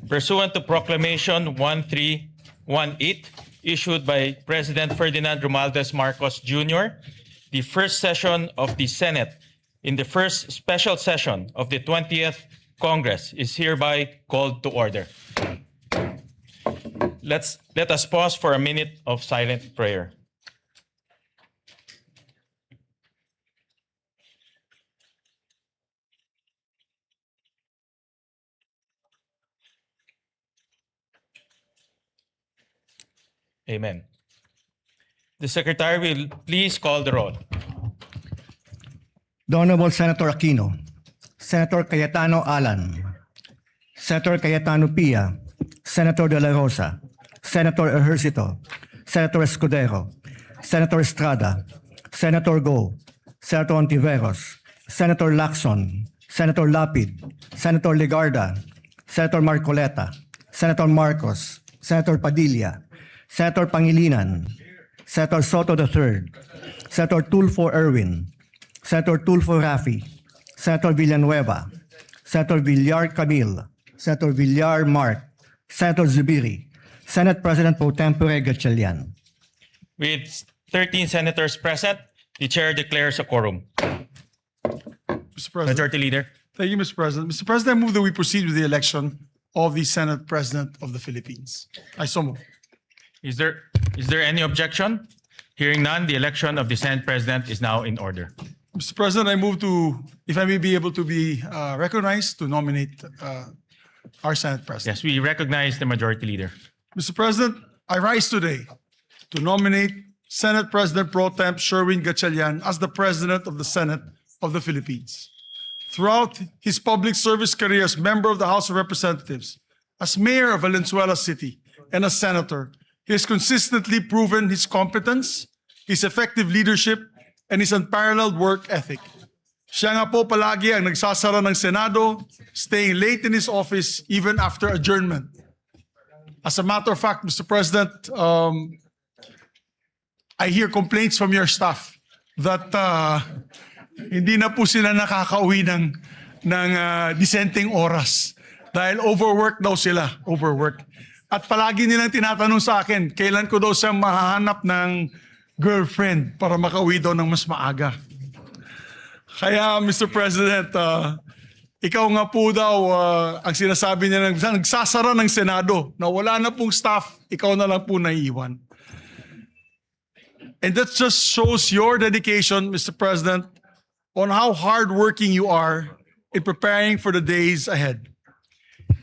Pursuant to Proclamation 1318, issued by President Ferdinand Romualdez Marcos Jr., the first session of the Senate in the first special session of the 20th Congress is hereby called to order. Let us pause for a minute of silent prayer. Amen. The Secretary will please call the roll. The Honorable Senator Aquino, Senator Cayetano Alan, Senator Cayetano Pia, Senator De La Rosa, Senator Ejercito, Senator Escudero, Senator Estrada, Senator Go, Senator Ontiveros, Senator Lacson, Senator Lapid, Senator Legarda, Senator Marcoleta, Senator Marcos, Senator Padilla, Senator Pangilinan, Senator Soto III, Senator Tulfo Erwin, Senator Tulfo Rafi, Senator Villanueva, Senator Villar Camille, Senator Villar Mark, Senator Zubiri, Senate President Pro Tempore Gatchalian. With 13 senators present, the chair declares a quorum. Mr. President. Majority Leader. Thank you, Mr. President. Mr. President, I move that we proceed with the election of the Senate President of the Philippines. I so move. Is there any objection? Hearing none, the election of the Senate President is now in order. Mr. President, I move to, if I may be able to be recognized, to nominate our Senate President. Yes, we recognize the Majority Leader. Mr. President, I rise today to nominate Senate President Pro Temp Sherwin Gatchalian as the President of the Senate of the Philippines. Throughout his public service career as member of the House of Representatives, as Mayor of Valenzuela City, and as Senator, he has consistently proven his competence, his effective leadership, and his unparalleled work ethic. Siya nga po palagi ang nagsasara ng Senado, staying late in his office even after adjournment. As a matter of fact, Mr. President, I hear complaints from your staff that hindi na po sila nakakauwi ng disenteng oras dahil overwork daw sila, overwork. At palagi nilang tinatanong sa akin, kailan ko daw siyang mahahanap ng girlfriend para makauwi daw ng mas maaga. Kaya, Mr. President, ikaw nga po daw, ang sinasabi niya, nagsasara ng Senado, na wala na pong staff, ikaw na lang po naiiwan. And that just shows your dedication, Mr. President, on how hardworking you are in preparing for the days ahead.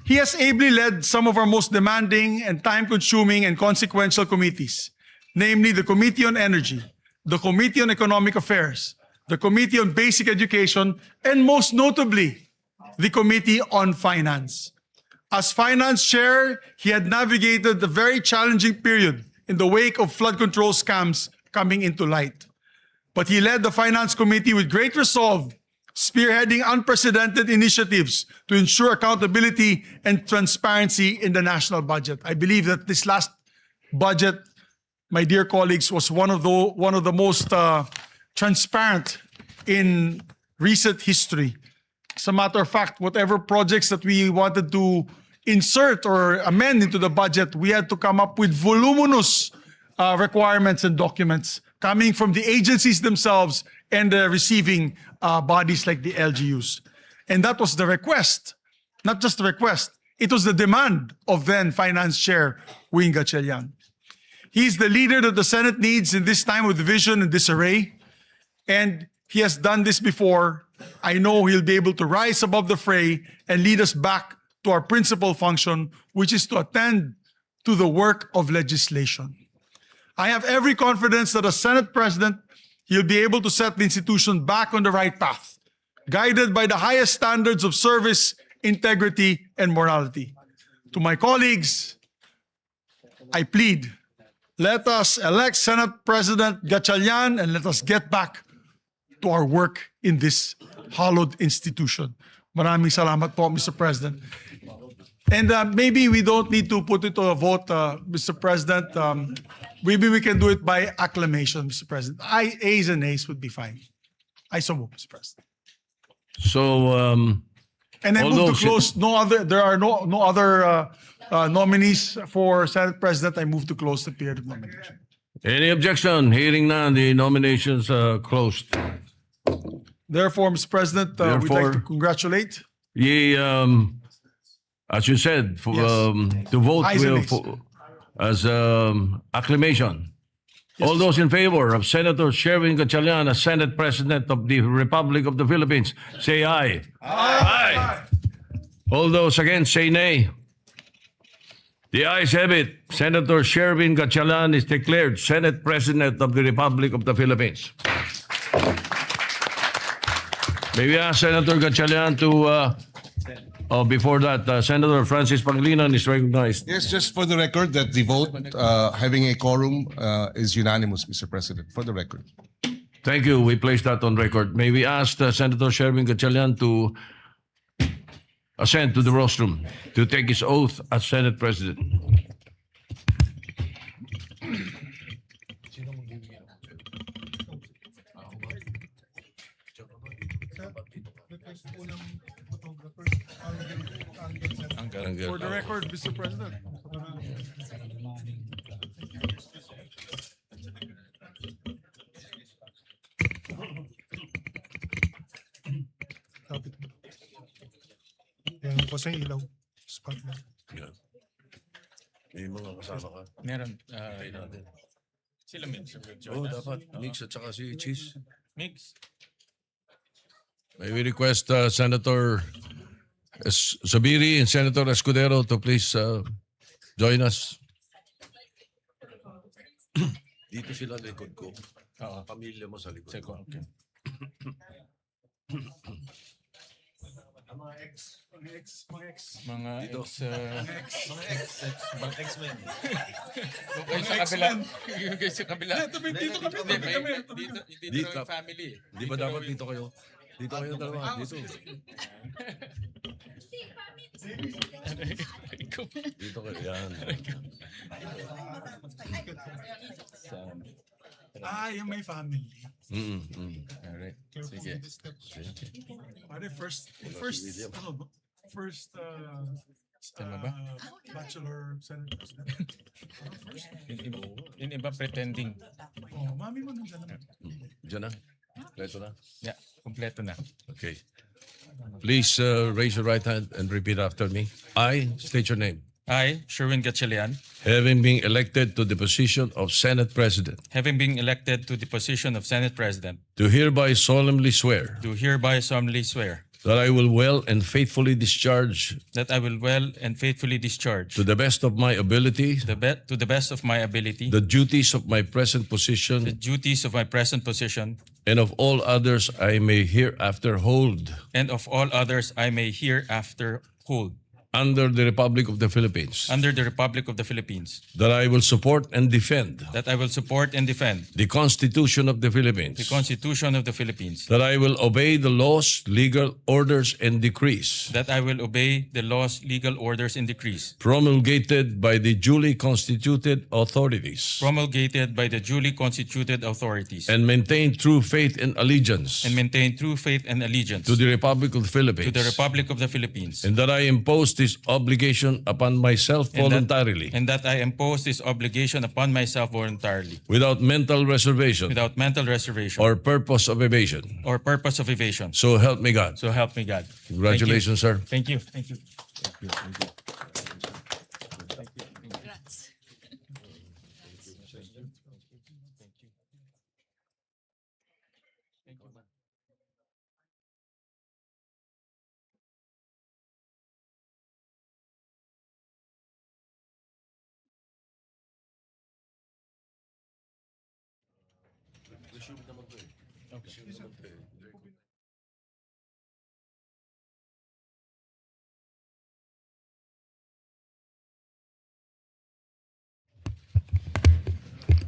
He has ably led some of our most demanding and time-consuming and consequential committees, namely the Committee on Energy, the Committee on Economic Affairs, the Committee on Basic Education, and most notably, the Committee on Finance. As Finance Chair, he had navigated the very challenging period in the wake of flood control scams coming into light. But he led the Finance Committee with great resolve, spearheading unprecedented initiatives to ensure accountability and transparency in the national budget. I believe that this last budget, my dear colleagues, was one of the most transparent in recent history. As a matter of fact, whatever projects that we wanted to insert or amend into the budget, we had to come up with voluminous requirements and documents coming from the agencies themselves and the receiving bodies like the LGUs. And that was the request, not just the request, it was the demand of then Finance Chair Wing Gatchalian. He's the leader that the Senate needs in this time of division and disarray, and he has done this before. I know he'll be able to rise above the fray and lead us back to our principal function, which is to attend to the work of legislation. I have every confidence that as Senate President, he'll be able to set the institution back on the right path, guided by the highest standards of service, integrity, and morality. To my colleagues, I plead, let us elect Senate President Gatchalian and let us get back to our work in this hallowed institution. Maraming salamat po, Mr. President. And maybe we don't need to put it to a vote, Mr. President. Maybe we can do it by acclamation, Mr. President. Ayes and nays would be fine. I so move, Mr. President. So, And I All move to those- close. There are no other nominees for Senate President. I move to close the period of nomination. Any objection? Hearing none, the nominations are closed. Therefore, Mr. President, we'd like Therefore- to congratulate. As you said, Yes. to vote Ayes and will, nays. as acclamation. All those in favor of Senator Sherwin Gatchalian as Senate President of the Republic of the Philippines, say aye. Aye. All those against, say nay. The ayes have it. Senator Sherwin Gatchalian is declared Senate President of the Republic of the Philippines. May we ask Senator Gatchalian to, before that, Senator Francis Pangilinan is recognized. Yes, just for the record that the vote, having a quorum, is unanimous, Mr. President, for the record. Thank you. We place that on record. May we ask Senator Sherwin Gatchalian to ascend to the rostrum to take his oath as Senate President. For the record, Mr. President. Yan po sa ilaw. Spotlight. May mga kasama ka. Meron. Sila mix. Oo, dapat. Mix at saka si Cheese. Mix. May we request Senator Zubiri and Senator Escudero to please join us. Dito sila likod ko. Oo. Pamilya mo sa likod ko. Okay. Mga Dito. X-Men. Yung kayo sa kabila. Yung kayo sa kabila. Dito kami. Dito yung family. Di ba dapat dito kayo? Dito kayo dalawa. Dito. Dito kayo. Yan. Yung may family. Alright. Sige. Pare, first Tama ba? bachelor Senate President. Yung iba pretending. Oh, mami mo nandiyan naman. Diyan na. Leto na. Yeah, kompleto na. Okay. Please raise your right hand and repeat after me. I state your name. I, Sherwin Gatchalian, Having been elected to the position of Senate President, having been elected to the position of Senate President, do hereby solemnly swear do hereby solemnly swear that I will well and faithfully discharge that I will well and faithfully discharge to the best of my ability to the best of my ability the duties of my present the position duties of my present position and of all others I may hereafter hold and of all others I may hereafter hold under the Republic of the Philippines, under the Republic of the Philippines, that I will support and defend that I will support and defend the Constitution of the Philippines, the Constitution of the Philippines, that I will obey the laws, legal orders, and decrees that I will obey the laws, legal orders, and decrees promulgated by the duly constituted authorities, promulgated by the duly constituted authorities, and maintain true faith and allegiance and maintain true faith and allegiance to the Republic of the to Philippines, the Republic of the Philippines, and that I impose this obligation upon myself voluntarily, and that I impose this obligation upon myself voluntarily, without mental reservation without mental reservation or purpose of evasion. or purpose of evasion. So help me God. So help me God. Congratulations, sir. Thank you. Thank you.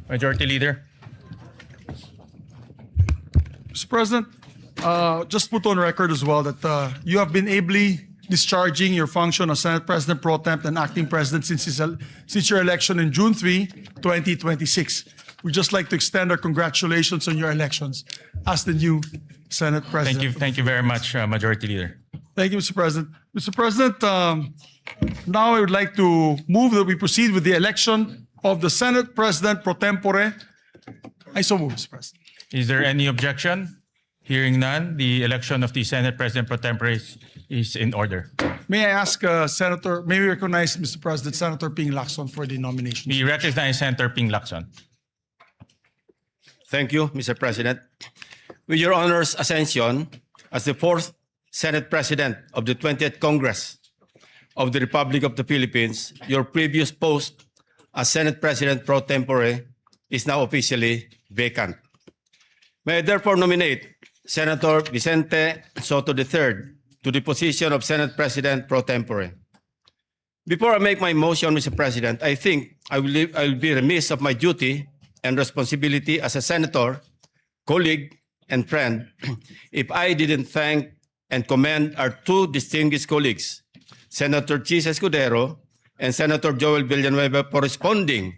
Majority Leader. Mr. President, just put on record as well that you have been ably discharging your function as Senate President Pro Temp and Acting President since your election in June 3, 2026. We'd just like to extend our congratulations on your elections as the new Senate President. Thank you very much, Majority Leader. Thank you, Mr. President. Mr. President, now I would like to move that we proceed with the election of the Senate President pro tempore. I so move, Mr. President. Is there any objection? Hearing none, the election of the Senate President pro tempore is in order. May I ask may we recognize, Mr. President, Senator Ping Lacson for the nomination. We recognize Senator Ping Lacson. Thank you, Mr. President. With your Honor's ascension as the fourth Senate President of the 20th Congress of the Republic of the Philippines, your previous post as Senate President pro tempore is now officially vacant. May I therefore nominate Senator Vicente Soto III to the position of Senate President pro tempore. Before I make my motion, Mr. President, I think I will be remiss of my duty and responsibility as a senator, colleague, and friend if I didn't thank and commend our two distinguished colleagues, Senator Chis Escudero and Senator Joel Villanueva, for responding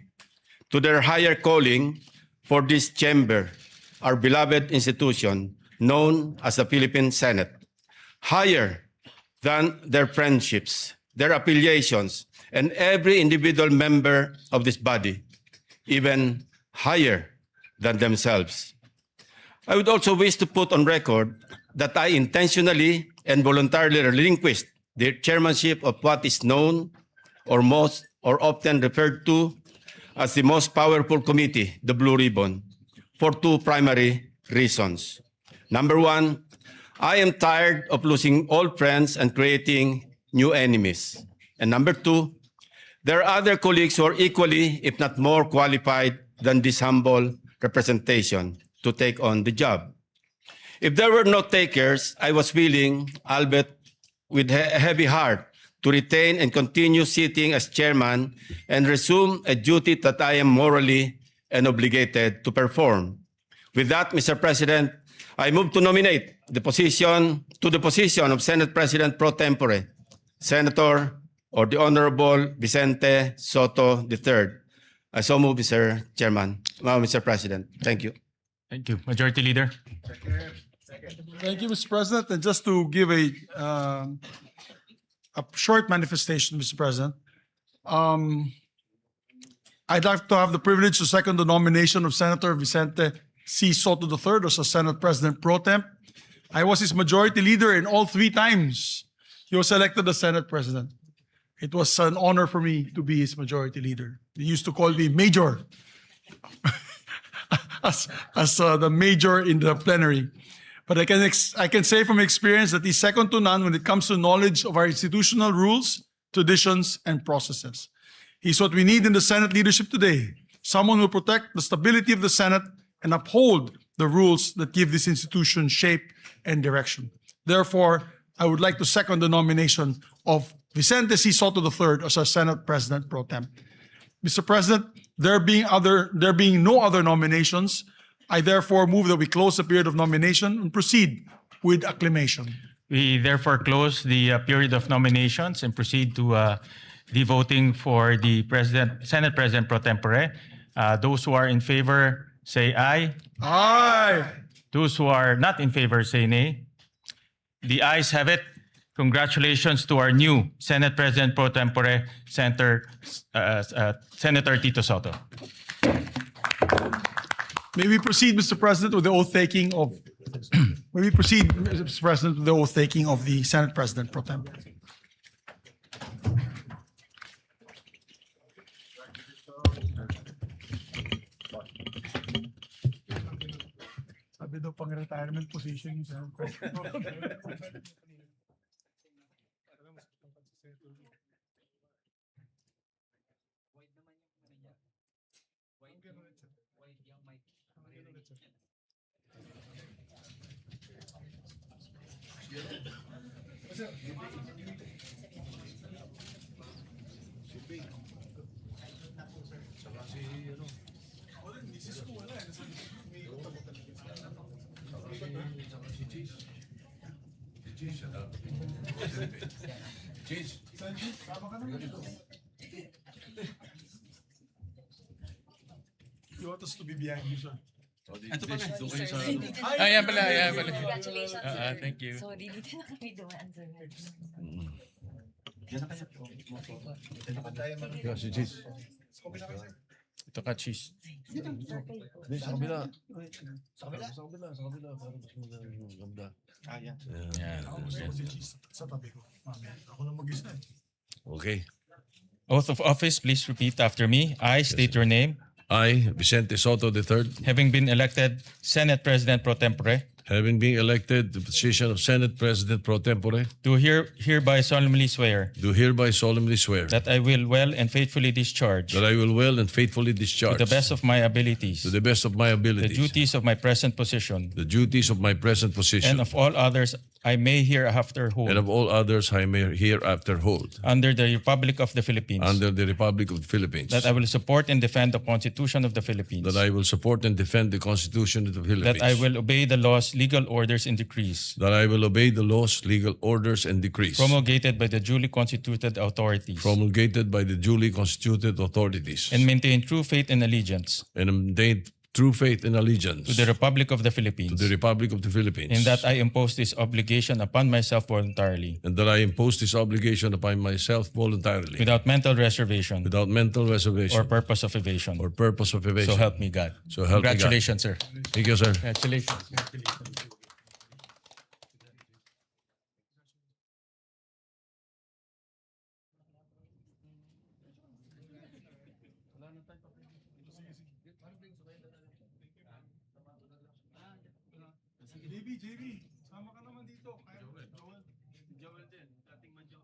to their higher calling for this chamber, our beloved institution known as the Philippine Senate. Higher than their friendships, their affiliations, and every individual member of this body, even higher than themselves. I would also wish to put on record that I intentionally and voluntarily relinquished the chairmanship of what is known or often referred to as the most powerful committee, the Blue Ribbon, for two primary reasons. Number one, I am tired of losing old friends and creating new enemies. And number two, there are other colleagues who are equally, if not more qualified than this humble representation to take on the job. If there were no takers, I was willing, albeit with a heavy heart, to retain and continue sitting as chairman and resume a duty that I am morally and obligated to perform. With that, Mr. President, I move to nominate the position of Senate President pro tempore, Senator or the Honorable Vicente Soto III. I so move, Mr. Chairman. Mr. President. Thank you. Thank you. Majority Leader. Thank you, Mr. President. And just to give a short manifestation, Mr. President, I'd like to have the privilege to second the nomination of Senator Vicente C. Soto III as a Senate President pro temp. I was his majority leader in all three times he was elected as Senate President. It was an honor for me to be his majority leader. He used to call me Major, as the major in the plenary. But I can say from experience that he's second to none when it comes to knowledge of our institutional rules, traditions, and processes. He's what we need in the Senate leadership today, someone who will protect the stability of the Senate and uphold the rules that give this institution shape and direction. Therefore, I would like to second the nomination of Vicente C. Soto III as our Senate President pro temp. Mr. President, there being no other nominations, I therefore move that we close the period of nomination and proceed with acclamation. We therefore close the period of nominations and proceed to the voting for the Senate President pro tempore. Those who are in favor say aye. Aye. Those who are not in favor say nay. The ayes have it. Congratulations to our new Senate President pro tempore, Senator Tito Soto. May we proceed, Mr. President, with the oath-taking of... May we proceed, Mr. President, with the oath-taking of the Senate President pro tempore. Sabi daw pang-retirement position yung Senate President. You want us to be behind you, sir? Ayan pala, ayan pala. Congratulations, sir. Thank you. Sorry, dito na kami dumaan, sir. Si Cheese. Ito ka, cheese. Sa kabila. Sa kabila. Para mas maganda. Yan. Sa tabi ko. Mamaya, ako na mag-isa eh. Okay. Oath of office, please repeat after me. I state your name. I, Vicente Soto III, Having been elected Senate President pro tempore, having been elected to the position of Senate President pro tempore, do hereby solemnly swear do hereby solemnly swear that I will well and faithfully discharge, that I will well and faithfully to discharge the best of my abilities, to the best of my the abilities duties of my present position, the duties of my present position and of all others I may hereafter and hold of all others I may hereafter hold under the Republic of the Philippines, under the Republic of the Philippines, that I will support and defend the Constitution of the Philippines, that I will support and defend the Constitution of the Philippines, that I will obey the laws, legal orders, and decrees that I will obey the laws, legal orders, and decrees promulgated by the duly constituted authorities, promulgated by the duly constituted authorities, and maintain true faith and allegiance and maintain true faith and allegiance to the Republic of the Philippines, to the Republic of the Philippines, and that I impose this obligation upon myself voluntarily, and that I impose this obligation upon myself voluntarily, without mental reservation without mental reservation or purpose of evasion. or purpose of evasion. So help me God. So help me God. Congratulations, sir. Thank you, sir. Congratulations. JB, sama ka naman dito. Joel din, dating manjo.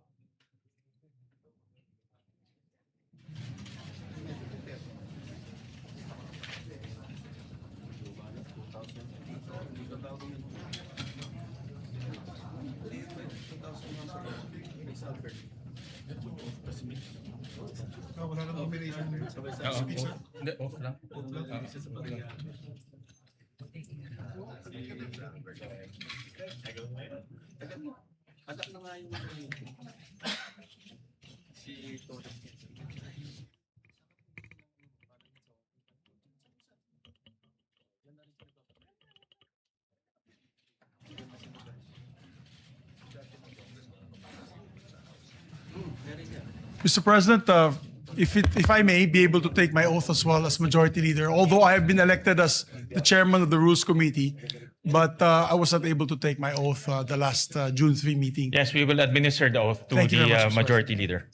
Wala nang nomination. Hindi, off lang. Mr. President, if I may be able to take my oath as well as Majority Leader, although I have been elected as the Chairman of the Rules Committee, but I was not able to take my oath the last June 3 meeting. Yes, we will administer the oath to Thank you very the much, Mr. Majority Leader.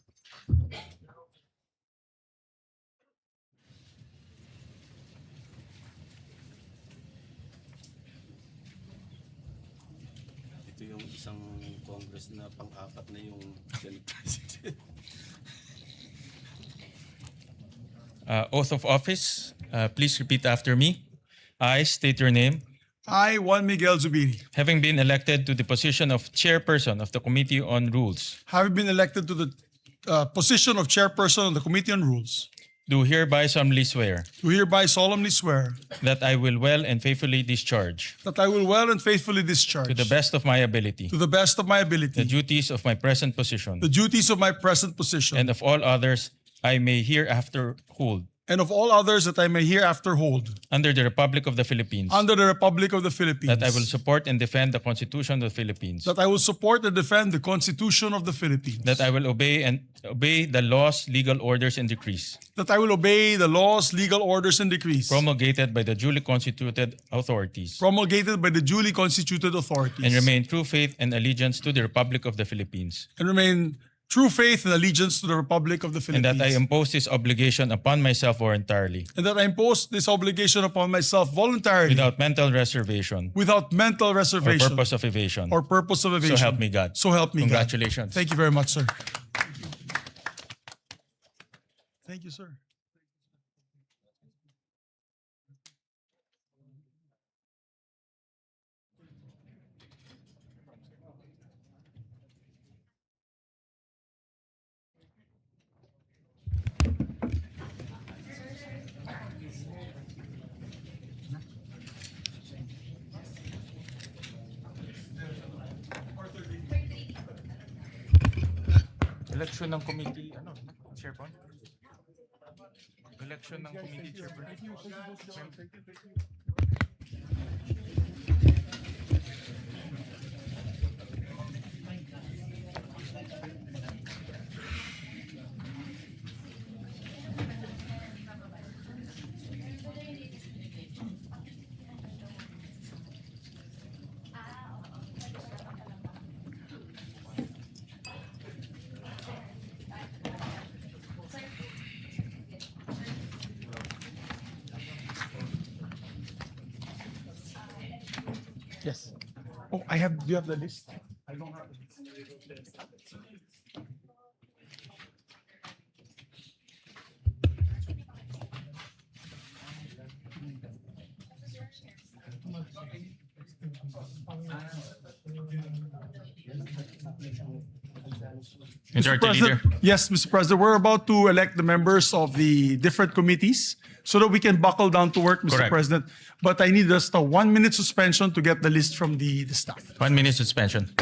Ito yung isang Congress na pang-apat na yung Senate President. Oath of office, please repeat after me. I state your name. I, Juan Miguel Zubiri, Having been elected to the position of Chairperson of the Committee on Rules, having been elected to the position of Chairperson of the Committee on Rules, do hereby solemnly swear do hereby solemnly swear that I will well and faithfully discharge, that I will well and faithfully discharge, to the best of my ability, to the best of my the ability, duties of my present position, the duties of my present position, and of all others I may hereafter hold and of all others that I may hereafter hold under the Republic of the Philippines, under the Republic of the Philippines, that I will support and defend the Constitution of the Philippines, that I will support and defend the Constitution of the Philippines, that I will obey the laws, legal orders, and decrees that I will obey the laws, legal orders, and decrees promulgated by the duly constituted authorities, promulgated by the duly constituted authorities, and remain true faith and allegiance to the Republic of the Philippines, and remain true faith and allegiance to the Republic of the and Philippines, that I impose this obligation upon myself voluntarily, and that I impose this obligation upon myself voluntarily, without mental reservation without mental or reservation purpose of evasion. or purpose of evasion. So help me God. So help me God. Congratulations. Thank you very much, sir. Thank you, sir. Election ng committee, chairman? Election ng committee chairperson. Oh, I have, do you have the list? Majority Leader. Yes, Mr. President, we're about to elect the members of the different committees so that we can buckle down to work, Mr. Correct. President. But I need just a 1 minute suspension to get the list from the staff. 1 minute suspension.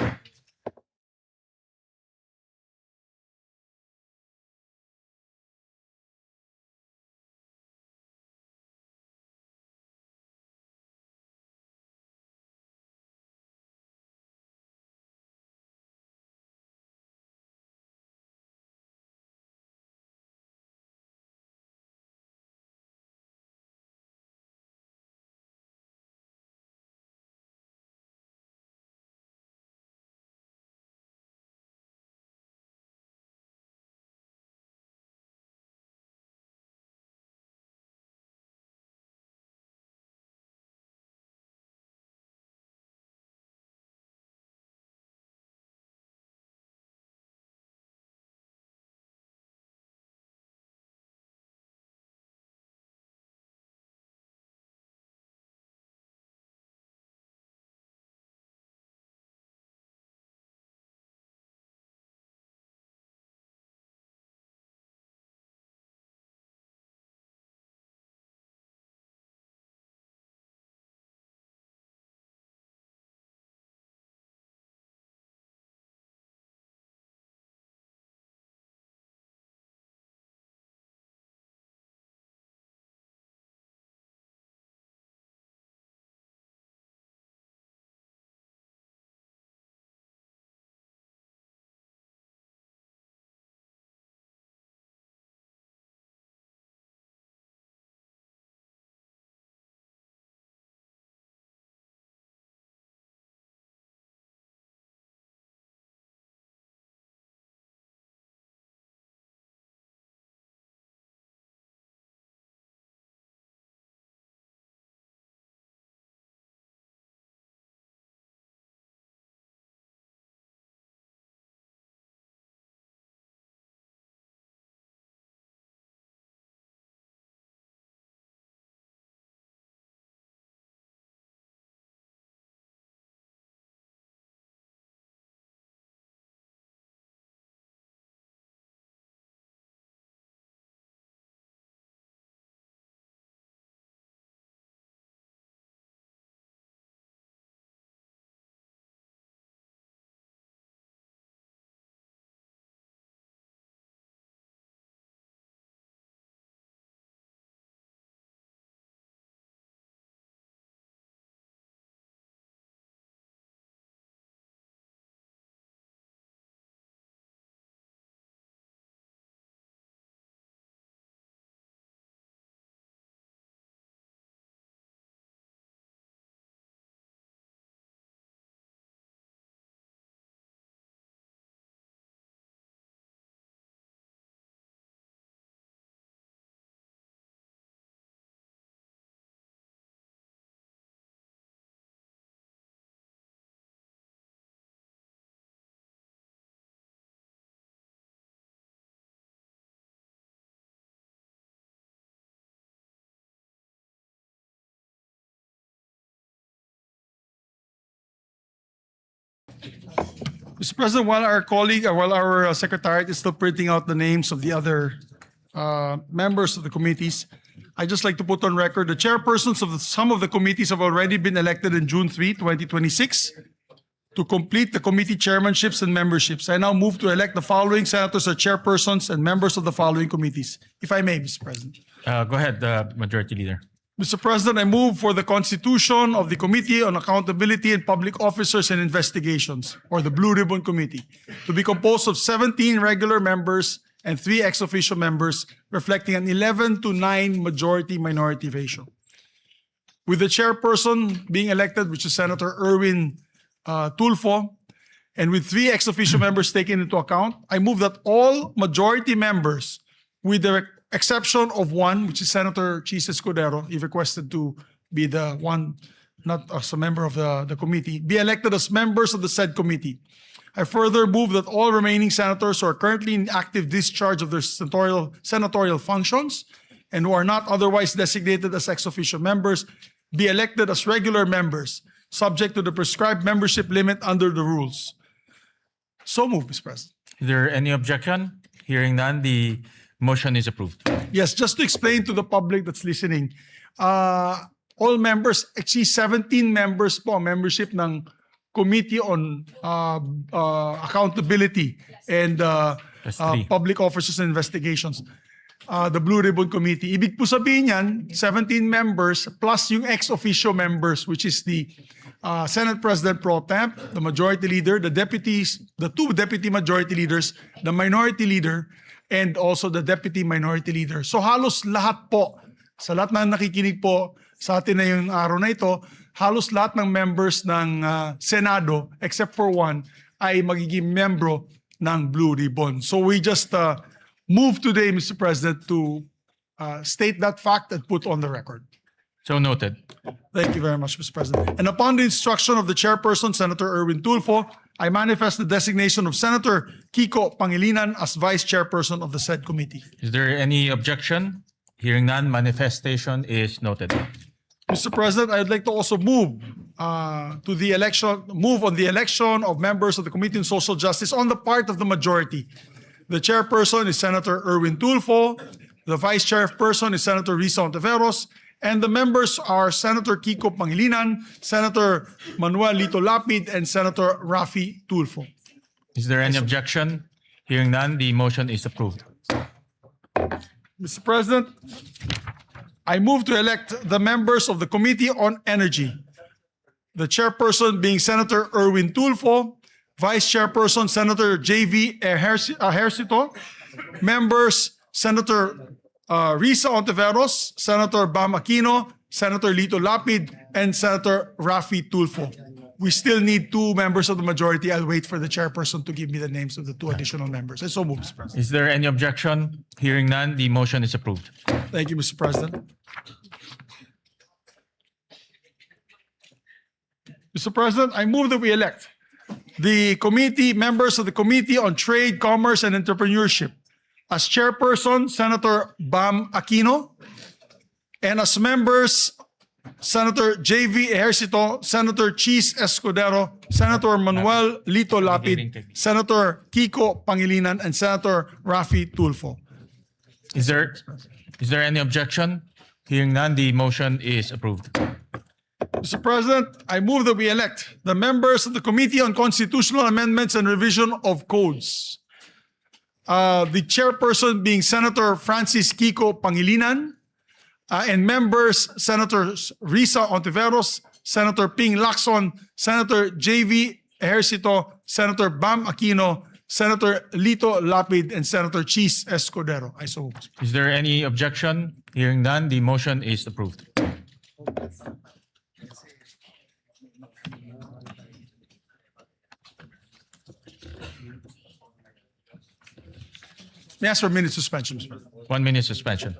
Mr. President, while our secretariat is still printing out the names of the other members of the committees, I'd just like to put on record the chairpersons of some of the committees have already been elected in June 3, 2026 to complete the committee chairmanships and memberships. I now move to elect the following senators as chairpersons and members of the following committees. If I may, Mr. President. Go ahead, Majority Leader. Mr. President, I move for the constitution of the Committee on Accountability and Public Officers and Investigations, or the Blue Ribbon Committee, to be composed of 17 regular members and 3 ex officio members, reflecting an 11-9 majority-minority ratio. With the chairperson being elected, which is Senator Erwin Tulfo, and with 3 ex officio members taken into account, I move that all majority members, with the exception of one, which is Senator Chis Escudero, he requested to be the one not as a member of the committee, be elected as members of the said committee. I further move that all remaining senators who are currently in active discharge of their senatorial functions and who are not otherwise designated as ex officio members be elected as regular members, subject to the prescribed membership limit under the rules. So moved, Mr. President. Is there any objection? Hearing none, the motion is approved. Yes, just to explain to the public that's listening, all members, actually 17 members po ang membership ng Committee on Accountability and That's three. Public Officers and Investigations, the Blue Ribbon Committee. Ibig po sabihin yan, 17 members plus yung ex officio members, which is the Senate President Pro Temp, the Majority Leader, the deputies, the two Deputy Majority Leaders, the Minority Leader, and also the Deputy Minority Leader. So halos lahat po, sa lahat na nakikinig po sa atin na yung araw na ito, halos lahat ng members ng Senado, except for one, ay magiging membro ng Blue Ribbon. So we just move today, Mr. President, to state that fact and put on the record. So noted. Thank you very much, Mr. President. And upon the instruction of the chairperson, Senator Erwin Tulfo, I manifest the designation of Senator Kiko Pangilinan as vice chairperson of the said committee. Is there any objection? Hearing none, manifestation is noted. Mr. President, I'd like to also move on the election of members of the Committee on Social Justice on the part of the majority. The chairperson is Senator Erwin Tulfo. The vice chairperson is Senator Risa Ontiveros. And the members are Senator Kiko Pangilinan, Senator Manuel Lito Lapid, and Senator Rafi Tulfo. Is there any objection? Hearing none, the motion is approved. Mr. President, I move to elect the members of the Committee on Energy. The chairperson being Senator Erwin Tulfo, Vice Chairperson Senator J.V. Ejercito, members Senator Risa Ontiveros, Senator Bam Aquino, Senator Lito Lapid, and Senator Rafi Tulfo. We still need two members of the majority. I'll wait for the chairperson to give me the names of the two additional members. I so move, Mr. President. Is there any objection? Hearing none, the motion is approved. Thank you, Mr. President. Mr. President, I move that we elect the members of the Committee on Trade, Commerce, and Entrepreneurship. As chairperson, Senator Bam Aquino, and as members, Senator J.V. Ejercito, Senator Cheese Escudero, Senator Manuel Lito Lapid, Senator Kiko Pangilinan, and Senator Rafi Tulfo. Is there any objection? Hearing none, the motion is approved. Mr. President, I move that we elect the members of the Committee on Constitutional Amendments and Revision of Codes. The chairperson being Senator Francis Kiko Pangilinan, and members Senators Risa Ontiveros, Senator Ping Lacson, Senator J.V. Ejercito, Senator Bam Aquino, Senator Lito Lapid, and Senator Cheese Escudero. I so move. Is there any objection? Hearing none, the motion is approved. May I ask for a minute suspension, Mr. President? 1 minute suspension.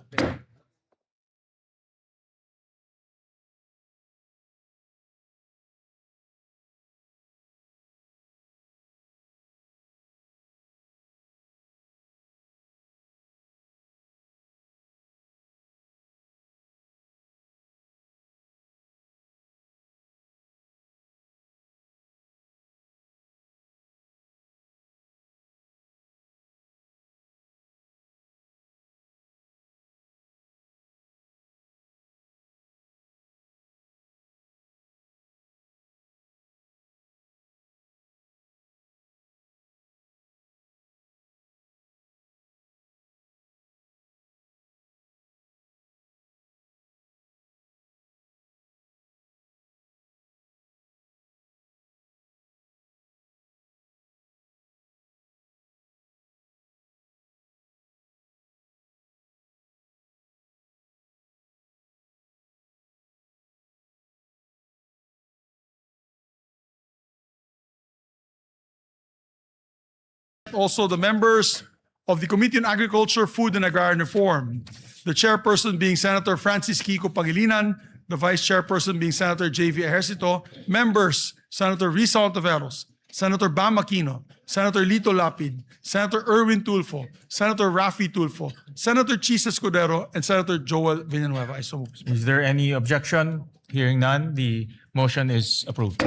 Also, the members of the Committee on Agriculture, Food, and Agrarian Reform. The chairperson being Senator Francis Kiko Pangilinan, the Vice Chairperson being Senator J.V. Ejercito, members Senator Risa Ontiveros, Senator Bam Aquino, Senator Lito Lapid, Senator Erwin Tulfo, Senator Rafi Tulfo, Senator Chis Escudero, and Senator Joel Villanueva. I so move. Is there any objection? Hearing none, the motion is approved.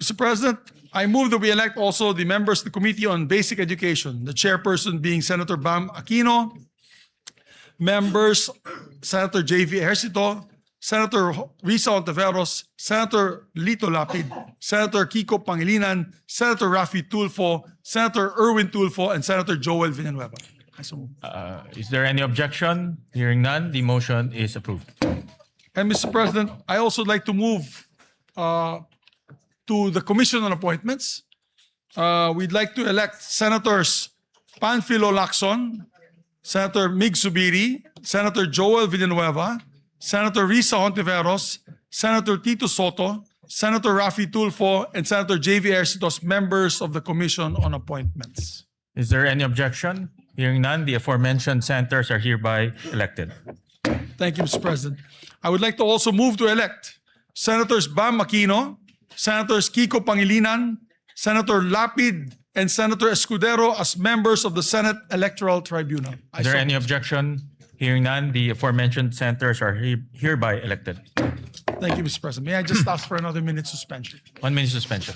Mr. President, I move that we elect also the members of the Committee on Basic Education, the chairperson being Senator Bam Aquino, members Senator J.V. Ejercito, Senator Risa Ontiveros, Senator Lito Lapid, Senator Kiko Pangilinan, Senator Rafi Tulfo, Senator Erwin Tulfo, and Senator Joel Villanueva. I so move. Is there any objection? Hearing none, the motion is approved. And Mr. President, I also like to move to the Commission on Appointments. We'd like to elect Senators Panfilo Lacson, Senator Mig Subiri, Senator Joel Villanueva, Senator Risa Hontiveros, Senator Tito Soto, Senator Rafi Tulfo, and Senator J.V. Ejercito as members of the Commission on Appointments. Is there any objection? Hearing none, the aforementioned senators are hereby elected. Thank you, Mr. President. I would like to also move to elect Senators Bam Aquino, Senators Kiko Pangilinan, Senator Lapid, and Senator Escudero as members of the Senate Electoral Tribunal. Is there any objection? Hearing none, the aforementioned senators are hereby elected. Thank you, Mr. President. May I just ask for another minute suspension? 1 minute suspension.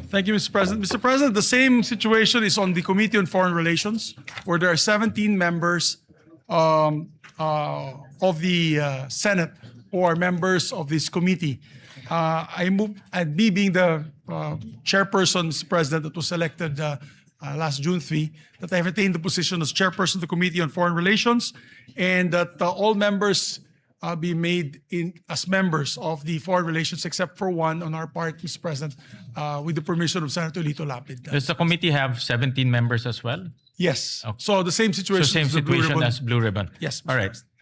Thank you, Mr. President. Mr. President, the same situation is on the Committee on Foreign Relations, where there are 17 members of the Senate who are members of this committee. I move, and me being the chairperson, Mr. President, that was elected last June 3, that I have attained the position as chairperson of the Committee on Foreign Relations, and that all members be made as members of the Foreign Relations, except for one on our part, Mr. President, with the permission of Senator Lito Lapid. Does the committee have 17 members as well? Yes. So the same So situation same as the Blue situation Ribbon. as Blue Ribbon? Yes, Mr. All right. President.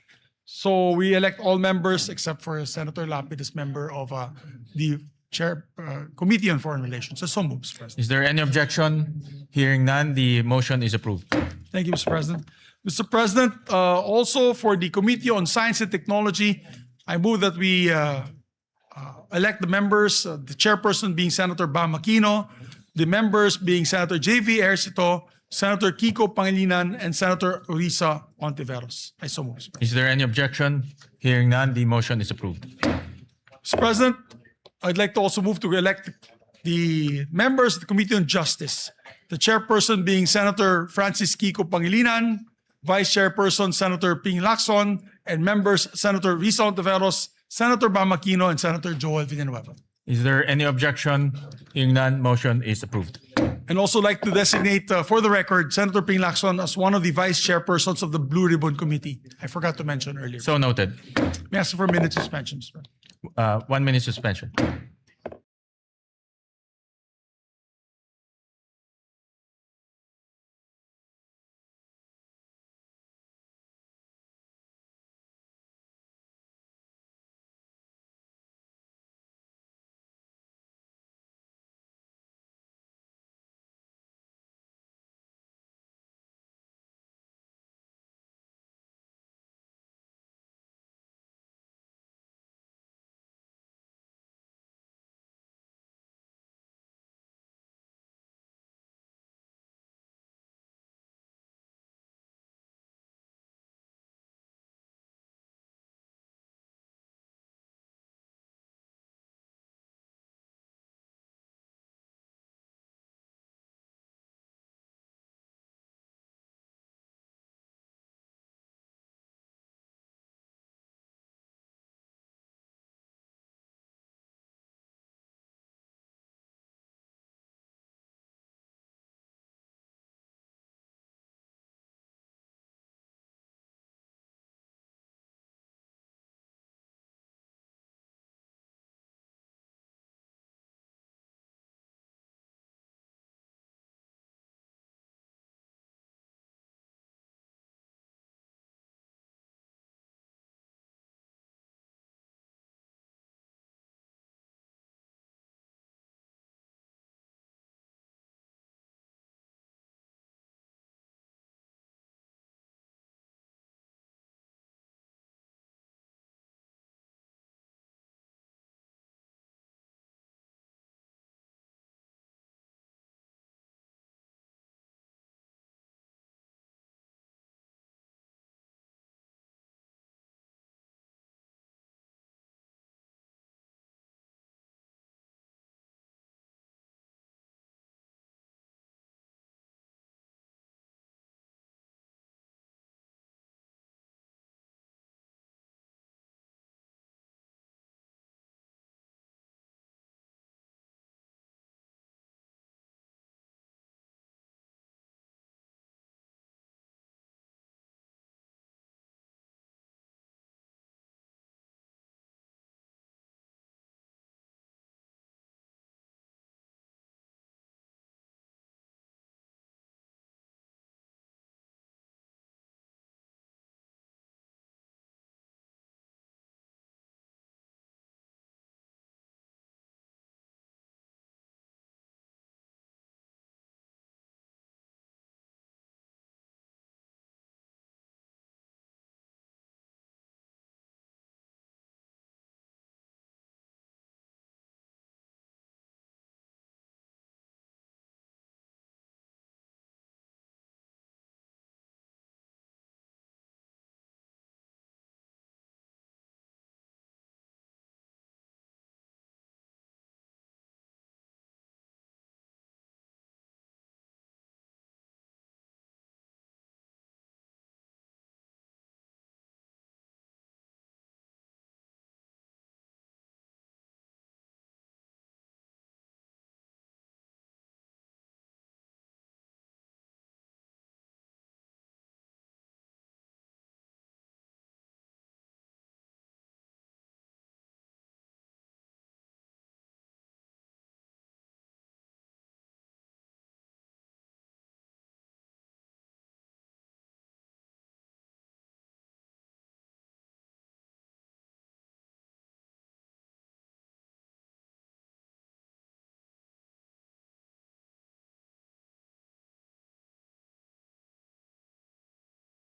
So we elect all members except for Senator Lapid as member of the Committee on Foreign Relations. So moves, Mr. President. Is there any objection? Hearing none, the motion is approved. Thank you, Mr. President. Mr. President, also for the Committee on Science and Technology, I move that we elect the members, the chairperson being Senator Bam Aquino, the members being Senator J.V. Ercito, Senator Kiko Pangilinan, and Senator Orisa Ontiveros. I so move, Mr. President. Is there any objection? Hearing none, the motion is approved. Mr. President, I'd like to also move to elect the members of the Committee on Justice, the chairperson being Senator Francis Kiko Pangilinan, Vice Chairperson Senator Ping Lacson, and members Senator Risa Ontiveros, Senator Bam Aquino, and Senator Joel Villanueva. Is there any objection? Hearing none, motion is approved. And also like to designate, for the record, Senator Ping Lacson as one of the Vice Chairpersons of the Blue Ribbon Committee. I forgot to mention earlier. So noted. May I ask for a minute suspension, Mr. President? 1 minute suspension.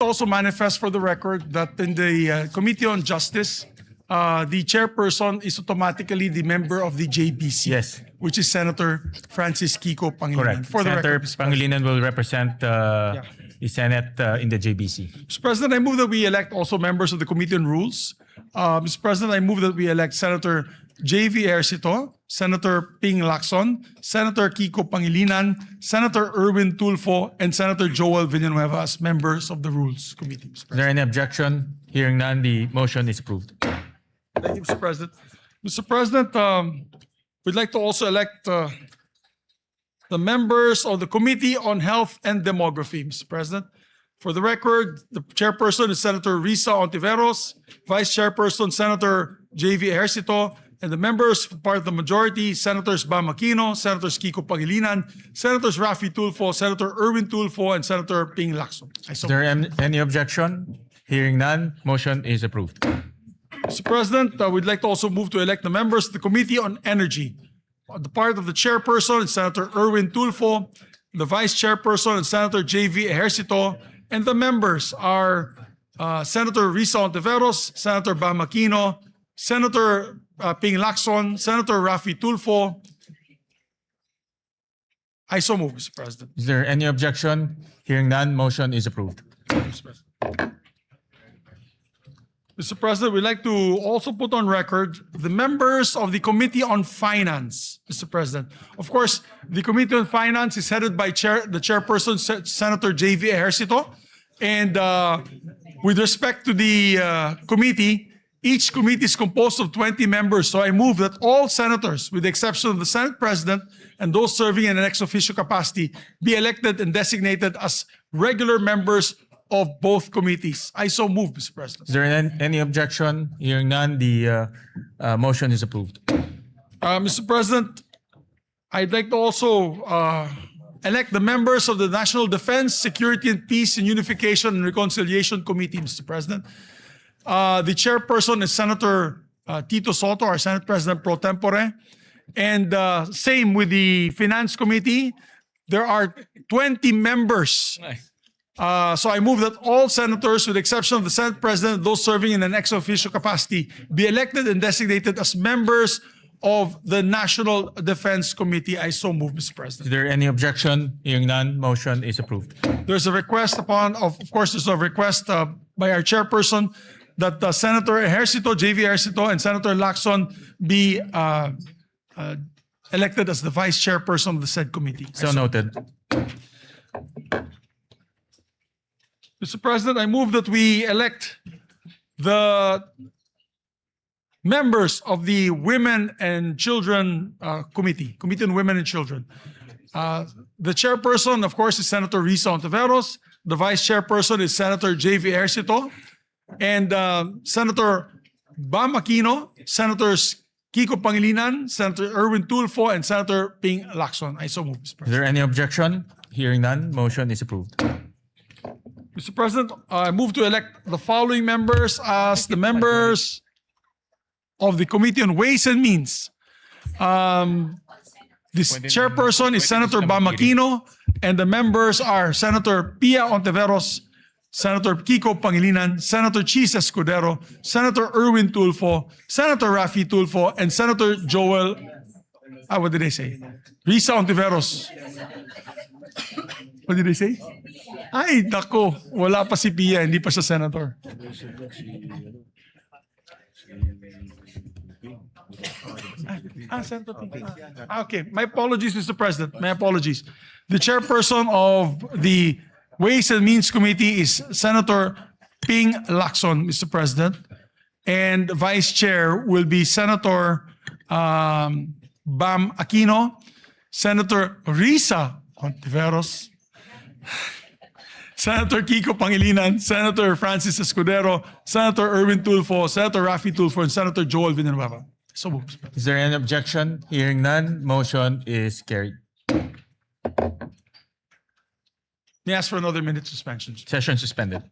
Also manifest for the record that in the Committee on Justice, the chairperson is automatically the member of the JBC. Yes. Which is Senator Francis Kiko Pangilinan. Correct. For the Senator record, Mr. President. Pangilinan will represent the Senate in the JBC. Mr. President, I move that we elect also members of the Committee on Rules. Mr. President, I move that we elect Senator J.V. Ercito, Senator Ping Lacson, Senator Kiko Pangilinan, Senator Erwin Tulfo, and Senator Joel Villanueva as members of the Rules Committee. Mr. Is President. there any objection? Hearing none, the motion is approved. Thank you, Mr. President. Mr. President, we'd like to also elect the members of the Committee on Health and Demography, Mr. President. For the record, the chairperson is Senator Risa Ontiveros, Vice Chairperson Senator J.V. Ejercito, and the members, part of the majority, Senators Bam Aquino, Senators Kiko Pangilinan, Senators Rafi Tulfo, Senator Erwin Tulfo, and Senator Ping Lacson. Is there any objection? Hearing none, motion is approved. Mr. President, we'd like to also move to elect the members of the Committee on Energy. The part of the chairperson is Senator Erwin Tulfo, the vice chairperson is Senator J.V. Ejercito, and the members are Senator Risa Ontiveros, Senator Bam Aquino, Senator Ping Lacson, Senator Rafi Tulfo. I so move, Mr. President. Is there any objection? Hearing none, motion is approved. Mr. President, we'd like to also put on record the members of the Committee on Finance, Mr. President. Of course, the Committee on Finance is headed by the chairperson, Senator J.V. Ejercito. And with respect to the committee, each committee is composed of 20 members. So I move that all senators, with the exception of the Senate President and those serving in an ex officio capacity, be elected and designated as regular members of both committees. I so move, Mr. President. Is there any objection? Hearing none, the motion is approved. Mr. President, I'd like to also elect the members of the National Defense, Security and Peace and Unification and Reconciliation Committee, Mr. President. The chairperson is Senator Tito Soto, our Senate President pro tempore. And same with the Finance Committee. There are 20 members. So I move that all senators, with the exception of the Senate President, those serving in an ex officio capacity, be elected and designated as members of the National Defense Committee. I so move, Mr. Is President. there any objection? Hearing none, motion is approved. There's a request of course, there's a request by our chairperson that Senator Ejercito, J.V. Ejercito, and Senator Lacson be elected as the vice chairperson of the said committee. So noted. Mr. President, I move that we elect the members of the Women and Children Committee on Women and Children. The chairperson, of course, is Senator Risa Ontiveros. The vice chairperson is Senator J.V. Ejercito. And Senator Bam Aquino, Senators Kiko Pangilinan, Senator Erwin Tulfo, and Senator Ping Lacson. I so move, Mr. Is President. there any objection? Hearing none, motion is approved. Mr. President, I move to elect the following members as the members of the Committee on Ways and Means. This chairperson is Senator Bam Aquino, and the members are Senator Pia Ontiveros, Senator Kiko Pangilinan, Senator Chis Escudero, Senator Erwin Tulfo, Senator Rafi Tulfo, and Senator Joel, what did I say? Risa Ontiveros. What did I say? Ay, nako, wala pa si Pia, hindi pa siya senator. Senator Pia. Okay, my apologies, Mr. President. My apologies. The chairperson of the Ways and Means Committee is Senator Ping Lacson, Mr. President. And vice chair will be Senator Bam Aquino, Senator Risa Ontiveros, Senator Kiko Pangilinan, Senator Francis Escudero, Senator Erwin Tulfo, Senator Rafi Tulfo, and Senator Joel Villanueva. So moved. Is there any objection? Hearing none, motion is carried. May I ask for another minute suspension? Session suspended.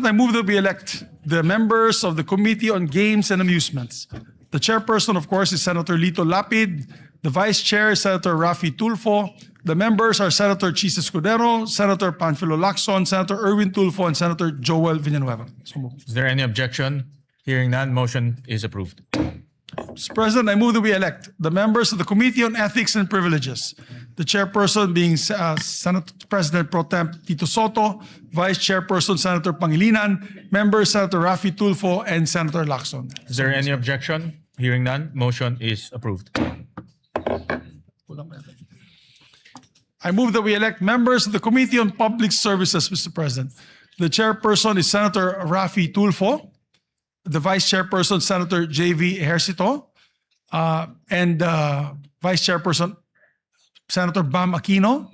I move that we elect the members of the Committee on Games and Amusements. The chairperson, of course, is Senator Lito Lapid. The vice chair is Senator Rafi Tulfo. The members are Senator Chis Escudero, Senator Panfilo Lacson, Senator Erwin Tulfo, and Senator Joel Villanueva. So moved. Is there any objection? Hearing none, motion is approved. Mr. President, I move that we elect the members of the Committee on Ethics and Privileges. The chairperson being Senate President Pro Temp Tito Soto, Vice Chairperson Senator Pangilinan, members Senator Rafi Tulfo, and Senator Lacson. Is there any objection? Hearing none, motion is approved. I move that we elect members of the Committee on Public Services, Mr. President. The chairperson is Senator Rafi Tulfo, the vice chairperson, Senator J.V. Ejercito, and vice chairperson, Senator Bam Aquino.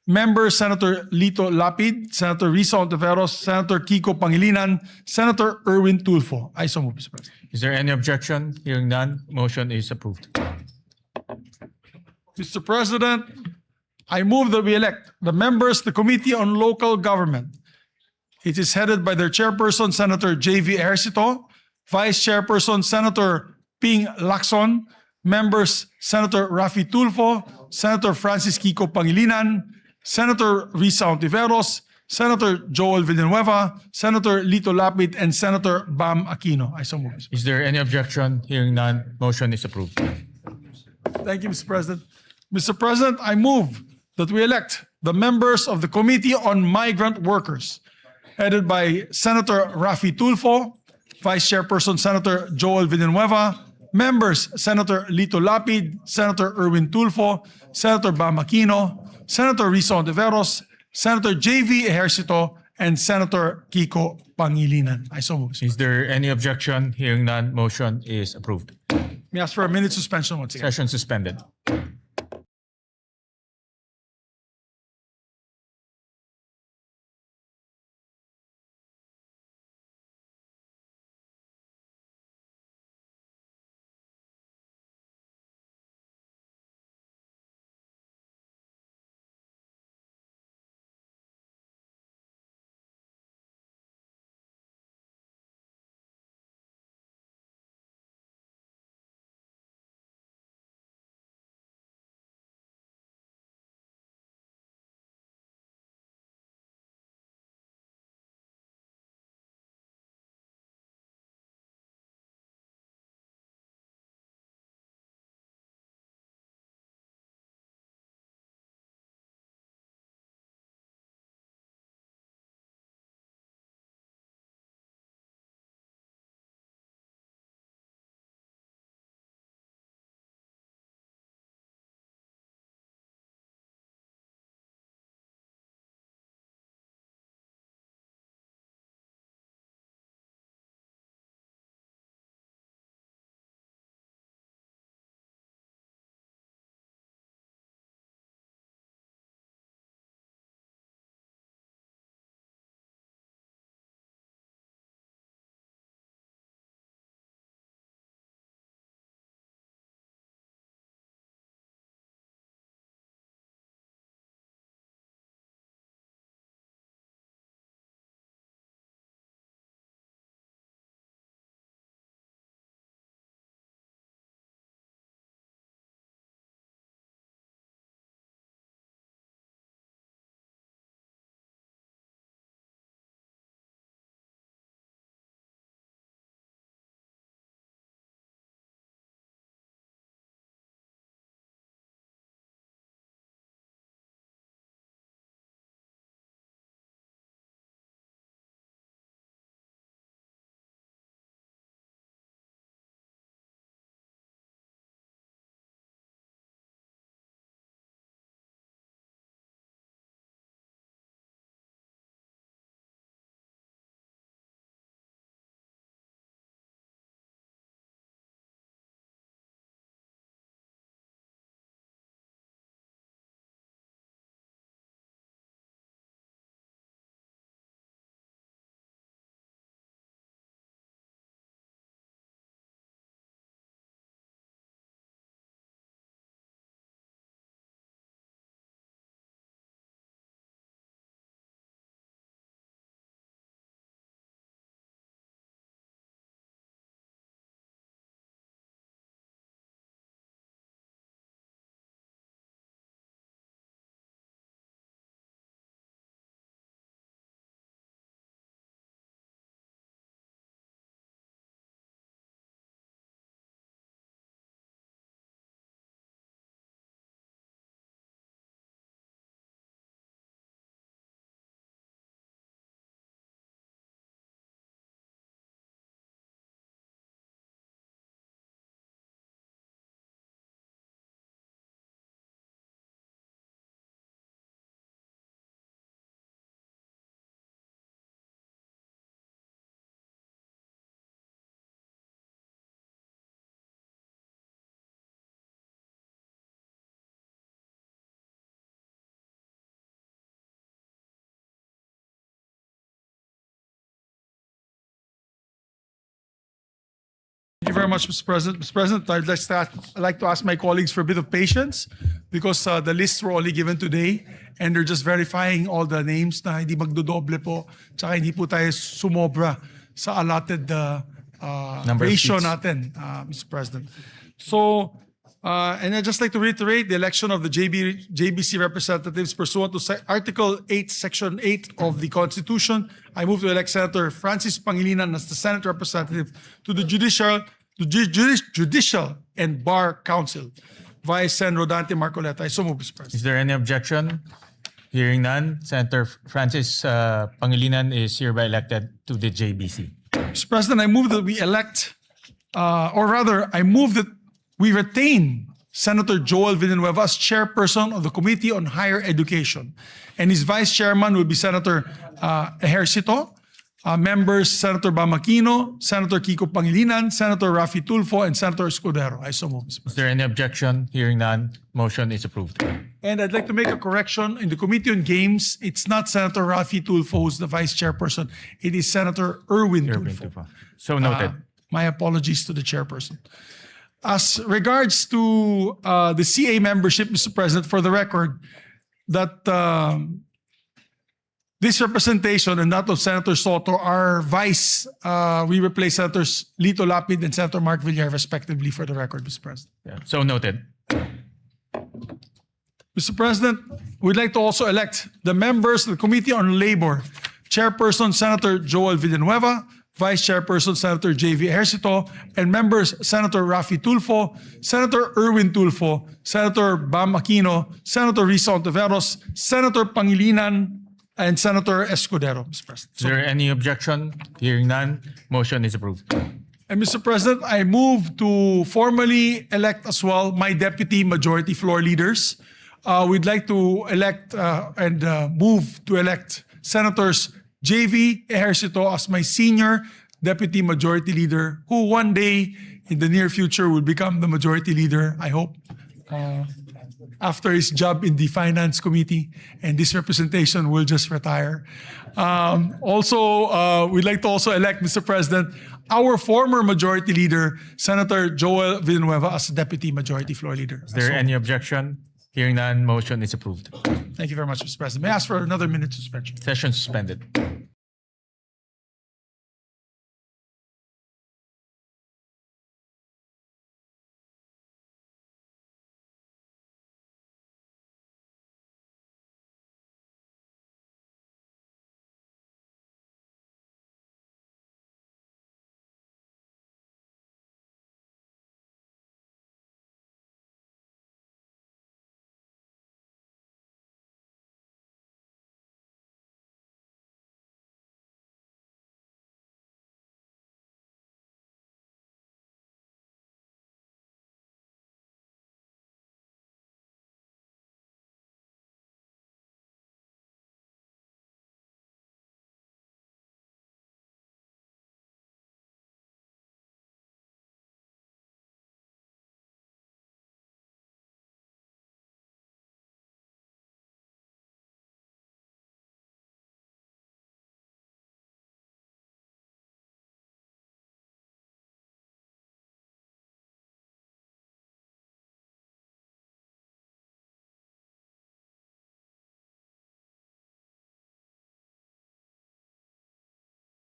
Members, Senator Lito Lapid, Senator Risa Ontiveros, Senator Kiko Pangilinan, Senator Erwin Tulfo. I so move, Mr. President. Is there any objection? Hearing none, motion is approved. Mr. President, I move that we elect the members of the Committee on Local Government. It is headed by their chairperson, Senator J.V. Ejercito, Vice Chairperson, Senator Ping Lacson, members, Senator Rafi Tulfo, Senator Francis Kiko Pangilinan, Senator Risa Ontiveros, Senator Joel Villanueva, Senator Lito Lapid, and Senator Bam Aquino. I so move. Is there any objection? Hearing none, motion is approved. Thank you, Mr. President. Mr. President, I move that we elect the members of the Committee on Migrant Workers, headed by Senator Rafi Tulfo, Vice Chairperson Senator Joel Villanueva, members Senator Lito Lapid, Senator Erwin Tulfo, Senator Bam Aquino, Senator Risa Ontiveros, Senator J.V. Ejercito, and Senator Kiko Pangilinan. I so move. Is there any objection? Hearing none, motion is approved. May I ask for a minute suspension once again. Session suspended. very much, Mr. President. Mr. President, I'd like to ask my colleagues for a bit of patience because the lists were only given today and they're just verifying all the names na hindi magdodoble po tsaka hindi po tayo sumobra sa allotted Number of ratio seats. natin, Mr. President. So, and I'd just like to reiterate the election of the JBC representatives pursuant to Article 8, Section 8 of the Constitution. I move to elect Senator Francis Pangilinan as the Senate representative to the Judicial and Bar Council. Vice Sen. Rodante Marcoleta. I so move, Mr. President. Is there any objection? Hearing none, Senator Francis Pangilinan is hereby elected to the JBC. Mr. President, I move that we elect, or rather, I move that we retain Senator Joel Villanueva as chairperson of the Committee on Higher Education. And his vice chairman will be Senator Ejercito, members Senator Bam Aquino, Senator Kiko Pangilinan, Senator Raffy Tulfo, and Senator Escudero. I so move, Mr. President. Is there any objection? Hearing none, motion is approved. And I'd like to make a correction. In the Committee on Games, it's not Senator Raffy Tulfo who's the vice chairperson. It is Senator Erwin Tulfo. So noted. My apologies to the chairperson. As regards to the CA membership, Mr. President, for the record, that this representation and that of Senator Soto are vice. We replace Senators Lito Lapid and Senator Mark Villar respectively for the record, Mr. President. Yeah. So noted. Mr. President, we'd like to also elect the members of the Committee on Labor. Chairperson, Senator Joel Villanueva. Vice Chairperson, Senator J.V. Ejercito. And members, Senator Raffy Tulfo, Senator Erwin Tulfo, Senator Bam Aquino, Senator Risa Ontiveros, Senator Pangilinan, and Senator Escudero, Mr. President. Is there any objection? Hearing none, motion is approved. And Mr. President, I move to formally elect as well my deputy majority floor leaders. We'd like to elect and move to elect Senators J.V. Ejercito as my senior deputy majority leader, who one day in the near future will become the majority leader, I hope, after his job in the Finance Committee, and this representation will just retire. We'd like to also elect, Mr. President, our former majority leader, Senator Joel Villanueva, as deputy majority floor leader. Is there any objection? Hearing none, motion is approved. Thank you very much, Mr. President. May I ask for another minute suspension? Session suspended.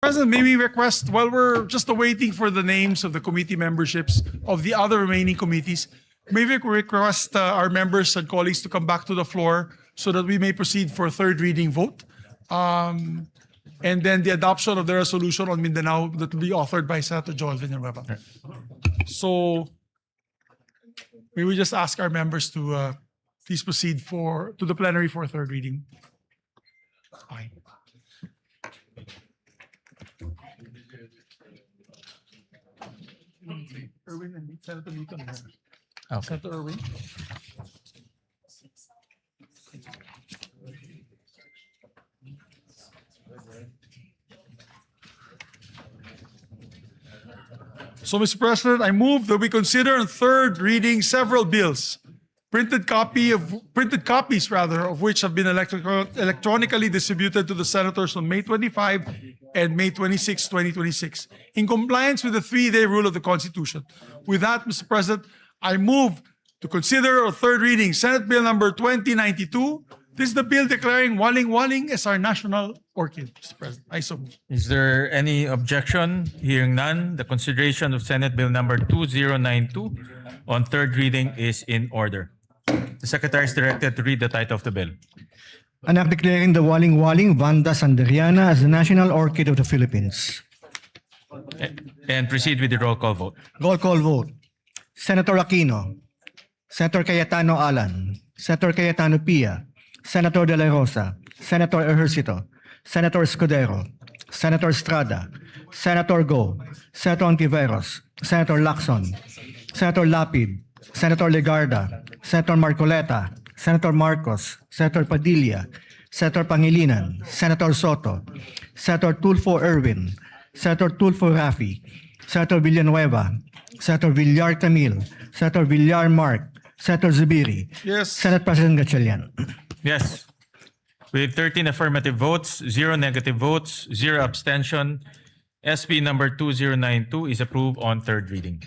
President, may we request, while we're just awaiting for the names of the committee memberships of the other remaining committees, may we request our members and colleagues to come back to the floor so that we may proceed for third reading vote. And then the adoption of the resolution on Mindanao that will be authored by Senator Joel Villanueva. So may we just ask our members to please proceed to the plenary for third reading. Fine. Erwin and Senator Lito. Okay. Senator Erwin. So, Mr. President, I move that we consider on third reading several bills printed copies of which have been electronically distributed to the senators on May 25 and May 26, 2026, in compliance with the 3-day rule of the Constitution. With that, Mr. President, I move to consider a third reading Senate Bill number 2092. This is the bill declaring waling-waling as our national orchid, Mr. President. I so move. Is there any objection? Hearing none, the consideration of Senate Bill number 2092 on third reading is in order. The Secretary is directed to read the title of the bill. An act declaring the waling-waling Vanda sanderiana as the national orchid of the Philippines. And proceed with the roll call vote. Roll call vote. Senator Aquino, Senator Cayetano Alan, Senator Cayetano Pia, Senator De La Rosa, Senator Ejercito, Senator Escudero, Senator Estrada, Senator Go, Senator Ontiveros, Senator Lacson, Senator Lapid, Senator Legarda, Senator Marcoleta, Senator Marcos, Senator Padilla, Senator Pangilinan, Senator Soto, Senator Tulfo Erwin, Senator Tulfo Rafi, Senator Villanueva, Senator Villar Camil, Senator Villar Mark, Senator Zubiri, Yes. Senate President Gatchalian. Yes. With 13 affirmative votes, 0 negative votes, 0 abstention, SB number 2092 is approved on third reading.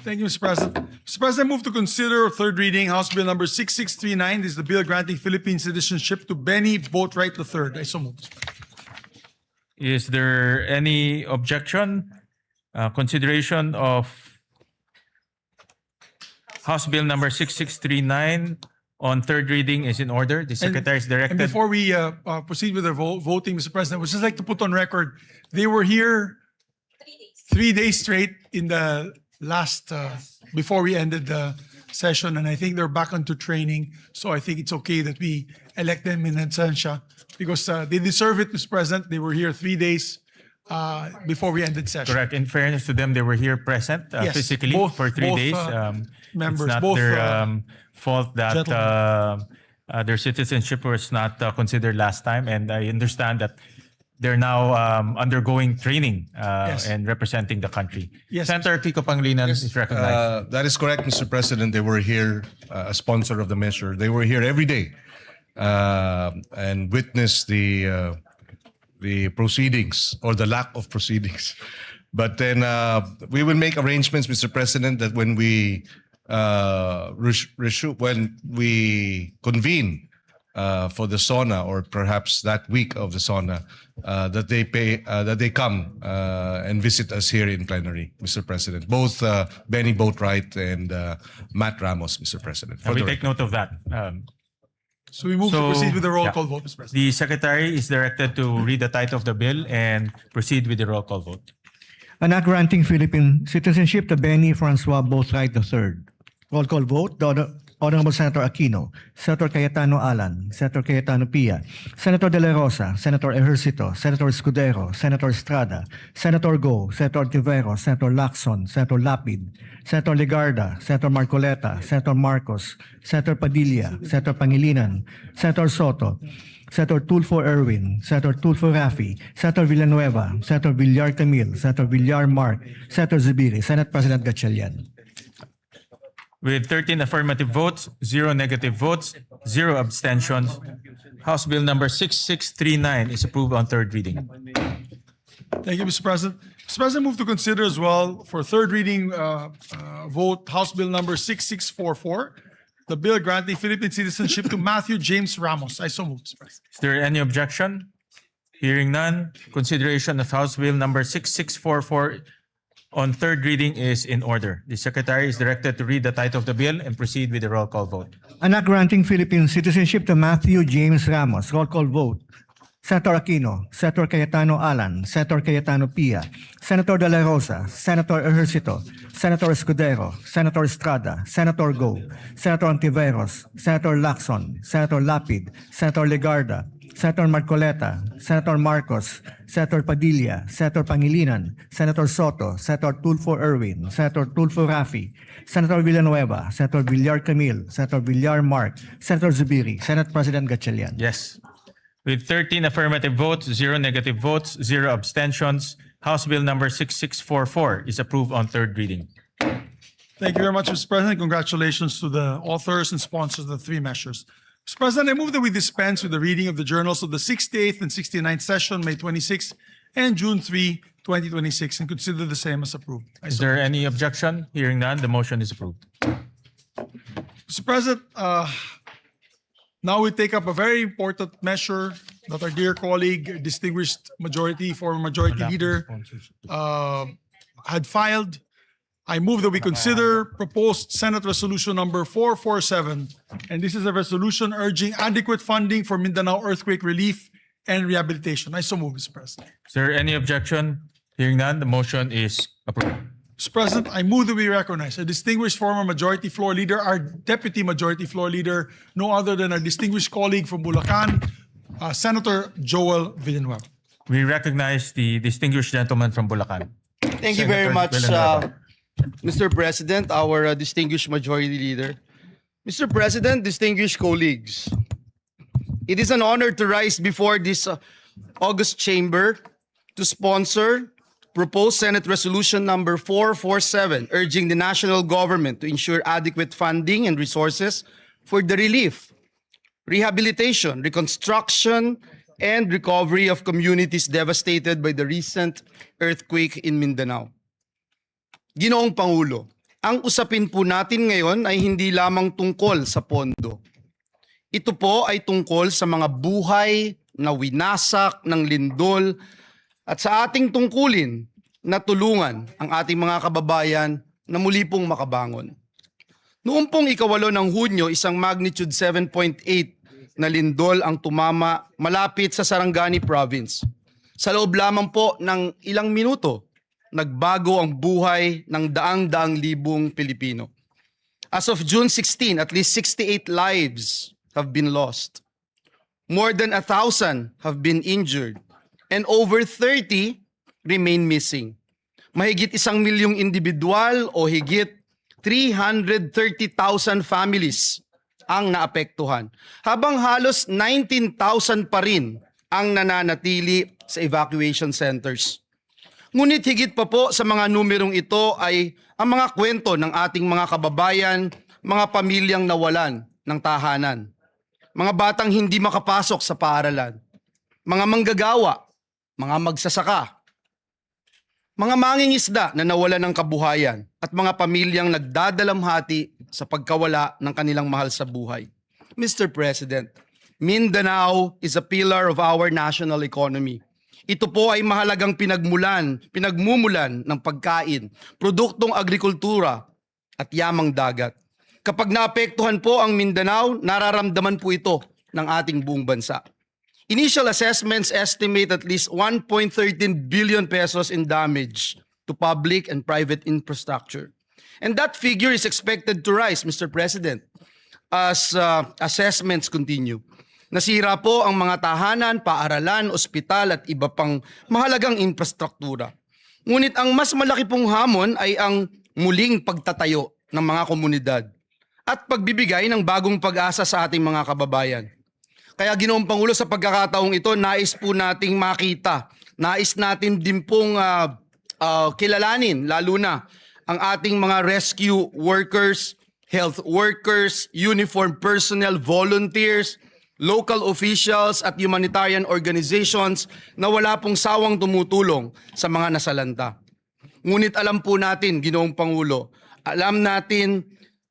Thank you, Mr. President. Mr. President, I move to consider third reading House Bill number 6639. This is the bill granting Philippine citizenship to Benny Boatwright III. I so move. Is there any objection? Consideration of House Bill number 6639 on third reading is in order. The Secretary is And directed. before we proceed with the voting, Mr. President, I would just like to put on record, they were here 3 days straight in the last, before we ended the session, and I think they're back onto training. So I think it's okay that we elect them in absentia because they deserve it, Mr. President. They were here 3 days before we ended session. Correct. In fairness to them, they were here present Yes, physically both- for 3 both, days. members, it's not both, their fault that their citizenship was not considered last time. And I understand that they're now undergoing training Yes. and representing the country. Yes, Senator Kiko Pangilinan is recognized. That is correct, Mr. President. They were here, a sponsor of the measure. They were here every day and witnessed the proceedings or the lack of proceedings. But then we will make arrangements, Mr. President, that when we when we convene for the SONA or perhaps that week of the SONA, that they come and visit us here in plenary, Mr. President. Both Benny Boatwright and Matt Ramos, Mr. President. For We the take note of that. So we move to proceed with the roll call vote, Mr. President. The Secretary is directed to read the title of the bill and proceed with the roll call vote. An act granting Philippine citizenship to Benny Francois Boatwright III. Roll call vote. The Honorable Senator Aquino, Senator Cayetano Alan, Senator Cayetano Pia, Senator De La Rosa, Senator Ejercito, Senator Escudero, Senator Estrada, Senator Go, Senator Tiveros, Senator Lacson, Senator Lapid, Senator Legarda, Senator Marcoleta, Senator Marcos, Senator Padilla, Senator Pangilinan, Senator Soto, Senator Tulfo Erwin, Senator Tulfo Rafi, Senator Villanueva, Senator Villar Camil, Senator Villar Mark, Senator Zubiri, Senate President Gatchalian. With 13 affirmative votes, 0 negative votes, 0 abstentions, House Bill number 6639 is approved on third reading. Thank you, Mr. President. Mr. President, move to consider as well for third reading vote House Bill number 6644, the bill granting Philippine citizenship to Matthew James Ramos. I so move, Mr. President. Is there any objection? Hearing none, consideration of House Bill number 6644 on third reading is in order. The Secretary is directed to read the title of the bill and proceed with the roll call vote. An act granting Philippine citizenship to Matthew James Ramos. Roll call vote. Senator Aquino, Senator Cayetano Alan, Senator Cayetano Pia, Senator De La Rosa, Senator Ejercito, Senator Escudero, Senator Estrada, Senator Go, Senator Ontiveros, Senator Lacson, Senator Lapid, Senator Legarda, Senator Marcoleta, Senator Marcos, Senator Padilla, Senator Pangilinan, Senator Soto, Senator Tulfo Erwin, Senator Tulfo Rafi, Senator Villanueva, Senator Villar Camil, Senator Villar Mark, Senator Zubiri, Senate President Gatchalian. Yes. With 13 affirmative votes, 0 negative votes, 0 abstentions, House Bill number 6644 is approved on third reading. Thank you very much, Mr. President. Congratulations to the authors and sponsors of the three measures. Mr. President, I move that we dispense with the reading of the journals of the 68th and 69th session, May 26 and June 3, 2026, and consider the same as approved. Is there any objection? Hearing none, the motion is approved. Mr. President, now we take up a very important measure that our dear colleague, distinguished former majority leader, had filed. I move that we consider proposed Senate Resolution number 447, and this is a resolution urging adequate funding for Mindanao earthquake relief and rehabilitation. I so move, Mr. President. Is there any objection? Hearing none, the motion is approved. Mr. President, I move that we recognize a distinguished former majority floor leader, our deputy majority floor leader, no other than our distinguished colleague from Bulacan, Senator Joel Villanueva. We recognize the distinguished gentleman from Bulacan. Thank you very Senator much, Villanueva. Mr. President, our distinguished majority leader. Mr. President, distinguished colleagues, it is an honor to rise before this august chamber to sponsor proposed Senate Resolution number 447, urging the national government to ensure adequate funding and resources for the relief, rehabilitation, reconstruction, and recovery of communities devastated by the recent earthquake in Mindanao. Ginoong Pangulo, ang usapin po natin ngayon ay hindi lamang tungkol sa pondo. Ito po ay tungkol sa mga buhay na winasak ng lindol at sa ating tungkulin na tulungan ang ating mga kababayan na muli pong makabangon. Noong pong 8 ng Hunyo, isang magnitude 7.8 na lindol ang tumama malapit sa Sarangani Province. Sa loob lamang po ng ilang minuto, nagbago ang buhay ng daang-daang libong Pilipino. As of June 16, at least 68 lives have been lost. More than 1,000 have been injured and over 30 remain missing. Mahigit 1 milyong individual o higit 330,000 families ang naapektuhan, habang halos 19,000 pa rin ang nananatili sa evacuation centers. Ngunit higit pa po sa mga numerong ito ay ang mga kwento ng ating mga kababayan, mga pamilyang nawalan ng tahanan, mga batang hindi makapasok sa paaralan, mga manggagawa, mga magsasaka, mga mangingisda na nawalan ng kabuhayan at mga pamilyang nagdadalamhati sa pagkawala ng kanilang mahal sa buhay. Mr. President, Mindanao is a pillar of our national economy. Ito po ay mahalagang pinagmumulan ng pagkain, produktong agrikultura at yamang dagat. Kapag naapektuhan po ang Mindanao, nararamdaman po ito ng ating buong bansa. Initial assessments estimate at least 1.13 billion pesos in damage to public and private infrastructure. And that figure is expected to rise, Mr. President, as assessments continue. Nasira po ang mga tahanan, paaralan, ospital at iba pang mahalagang infrastruktura. Ngunit ang mas malaki pong hamon ay ang muling pagtatayo ng mga komunidad at pagbibigay ng bagong pag-asa sa ating mga kababayan. Kaya Ginoong Pangulo, sa pagkakataong ito, nais po nating makita, nais natin din pong kilalanin, lalo na ang ating mga rescue workers, health workers, uniformed personnel, volunteers, local officials at humanitarian organizations na wala pong sawang tumutulong sa mga nasalanta. Ngunit alam po natin, Ginoong Pangulo, alam natin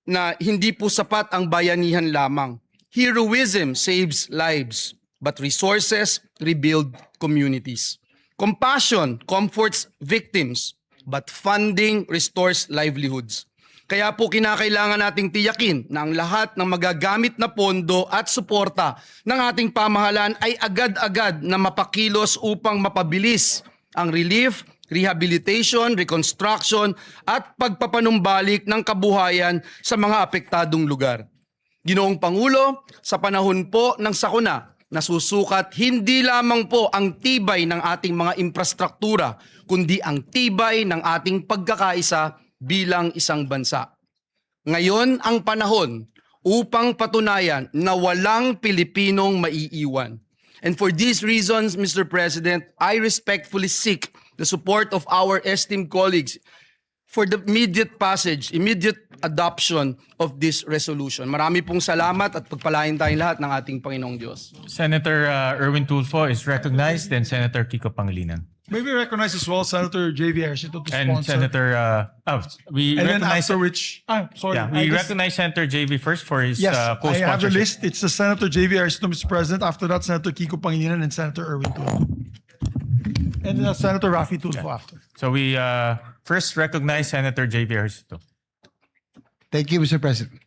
na hindi po sapat ang bayanihan lamang. Heroism saves lives, but resources rebuild communities. Compassion comforts victims, but funding restores livelihoods. Kaya po kinakailangan nating tiyakin na ang lahat ng magagamit na pondo at suporta ng ating pamahalaan ay agad-agad na mapakilos upang mapabilis ang relief, rehabilitation, reconstruction at pagpapanumbalik ng kabuhayan sa mga apektadong lugar. Ginoong Pangulo, sa panahon po ng sakuna, nasusukat hindi lamang po ang tibay ng ating mga infrastruktura, kundi ang tibay ng ating pagkakaisa bilang isang bansa. Ngayon ang panahon upang patunayan na walang Pilipinong maiiwan. And for these reasons, Mr. President, I respectfully seek the support of our esteemed colleagues for the immediate passage, immediate adoption of this resolution. Marami pong salamat at pagpalain tayong lahat ng ating Panginoong Diyos. Senator Erwin Tulfo is recognized, then Senator Kiko Pangilinan. May we recognize as well Senator J.V. Ejercito to And sponsor. Senator, we And then recognize, after which, sorry. yeah, I we just- recognize Senator JV first for his Yes, I have the co-sponsorship. list. It's the Senator J.V. Ejercito, Mr. President. After that, Senator Kiko Pangilinan and Senator Erwin Tulfo. And Senator Raffy Tulfo after. So we first recognize Senator JV Ejercito. Thank you, Mr. President.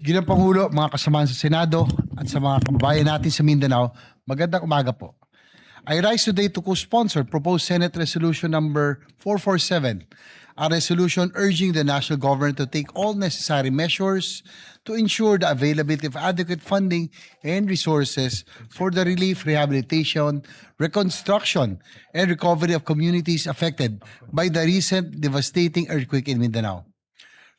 Ginang Pangulo, mga kasamahan sa Senado at sa mga kababayan natin sa Mindanao, magandang umaga po. I rise today to co-sponsor proposed Senate Resolution number 447, a resolution urging the national government to take all necessary measures to ensure the availability of adequate funding and resources for the relief, rehabilitation, reconstruction, and recovery of communities affected by the recent devastating earthquake in Mindanao.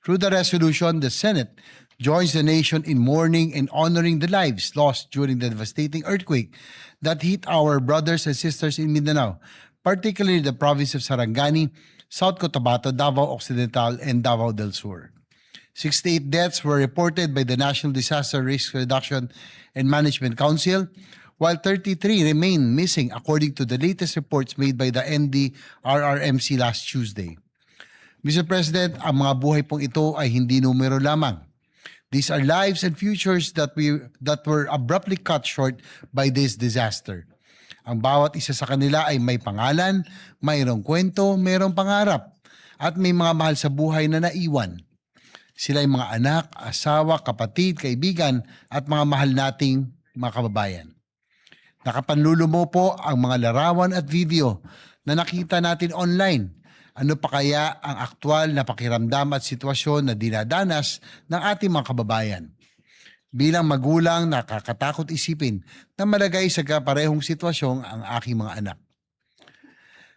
Through the resolution, the Senate joins the nation in mourning and honoring the lives lost during the devastating earthquake that hit our brothers and sisters in Mindanao, particularly the province of Sarangani, South Cotabato, Davao Occidental, and Davao del Sur. 68 deaths were reported by the National Disaster Risk Reduction and Management Council, while 33 remain missing according to the latest reports made by the NDRRMC last Tuesday. Mr. President, ang mga buhay pong ito ay hindi numero lamang. These are lives and futures that were abruptly cut short by this disaster. Ang bawat isa sa kanila ay may pangalan, mayroong kwento, mayroong pangarap, at may mga mahal sa buhay na naiwan. Sila ay mga anak, asawa, kapatid, kaibigan, at mga mahal nating mga kababayan. Nakapanlulumo po ang mga larawan at video na nakita natin online. Ano pa kaya ang aktwal na pakiramdam at sitwasyon na dinadanas ng ating mga kababayan? Bilang magulang, nakakatakot isipin na malagay sa kaparehong sitwasyon ang aking mga anak.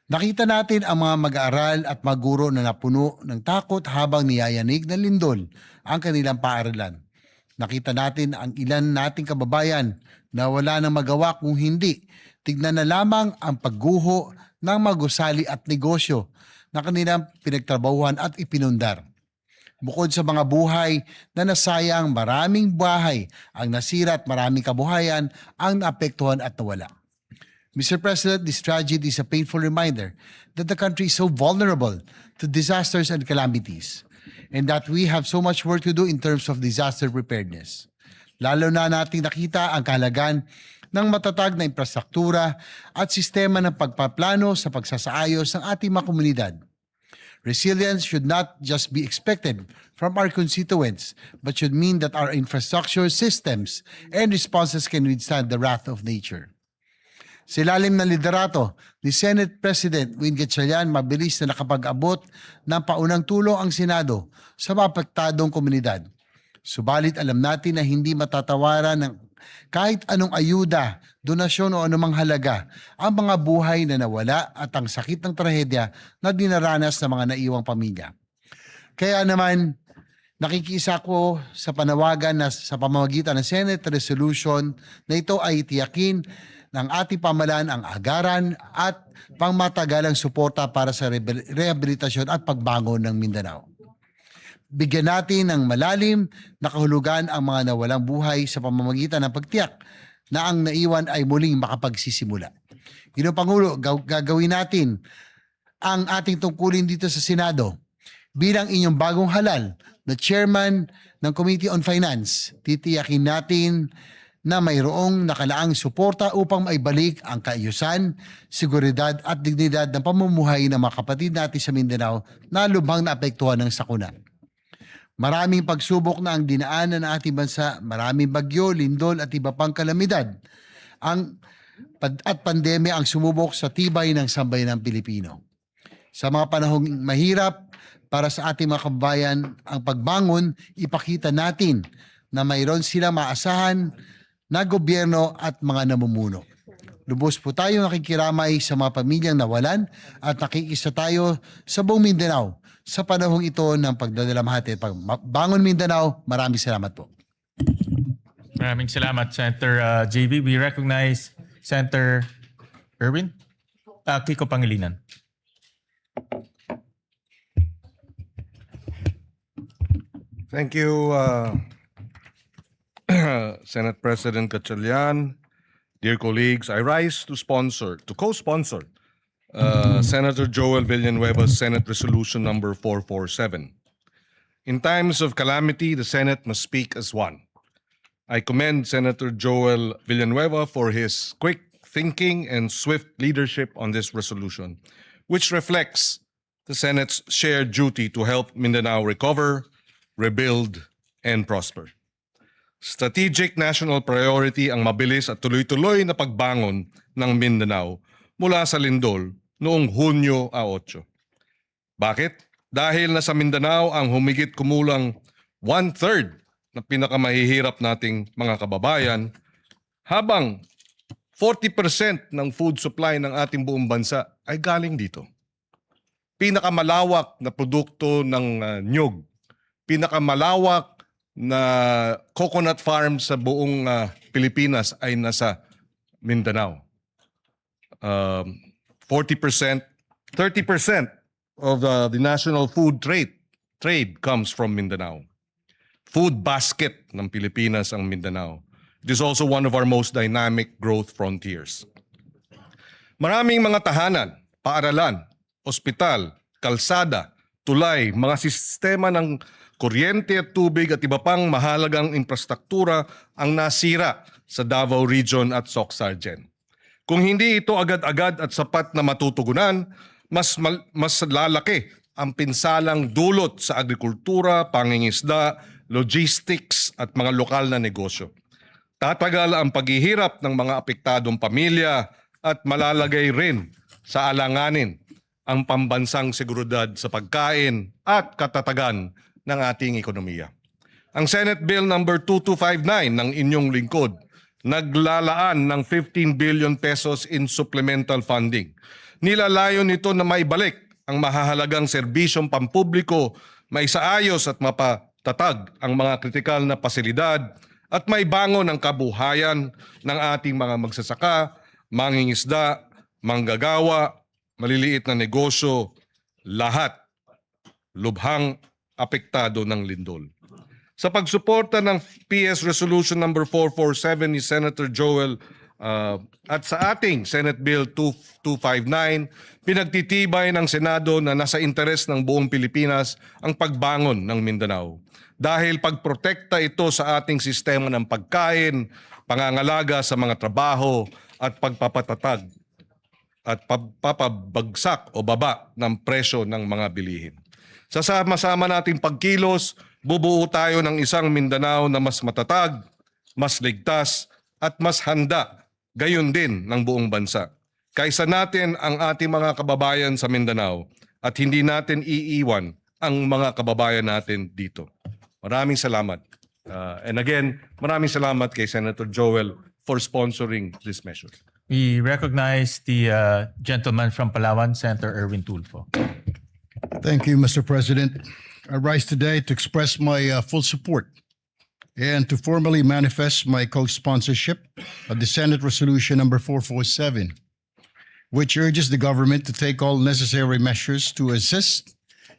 Nakita natin ang mga mag-aaral at mga guro na napuno ng takot habang niyayanig ng lindol ang kanilang paaralan. Nakita natin ang ilan nating kababayan na wala nang magawa kung hindi tignan na lamang ang pagguho ng mga gusali at negosyo na kanilang pinagtrabahuhan at ipinundar. Bukod sa mga buhay na nasayang, maraming bahay ang nasira at maraming kabuhayan ang naapektuhan at nawala. Mr. President, this tragedy is a painful reminder that the country is so vulnerable to disasters and calamities, and that we have so much work to do in terms of disaster preparedness. Lalo na nating nakita ang kahalagan ng matatag na infrastruktura at sistema ng pagpaplano sa pagsasaayos ng ating mga komunidad. Resilience should not just be expected from our constituents, but should mean that our infrastructure systems and responses can withstand the wrath of nature. Sa ilalim ng liderato ni Senate President Win Gatchalian, mabilis na nakapag-abot ng paunang tulong ang Senado sa mapektadong komunidad. Subalit alam natin na hindi matatawaran ng kahit anong ayuda, donasyon o anumang halaga ang mga buhay na nawala at ang sakit ng trahedya na dinaranas ng mga naiwang pamilya. Kaya naman, nakikiisa ko sa panawagan na sa pamamagitan ng Senate Resolution na ito ay tiyakin ng ating pamahalaan ang agaran at pangmatagalang suporta para sa rehabilitasyon at pagbangon ng Mindanao. Bigyan natin ng malalim na kahulugan ang mga nawalang buhay sa pamamagitan ng pagtiyak na ang naiwan ay muling makapagsisimula. Ginoong Pangulo, gagawin natin ang ating tungkulin dito sa Senado. Bilang inyong bagong halal na chairman ng Committee on Finance, titiyakin natin na mayroong nakalaang suporta upang maibalik ang kaayusan, seguridad at dignidad ng pamumuhay ng mga kapatid natin sa Mindanao na lubhang naapektuhan ng sakuna. Maraming pagsubok na ang dinaanan ng ating bansa, maraming bagyo, lindol at iba pang kalamidad at pandemya ang sumubok sa tibay ng sambayanang Pilipino. Sa mga panahong mahirap para sa ating mga kababayan, ang pagbangon, ipakita natin na mayroon silang maasahan na gobyerno at mga namumuno. Lubos po tayo nakikiramay sa mga pamilyang nawalan at nakikisa tayo sa buong Mindanao sa panahong ito ng pagdadalamhati. Pagbangon Mindanao, maraming salamat po. Maraming salamat, Senator JV. We recognize Senator Erwin Kiko Pangilinan. Thank you, Senate President Gatchalian. Dear colleagues, I rise to co-sponsor Senator Joel Villanueva's Senate Resolution number 447. In times of calamity, the Senate must speak as one. I commend Senator Joel Villanueva for his quick thinking and swift leadership on this resolution, which reflects the Senate's shared duty to help Mindanao recover, rebuild, and prosper. Strategic national priority ang mabilis at tuloy-tuloy na pagbangon ng Mindanao mula sa lindol noong Hunyo 8. Bakit? Dahil nasa Mindanao ang humigit kumulang 1/3 na pinakamahihirap nating mga kababayan, habang 40% ng food supply ng ating buong bansa ay galing dito. Pinakamalawak na produkto ng nyug, pinakamalawak na coconut farm sa buong Pilipinas ay nasa Mindanao. 40%, 30% of the national food trade comes from Mindanao. Food basket ng Pilipinas ang Mindanao. It is also one of our most dynamic growth frontiers. Maraming mga tahanan, paaralan, ospital, kalsada, tulay, mga sistema ng kuryente at tubig at iba pang mahalagang infrastruktura ang nasira sa Davao Region at Soc-Sargen. Kung hindi ito agad-agad at sapat na matutugunan, mas lalaki ang pinsalang dulot sa agrikultura, pangingisda, logistics at mga lokal na negosyo. Tatagal ang paghihirap ng mga apektadong pamilya at malalagay rin sa alanganin ang pambansang seguridad sa pagkain at katatagan ng ating ekonomiya. Ang Senate Bill number 2259 ng inyong lingkod naglalaan ng 15 billion pesos in supplemental funding. Nilalayon nito na maibalik ang mahahalagang serbisyong pampubliko, maisaayos at mapatatag ang mga kritikal na pasilidad at maibangon ang kabuhayan ng ating mga magsasaka, mangingisda, manggagawa, maliliit na negosyo, lahat lubhang apektado ng lindol. Sa pagsuporta ng PS Resolution number 447 ni Senator Joel at sa ating Senate Bill 2259, pinagtitibay ng Senado na nasa interes ng buong Pilipinas ang pagbangon ng Mindanao. Dahil pagprotekta ito sa ating sistema ng pagkain, pangangalaga sa mga trabaho at pagpapatatag at pagpapabagsak o baba ng presyo ng mga bilihin. Sa sama-sama nating pagkilos, bubuo tayo ng isang Mindanao na mas matatag, mas ligtas at mas handa, gayon din ng buong bansa. Kaisa natin ang ating mga kababayan sa Mindanao at hindi natin iiwan ang mga kababayan natin dito. Maraming salamat. And again, maraming salamat kay Senator Joel for sponsoring this measure. We recognize the gentleman from Palawan, Senator Erwin Tulfo. Thank you, Mr. President. I rise today to express my full support and to formally manifest my co-sponsorship of the Senate Resolution number 447, which urges the government to take all necessary measures to assist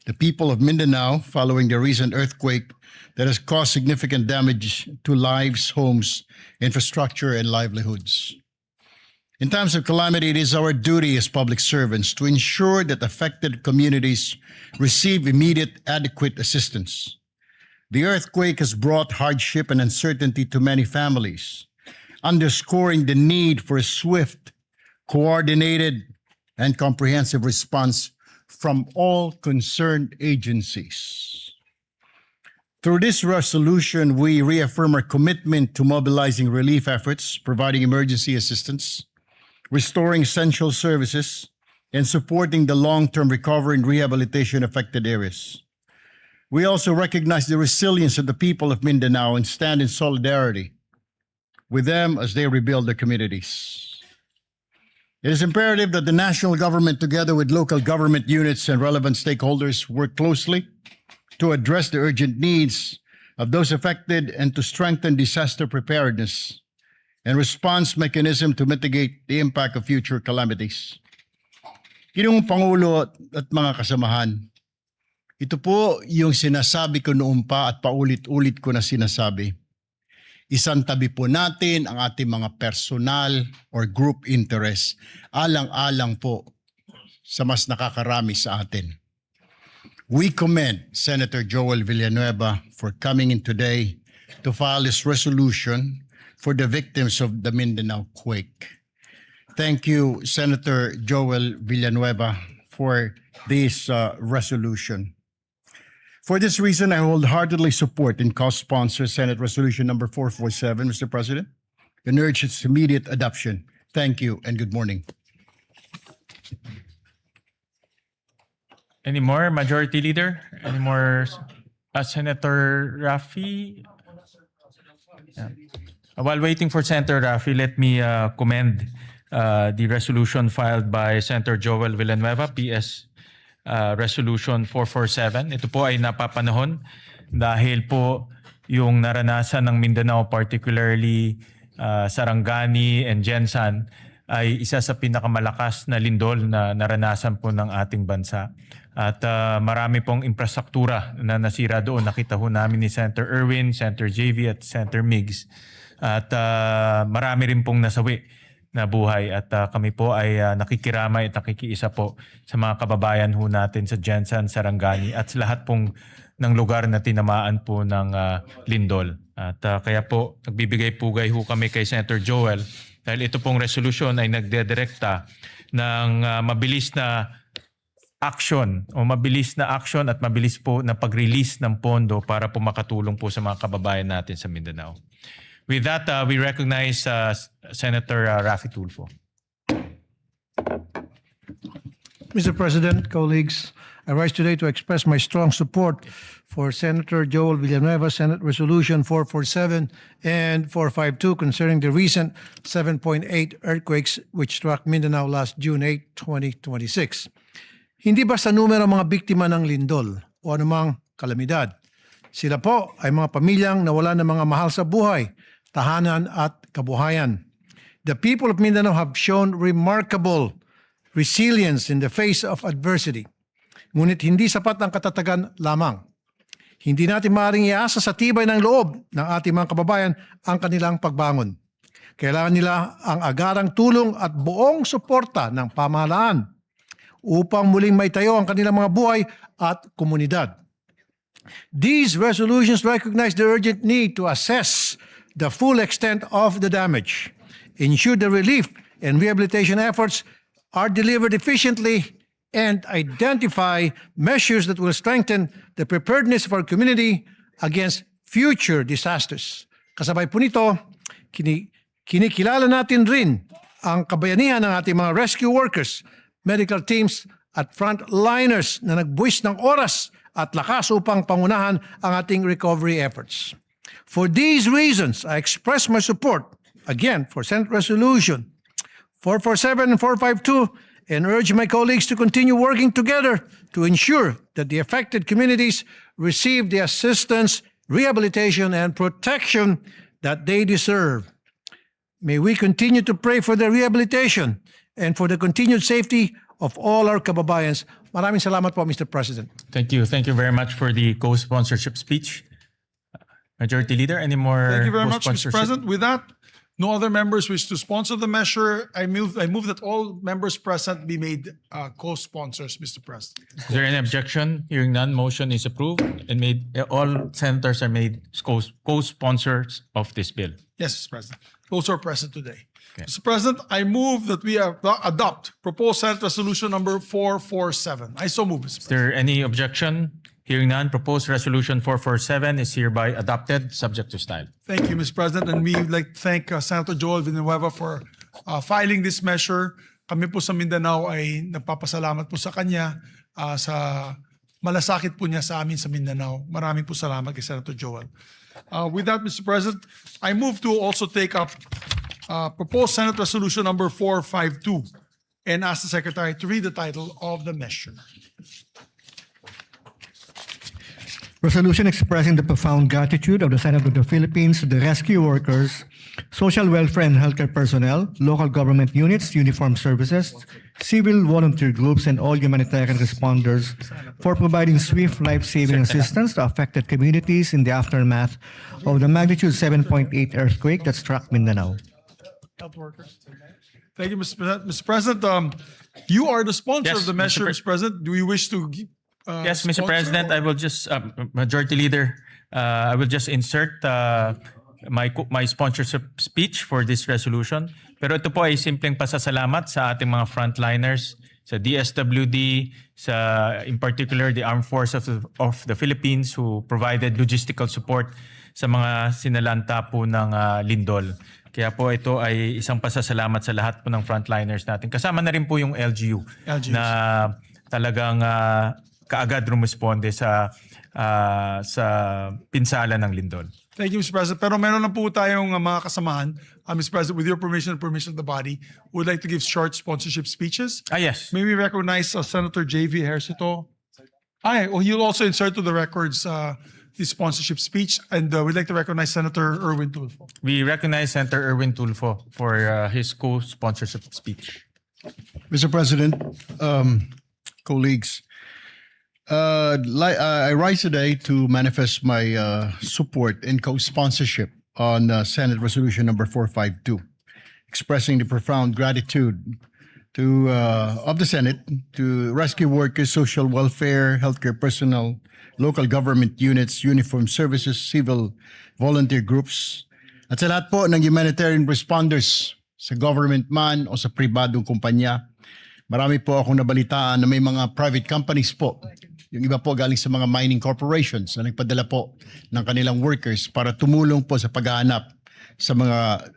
the people of Mindanao following the recent earthquake that has caused significant damage to lives, homes, infrastructure, and livelihoods. In times of calamity, it is our duty as public servants to ensure that affected communities receive immediate, adequate assistance. The earthquake has brought hardship and uncertainty to many families, underscoring the need for a swift, coordinated, and comprehensive response from all concerned agencies. Through this resolution, we reaffirm our commitment to mobilizing relief efforts, providing emergency assistance, restoring essential services, and supporting the long-term recovery and rehabilitation affected areas. We also recognize the resilience of the people of Mindanao and stand in solidarity with them as they rebuild their communities. It is imperative that the national government, together with local government units and relevant stakeholders, work closely to address the urgent needs of those affected and to strengthen disaster preparedness and response mechanism to mitigate the impact of future calamities. Ginong Pangulo at mga kasamahan, Ito po yung sinasabi ko noon pa at paulit-ulit ko na sinasabi. Isang tabi po natin ang ating mga personal or group interest. Alang-alang po sa mas nakakarami sa atin. We commend Senator Joel Villanueva for coming in today to file this resolution for the victims of the Mindanao quake. Thank you, Senator Joel Villanueva, for this resolution. For this reason, I wholeheartedly support and co-sponsor Senate Resolution number 447, Mr. President, and urge its immediate adoption. Thank you and good morning. Any more, Majority Leader? Any more, Senator Rafi? Yeah. While waiting for Senator Rafi, let me commend the resolution filed by Senator Joel Villanueva, PS Resolution 447. Ito po ay napapanahon dahil po yung naranasan ng Mindanao, particularly Sarangani and Jensan, ay isa sa pinakamalakas na lindol na naranasan po ng ating bansa. At marami pong infrastruktura na nasira doon. Nakita ho namin ni Senator Erwin, Senator JV at Senator Migs. At marami rin pong nasawi na buhay. At kami po ay nakikiramay at nakikiisa po sa mga kababayan ho natin sa Jensan, Sarangani at sa lahat pong ng lugar na tinamaan po ng lindol. At kaya po nagbibigay pugay ho kami kay Senator Joel dahil ito pong resolution ay nagdedirekta ng mabilis na action at mabilis po na pag-release ng pondo para po makatulong po sa mga kababayan natin sa Mindanao. With that, we recognize Senator Rafi Tulfo. Mr. President, colleagues, I rise today to express my strong support for Senator Joel Villanueva, Senate Resolution 447 and 452 concerning the recent 7.8 earthquakes which struck Mindanao last June 8, 2026. Hindi basta numero mga biktima ng lindol o anumang kalamidad. Sila po ay mga pamilyang nawala ng mga mahal sa buhay, tahanan at kabuhayan. The people of Mindanao have shown remarkable resilience in the face of adversity. Ngunit hindi sapat ang katatagan lamang. Hindi natin maaaring iasa sa tibay ng loob ng ating mga kababayan ang kanilang pagbangon. Kailangan nila ang agarang tulong at buong suporta ng pamahalaan upang muling maitayo ang kanilang mga buhay at komunidad. These resolutions recognize the urgent need to assess the full extent of the damage, ensure the relief and rehabilitation efforts are delivered efficiently, and identify measures that will strengthen the preparedness of our community against future disasters. Kasabay po nito, kinikilala natin rin ang kabayanihan ng ating mga rescue workers, medical teams at frontliners na nagbuwis ng oras at lakas upang pangunahan ang ating recovery efforts. For these reasons, I express my support, again, for Senate Resolution 447 and 452 and urge my colleagues to continue working together to ensure that the affected communities receive the assistance, rehabilitation, and protection that they deserve. May we continue to pray for their rehabilitation and for the continued safety of all our kababayans. Maraming salamat po, Mr. President. Thank you. Thank you very much for the co-sponsorship speech. Majority Leader, any more Thank you very much, Mr. co-sponsorship? President. With that, no other members wish to sponsor the measure. I move that all members present be made co-sponsors, Mr. President. Is there any objection? Hearing none, motion is approved and made. All senators are made co-sponsors of this bill. Yes, Mr. President. Those are present today. Mr. President, I move that we adopt proposed Senate Resolution number 447. I so move, Mr. Is President. there any objection? Hearing none, proposed resolution 447 is hereby adopted, subject to style. Thank you, Mr. President. And we would like to thank Senator Joel Villanueva for filing this measure. Kami po sa Mindanao ay nagpapasalamat po sa kanya sa malasakit po niya sa amin sa Mindanao. Maraming po salamat kay Senator Joel. With that, Mr. President, I move to also take up proposed Senate Resolution number 452 and ask the Secretary to read the title of the measure. Resolution expressing the profound gratitude of the Senate of the Philippines to the rescue workers, social welfare and healthcare personnel, local government units, uniformed services, civil volunteer groups, and all humanitarian responders for providing swift life-saving assistance to affected communities in the aftermath of the magnitude 7.8 earthquake that struck Mindanao. Health workers. Thank you, Mr. President. Mr. President, you are the sponsor Yes, of the measure, Mr. President. Do you wish to? Yes, Mr. sponsor President, or- I will just, Majority Leader, I will just insert my sponsorship speech for this resolution. Pero ito po ay simpleng pasasalamat sa ating mga frontliners, sa DSWD, in particular the Armed Forces of the Philippines who provided logistical support sa mga sinalanta po ng lindol. Kaya po ito ay isang pasasalamat sa lahat po ng frontliners natin. Kasama na rin po yung LGU LGUs. na talagang kaagad rumisponde sa pinsala ng lindol. Thank you, Mr. President. Pero meron na po tayong mga kasamahan. Mr. President, with your permission and permission of the body, would like to give short sponsorship speeches. Yes. May we recognize Senator J.V. Ejercito? He'll also insert to the records his sponsorship speech. And we'd like to recognize Senator Erwin Tulfo. We recognize Senator Erwin Tulfo for his co-sponsorship speech. Mr. President, colleagues, I rise today to manifest my support and co-sponsorship on Senate Resolution number 452, expressing the profound gratitude of the Senate to rescue workers, social welfare, healthcare personnel, local government units, uniformed services, civil volunteer groups, at sa lahat po ng humanitarian responders sa government man o sa pribadong kumpanya. Marami po akong nabalitaan na may mga private companies po. Yung iba po galing sa mga mining corporations na nagpadala po ng kanilang workers para tumulong po sa paghahanap sa mga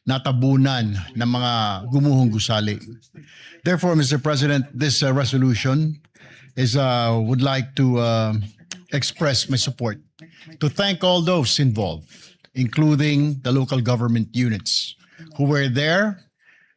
natabunan ng mga gumuhong gusali. Therefore, Mr. President, this resolution would like to express my support to thank all those involved, including the local government units who were there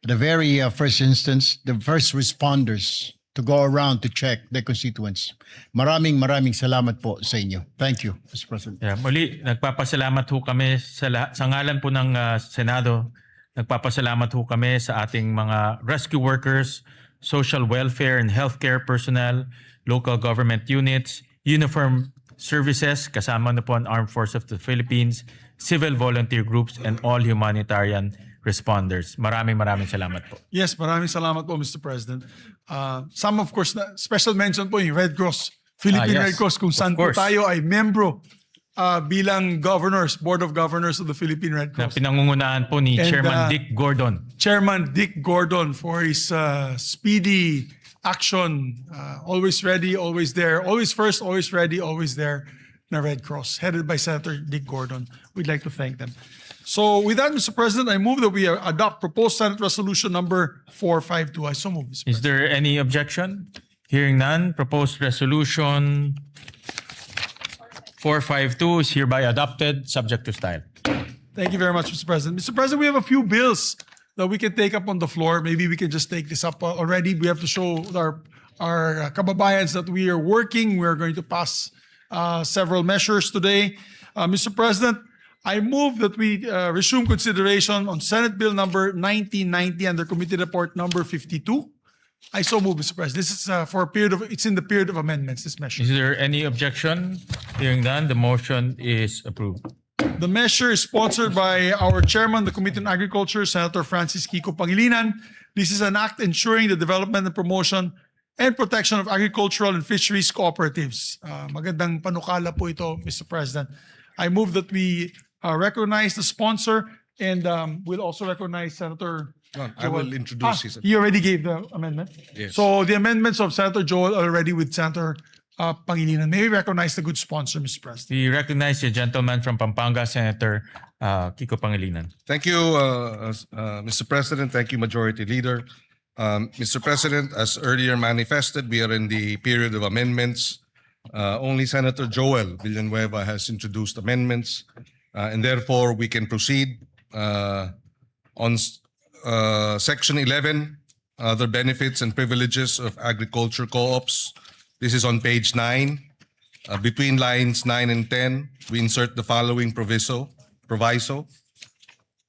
at the very first instance, the first responders to go around to check their constituents. Maraming salamat po sa inyo. Thank you, Mr. President. Yeah, muli, nagpapasalamat ho kami sa ngalan po ng Senado. Nagpapasalamat ho kami sa ating mga rescue workers, social welfare and healthcare personnel, local government units, uniform services, kasama na po ang Armed Forces of the Philippines, civil volunteer groups, and all humanitarian responders. Maraming salamat po. Yes, maraming salamat po, Mr. President. Some, of course, special mention po yung Red Cross, Philippine yes. Red Cross, kung saan po course. tayo ay membro bilang governors, Board of Governors of the Philippine Red Na Cross. pinangungunahan po ni And, Chairman Dick Gordon. Chairman Dick Gordon for his speedy action, always ready, always there, always first, always ready, always there, na Red Cross, headed by Senator Dick Gordon. We'd like to thank them. So with that, Mr. President, I move that we adopt proposed Senate Resolution number 452. I so move, Mr. President. Is there any objection? Hearing none, proposed resolution 452 is hereby adopted, subject to style. Thank you very much, Mr. President. Mr. President, we have a few bills that we can take up on the floor. Maybe we can just take this up already. We have to show our kababayans that we are working. We are going to pass several measures today. Mr. President, I move that we resume consideration on Senate Bill number 1990 under Committee Report number 52. I so move, Mr. President. This is for a period of, it's in the period of amendments, this measure. Is there any objection? Hearing none, the motion is approved. The measure is sponsored by our chairman, the Committee on Agriculture, Senator Francis Kiko Pangilinan. This is an act ensuring the development and promotion and protection of agricultural and fisheries cooperatives. Magandang panukala po ito, Mr. President. I move that we recognize the sponsor and we'll also recognize Senator I will introduce his. He already gave the amendment. Yes. So the amendments of Senator Joel are already with Senator Pangilinan. May we recognize the good sponsor, Mr. President? We recognize the gentleman from Pampanga, Senator Kiko Pangilinan. Thank you, Mr. President. Thank you, Majority Leader. Mr. President, as earlier manifested, we are in the period of amendments. Only Senator Joel Villanueva has introduced amendments, and therefore we can proceed on Section 11, other benefits and privileges of agriculture co-ops. This is on page 9. Between lines 9 and 10, we insert the following proviso.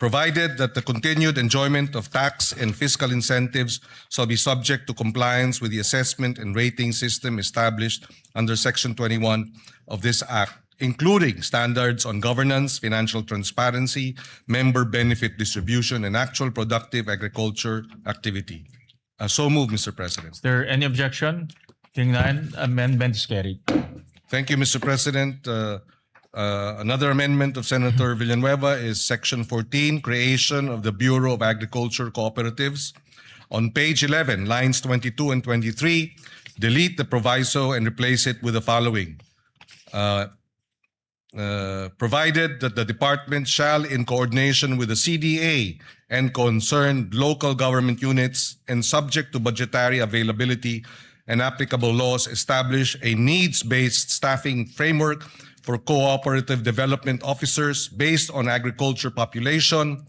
provided that the continued enjoyment of tax and fiscal incentives shall be subject to compliance with the assessment and rating system established under Section 21 of this Act, including standards on governance, financial transparency, member benefit distribution, and actual productive agriculture activity. So moved, Mr. President. Is there any objection? Hearing none, amendment is carried. Thank you, Mr. President. Another amendment of Senator Villanueva is Section 14, creation of the Bureau of Agriculture Cooperatives. On page 11, lines 22 and 23, delete the proviso and replace it with the following. Provided that the department shall, in coordination with the CDA and concerned local government units and subject to budgetary availability and applicable laws, establish a needs-based staffing framework for cooperative development officers based on agriculture population,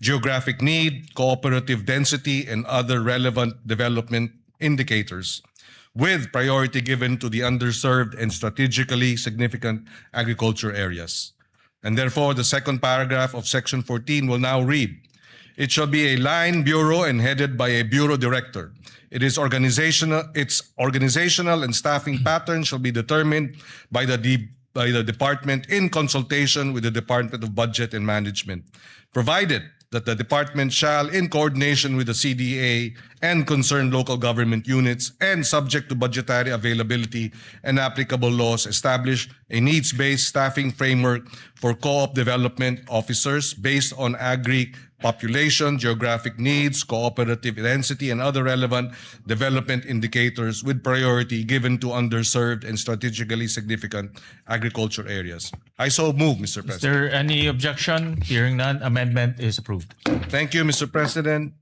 geographic need, cooperative density, and other relevant development indicators, with priority given to the underserved and strategically significant agriculture areas. And therefore, the second paragraph of Section 14 will now read, it shall be a line bureau and headed by a bureau director. Its organizational and staffing pattern shall be determined by the department in consultation with the Department of Budget and Management, provided that the department shall, in coordination with the CDA and concerned local government units and subject to budgetary availability and applicable laws, establish a needs-based staffing framework for co-op development officers based on agri population, geographic needs, cooperative density, and other relevant development indicators, with priority given to underserved and strategically significant agriculture areas. I so move, Mr. Is President. there any objection? Hearing none, amendment is approved. Thank you, Mr. President.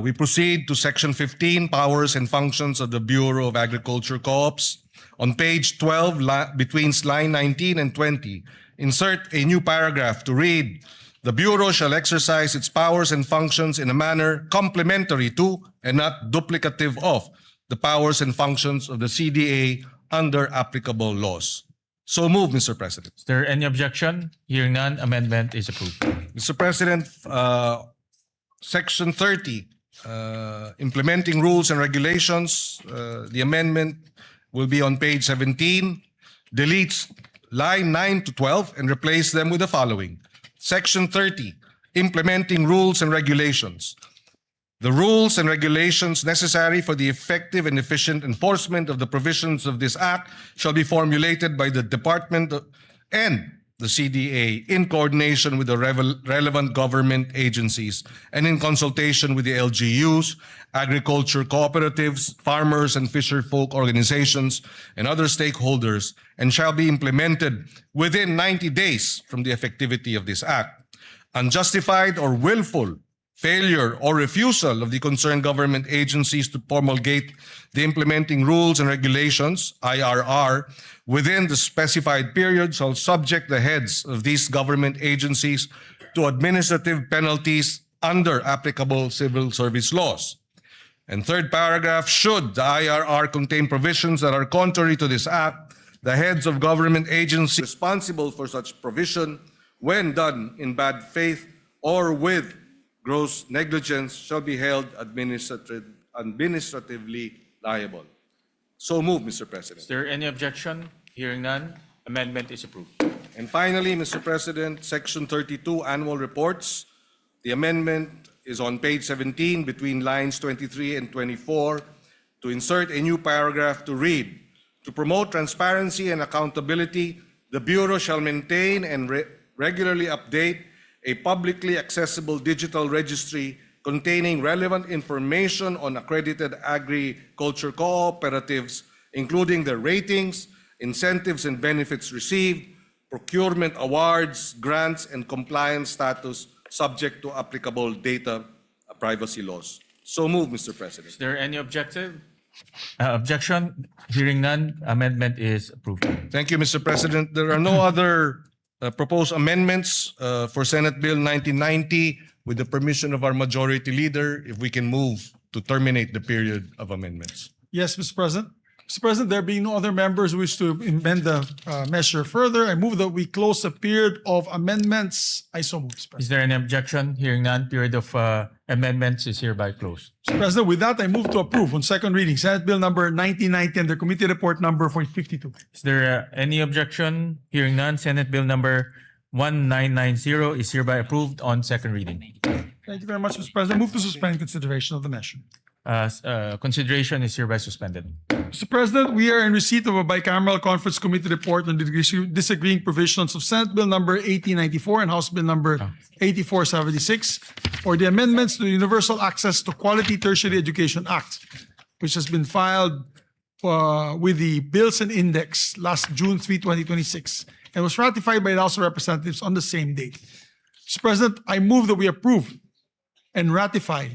We proceed to Section 15, Powers and Functions of the Bureau of Agriculture Co-ops. On page 12, between line 19 and 20, insert a new paragraph to read, the Bureau shall exercise its powers and functions in a manner complementary to and not duplicative of the powers and functions of the CDA under applicable laws. So move, Mr. President. Is there any objection? Hearing none, amendment is approved. Mr. President, Section 30, implementing rules and regulations, the amendment will be on page 17, deletes line 9 to 12 and replace them with the following. Section 30, implementing rules and regulations. The rules and regulations necessary for the effective and efficient enforcement of the provisions of this Act shall be formulated by the Department and the CDA in coordination with the relevant government agencies and in consultation with the LGUs, agriculture cooperatives, farmers and fisherfolk organizations, and other stakeholders, and shall be implemented within 90 days from the effectivity of this Act. Unjustified or willful failure or refusal of the concerned government agencies to promulgate the implementing rules and regulations, IRR, within the specified period shall subject the heads of these government agencies to administrative penalties under applicable civil service laws. And third paragraph, should the IRR contain provisions that are contrary to this Act, the heads of government agencies responsible for such provision, when done in bad faith or with gross negligence, shall be held administratively liable. So move, Mr. President. Is there any objection? Hearing none, amendment is approved. And finally, Mr. President, Section 32, Annual Reports. The amendment is on page 17 between lines 23 and 24 to insert a new paragraph to read, to promote transparency and accountability, the Bureau shall maintain and regularly update a publicly accessible digital registry containing relevant information on accredited agriculture cooperatives, including their ratings, incentives and benefits received, procurement awards, grants, and compliance status subject to applicable data privacy laws. So move, Mr. President. Is there any objection? Hearing none, amendment is approved. Thank you, Mr. President. There are no other proposed amendments for Senate Bill 1990. With the permission of our majority leader, if we can move to terminate the period of amendments. Yes, Mr. President. Mr. President, there being no other members who wish to amend the measure further, I move that we close the period of amendments. I so move, Mr. President. Is there any objection? Hearing none, period of amendments is hereby closed. Mr. President, with that, I move to approve on second reading Senate Bill number 1990 and the committee report number 52. Is there any objection? Hearing none, Senate Bill number 1990 is hereby approved on second reading. Thank you very much, Mr. President. Move to suspend consideration of the measure. Consideration is hereby suspended. Mr. President, we are in receipt of a bicameral conference committee report on the disagreeing provisions of Senate Bill number 1894 and House Bill number 8476 for the amendments to the Universal Access to Quality Tertiary Education Act, which has been filed with the Bills and Index last June 3, 2026, and was ratified by the House of Representatives on the same date. Mr. President, I move that we approve and ratify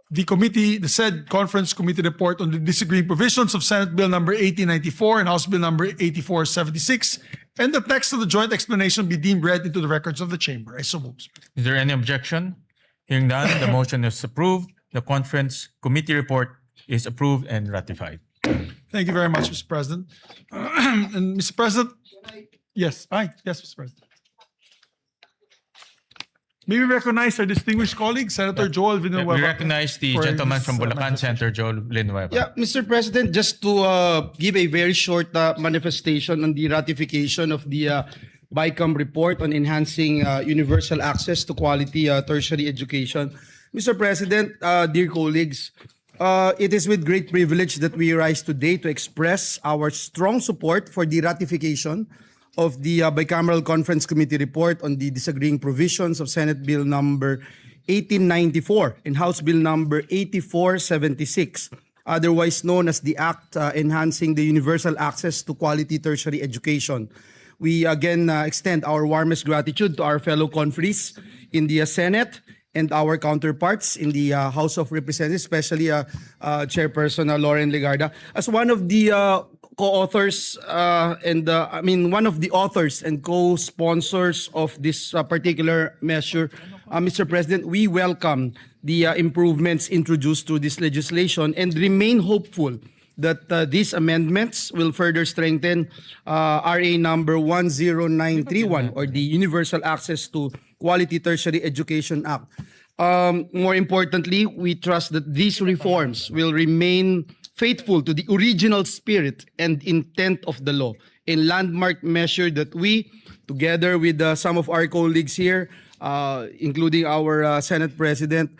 the said conference committee report on the disagreeing provisions of Senate Bill number 1894 and House Bill number 8476, and the text of the joint explanation be deemed read into the records of the chamber. I so move. Is there any objection? Hearing none, the motion is approved. The conference committee report is approved and ratified. Thank you very much, Mr. President. And Mr. President, yes, Mr. President. May we recognize our distinguished colleague, Senator Joel Villanueva. We recognize the for gentleman his, from Bulacan, manifestation. Senator Joel Villanueva. Yeah, Mr. President, just to give a very short manifestation on the ratification of the BICAM report on enhancing universal access to quality tertiary education. Mr. President, dear colleagues, it is with great privilege that we rise today to express our strong support for the ratification of the Bicameral Conference Committee report on the disagreeing provisions of Senate Bill number 1894 and House Bill number 8476, otherwise known as the Act Enhancing the Universal Access to Quality Tertiary Education. We again extend our warmest gratitude to our fellow conferees in the Senate and our counterparts in the House of Representatives, especially Chairperson Lauren Legarda, as one of the co-authors one of the authors and co-sponsors of this particular measure. Mr. President, we welcome the improvements introduced through this legislation and remain hopeful that these amendments will further strengthen RA number 10931 or the Universal Access to Quality Tertiary Education Act. More importantly, we trust that these reforms will remain faithful to the original spirit and intent of the law, a landmark measure that we, together with some of our colleagues here, including our Senate President,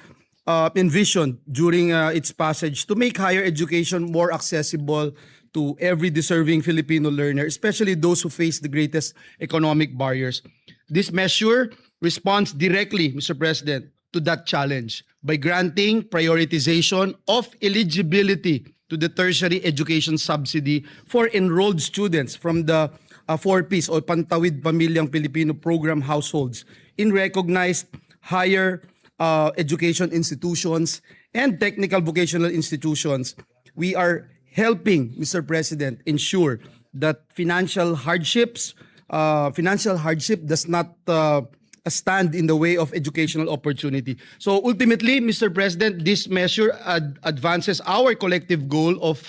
envisioned during its passage to make higher education more accessible to every deserving Filipino learner, especially those who face the greatest economic barriers. This measure responds directly, Mr. President, to that challenge by granting prioritization of eligibility to the tertiary education subsidy for enrolled students from the 4Ps o Pantawid Pamilyang Pilipino program households in recognized higher education institutions and technical vocational institutions. We are helping, Mr. President, ensure that financial hardship does not stand in the way of educational opportunity. So ultimately, Mr. President, this measure advances our collective goal of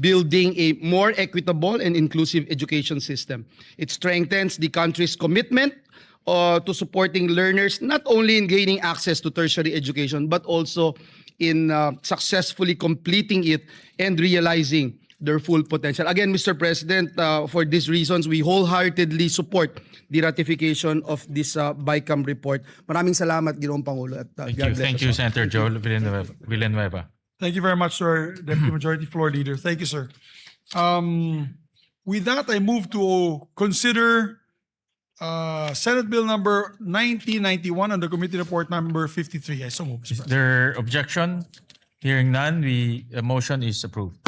building a more equitable and inclusive education system. It strengthens the country's commitment to supporting learners not only in gaining access to tertiary education, but also in successfully completing it and realizing their full potential. Again, Mr. President, for these reasons, we wholeheartedly support the ratification of this BICAM report. Maraming salamat, Ginoong Pangulo. At, Thank you, Senator Joel Villanueva. Thank you very much, sir, Deputy Majority Floor Leader. Thank you, sir. With that, I move to consider Senate Bill number 1991 and the committee report number 53. I so move, Mr. Is President. there objection? Hearing none, the motion is approved.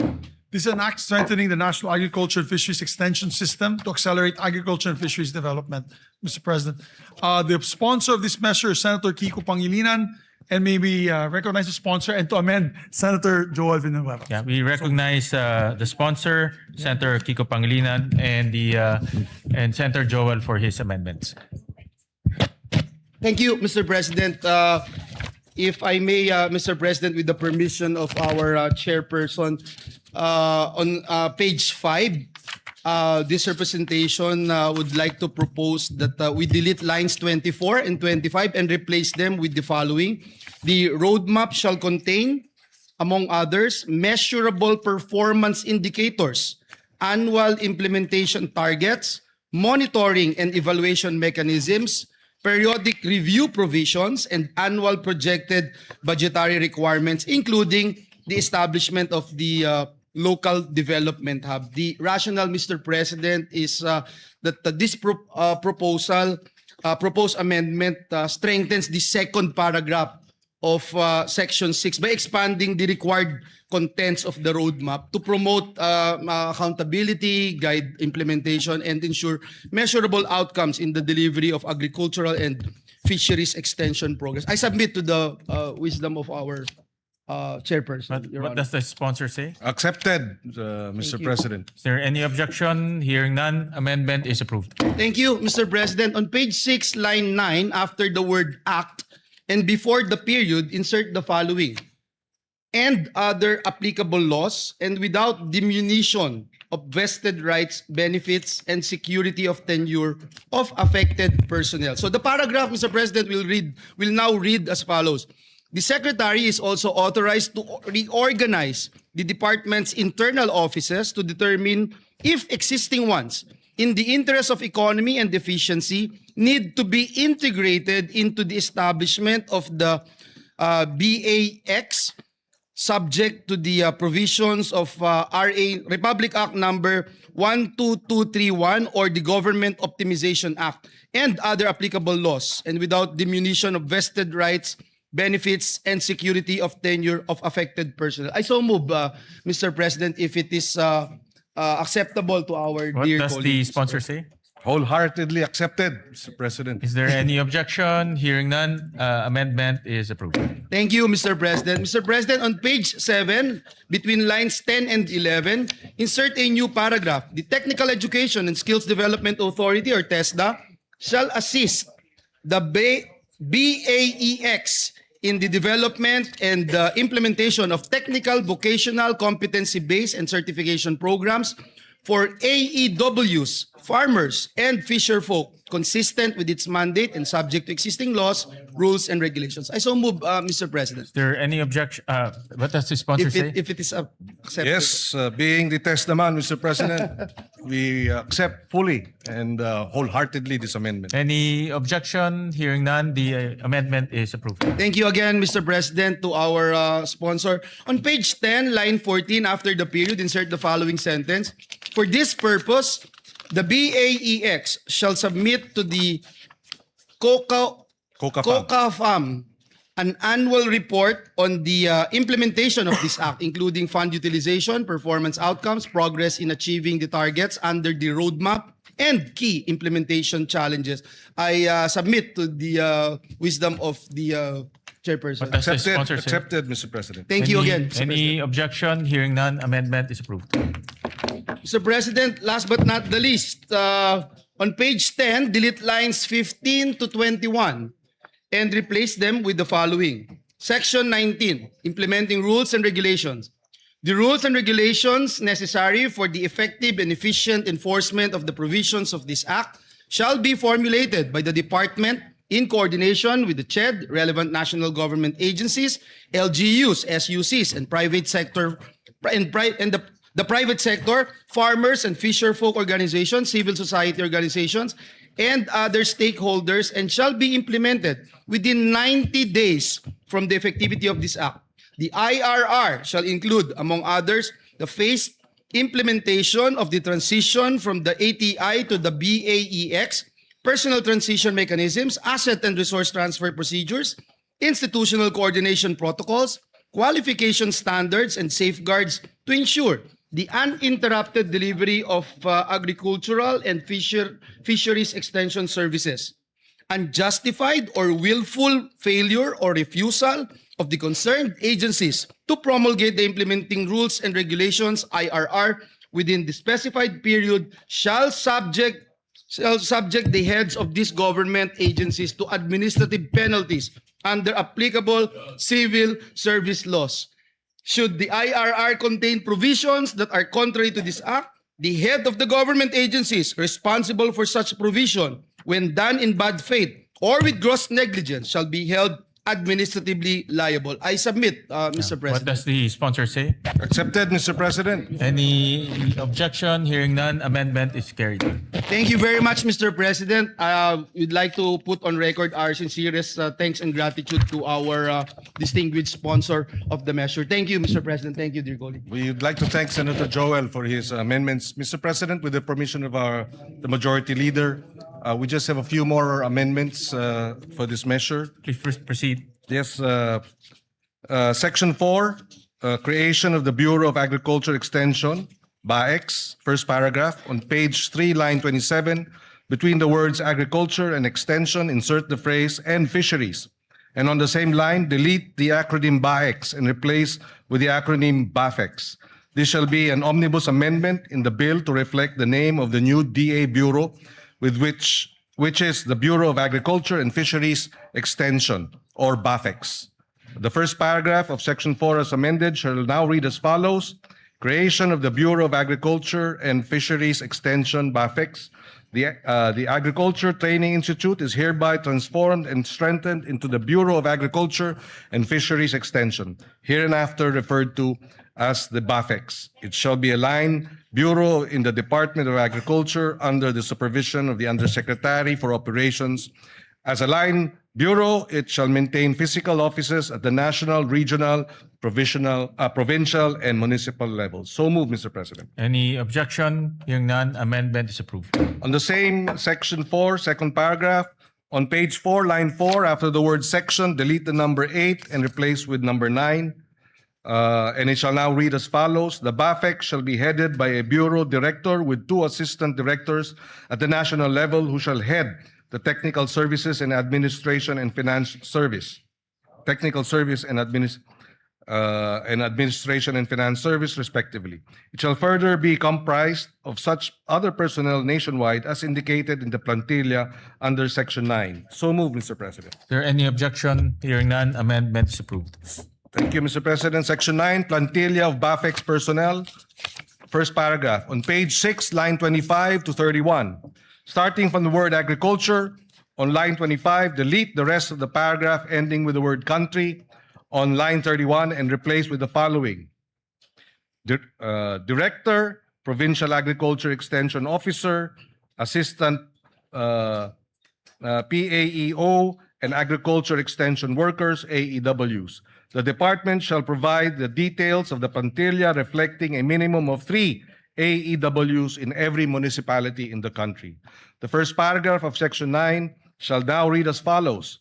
This is an act strengthening the National Agriculture and Fisheries Extension System to accelerate agriculture and fisheries development, Mr. President. The sponsor of this measure is Senator Kiko Pangilinan, and may we recognize the sponsor and to amend Senator Joel Villanueva. Yeah, we recognize the sponsor, Senator Kiko Pangilinan, and Senator Joel for his amendments. Thank you, Mr. President. If I may, Mr. President, with the permission of our chairperson, on page 5, this representation would like to propose that we delete lines 24 and 25 and replace them with the following. The roadmap shall contain, among others, measurable performance indicators, annual implementation targets, monitoring and evaluation mechanisms, periodic review provisions, and annual projected budgetary requirements, including the establishment of the local development hub. The rationale, Mr. President, is that this proposed amendment strengthens the second paragraph of Section 6 by expanding the required contents of the roadmap to promote accountability, guide implementation, and ensure measurable outcomes in the delivery of agricultural and fisheries extension progress. I submit to the wisdom of our chairperson. Your What Honor. does the sponsor say? Accepted, Mr. President. Is there any objection? Hearing none, amendment is approved. Thank you, Mr. President. On page 6, line 9, after the word act and before the period, insert the following. And other applicable laws, and without diminution of vested rights, benefits, and security of tenure of affected personnel. So the paragraph, Mr. President, will now read as follows. The Secretary is also authorized to reorganize the department's internal offices to determine if existing ones, in the interest of economy and efficiency, need to be integrated into the establishment of the BAX, subject to the provisions of Republic Act number 12231 or the Government Optimization Act and other applicable laws, and without diminution of vested rights, benefits, and security of tenure of affected personnel. I so move, Mr. President, if it is acceptable to our What dear does the colleagues. sponsor say? Wholeheartedly accepted, Mr. President. Is there any objection? Hearing none, amendment is approved. Thank you, Mr. President. Mr. President, on page 7, between lines 10 and 11, insert a new paragraph. The Technical Education and Skills Development Authority, or TESDA, shall assist the BAEX in the development and implementation of technical, vocational, competency-based, and certification programs for AEWs, farmers, and fisherfolk, consistent with its mandate and subject to existing laws, rules, and regulations. I so move, Mr. President. Is there any objection? What does the sponsor say? If it is accepted. Yes, being the test naman, Mr. President, we accept fully and wholeheartedly this amendment. Any objection? Hearing none, the amendment is approved. Thank you again, Mr. President, to our sponsor. On page 10, line 14, after the period, insert the following sentence. For this purpose, the BAEX shall submit to the COCAFAM an annual report on the implementation of this act, including fund utilization, performance outcomes, progress in achieving the targets under the roadmap, and key implementation challenges. I submit to the wisdom of the chairperson. What does the sponsor say? Accepted, Mr. President. Thank you again, Mr. Any objection? Hearing none, amendment is approved. Mr. President, last but not the least, on page 10, delete lines 15 to 21 and replace them with the following. Section 19, implementing rules and regulations. The rules and regulations necessary for the effective and efficient enforcement of the provisions of this act shall be formulated by the department in coordination with the CHED, relevant national government agencies, LGUs, SUCs, and private sector, the private sector, farmers and fisherfolk organizations, civil society organizations, and other stakeholders, and shall be implemented within 90 days from the effectivity of this act. The IRR shall include, among others, the phased implementation of the transition from the ATI to the BAEX, personal transition mechanisms, asset and resource transfer procedures, institutional coordination protocols, qualification standards, and safeguards to ensure the uninterrupted delivery of agricultural and fisheries extension services. Unjustified or willful failure or refusal of the concerned agencies to promulgate the implementing rules and regulations IRR within the specified period shall subject the heads of these government agencies to administrative penalties under applicable civil service laws. Should the IRR contain provisions that are contrary to this act, the head of the government agencies responsible for such provision, when done in bad faith or with gross negligence, shall be held administratively liable. I submit, Mr. What President. does the sponsor say? Accepted, Mr. President. Any objection? Hearing none, amendment is carried. Thank you very much, Mr. President. We'd like to put on record our sincerest thanks and gratitude to our distinguished sponsor of the measure. Thank you, Mr. President. Thank you, dear colleague. We'd like to thank Senator Joel for his amendments. Mr. President, with the permission of the majority leader, we just have a few more amendments for this measure. Please proceed. Yes, Section 4, creation of the Bureau of Agriculture Extension, BAEX, first paragraph, on page 3, line 27, between the words agriculture and extension, insert the phrase and fisheries. And on the same line, delete the acronym BAEX and replace with the acronym BAFEX. This shall be an omnibus amendment in the bill to reflect the name of the new DA Bureau, which is the Bureau of Agriculture and Fisheries Extension, or BAFEX. The first paragraph of Section 4 as amended shall now read as follows. Creation of the Bureau of Agriculture and Fisheries Extension, BAFEX. The Agriculture Training Institute is hereby transformed and strengthened into the Bureau of Agriculture and Fisheries Extension, hereinafter referred to as the BAFEX. It shall be a line bureau in the Department of Agriculture under the supervision of the Undersecretary for Operations. As a line bureau, it shall maintain physical offices at the national, regional, provincial, and municipal levels. So moved, Mr. President. Any objection? Hearing none, amendment is approved. On the same Section 4, second paragraph, on page 4, line 4, after the word section, delete the number 8 and replace with number 9. And it shall now read as follows. The BAFEX shall be headed by a bureau director with 2 assistant directors at the national level who shall head the technical services and administration and finance service. Technical service and administration and finance service, respectively. It shall further be comprised of such other personnel nationwide as indicated in the plantilla under Section 9. So moved, Mr. President. Is there any objection? Hearing none, amendment is approved. Thank you, Mr. President. Section 9, plantilla of BAFEX personnel. First paragraph. On page 6, line 25 to 31. Starting from the word agriculture, on line 25, delete the rest of the paragraph ending with the word country on line 31 and replace with the following. Director, Provincial Agriculture Extension Officer, Assistant PAEO, and Agriculture Extension Workers, AEWs. The department shall provide the details of the plantilla reflecting a minimum of 3 AEWs in every municipality in the country. The first paragraph of Section 9 shall now read as follows.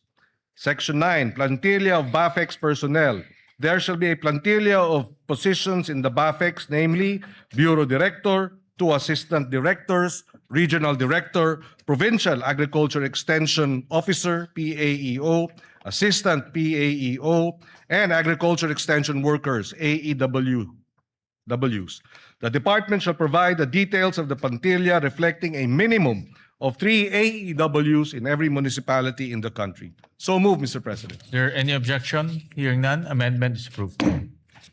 Section 9, plantilla of BAFEX personnel. There shall be a plantilla of positions in the BAFEX, namely Bureau Director, 2 Assistant Directors, Regional Director, Provincial Agriculture Extension Officer, PAEO, Assistant PAEO, and Agriculture Extension Workers, AEWs. The department shall provide the details of the plantilla reflecting a minimum of 3 AEWs in every municipality in the country. So move, Mr. President. Is there any objection? Hearing none, amendment is approved.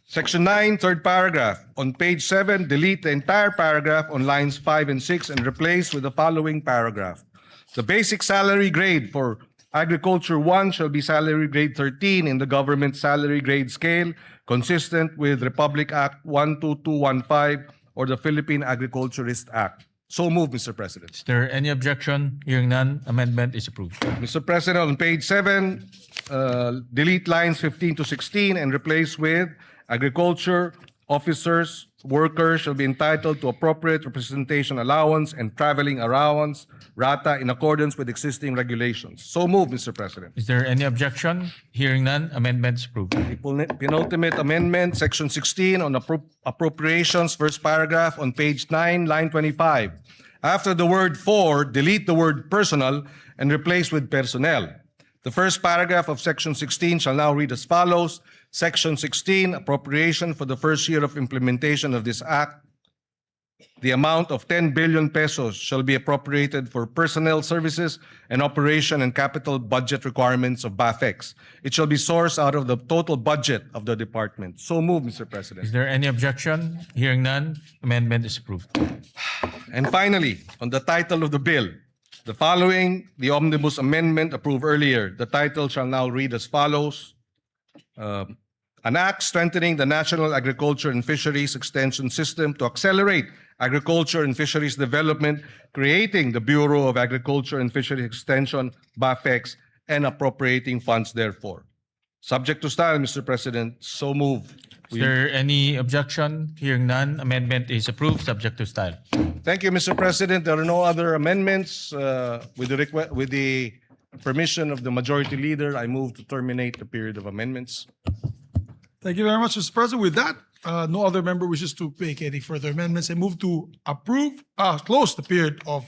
Section 9, third paragraph. On page 7, delete the entire paragraph on lines 5 and 6 and replace with the following paragraph. The basic salary grade for Agriculture 1 shall be salary grade 13 in the government salary grade scale, consistent with Republic Act 12215 or the Philippine Agriculturist Act. So moved, Mr. President. Is there any objection? Hearing none, amendment is approved. Mr. President, on page 7, delete lines 15 to 16 and replace with agriculture officers, workers shall be entitled to appropriate representation allowance and traveling allowance, RATA, in accordance with existing regulations. So moved, Mr. President. Is there any objection? Hearing none, amendment is approved. The penultimate amendment, Section 16 on appropriations, first paragraph on page 9, line 25. After the word for, delete the word personal and replace with personnel. The first paragraph of Section 16 shall now read as follows. Section 16, appropriation for the first year of implementation of this act. the amount of 10 billion pesos shall be appropriated for personnel services and operation and capital budget requirements of BAFEX. It shall be sourced out of the total budget of the department. So moved, Mr. President. Is there any objection? Hearing none, amendment is approved. And finally, on the title of the bill, the following, the omnibus amendment approved earlier. The title shall now read as follows. An act strengthening the national agriculture and fisheries extension system to accelerate agriculture and fisheries development, creating the Bureau of Agriculture and Fisheries Extension, BAFEX, and appropriating funds therefore. Subject to style, Mr. President, so moved. Is there any objection? Hearing none, amendment is approved, subject to style. Thank you, Mr. President. There are no other amendments. With the permission of the Majority Leader, I move to terminate the period of amendments. Thank you very much, Mr. President. With that, no other member wishes to make any further amendments. I move to close the period of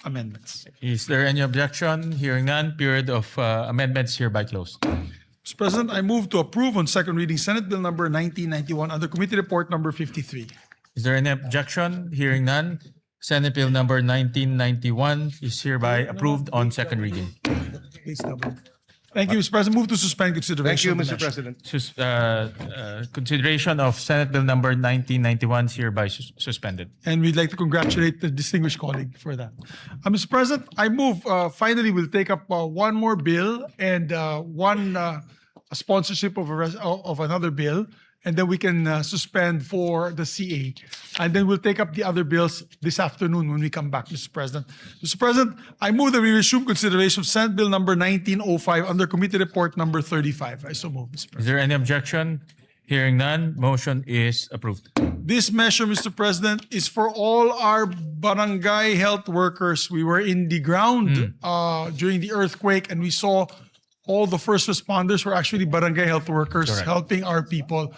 amendments. Is there any objection? Hearing none, period of amendments hereby closed. Mr. President, I move to approve on second reading Senate Bill number 1991 under Committee Report number 53. Is there any objection? Hearing none, Senate Bill number 1991 is hereby approved on second reading. Thank you, Mr. President. Move to suspend consideration. Thank you, of the Mr. measure. President. Consideration of Senate Bill number 1991 is hereby suspended. And we'd like to congratulate the distinguished colleague for that. Mr. President, I move, finally, we'll take up one more bill and one sponsorship of another bill, and then we can suspend for the CA. And then we'll take up the other bills this afternoon when we come back, Mr. President. Mr. President, I move that we resume consideration of Senate Bill number 1905 under Committee Report number 35. I so move, Mr. President. Is there any objection? Hearing none, motion is approved. This measure, Mr. President, is for all our barangay health workers. We were in the ground during the earthquake, and we saw all the first responders were actually barangay health workers helping our people.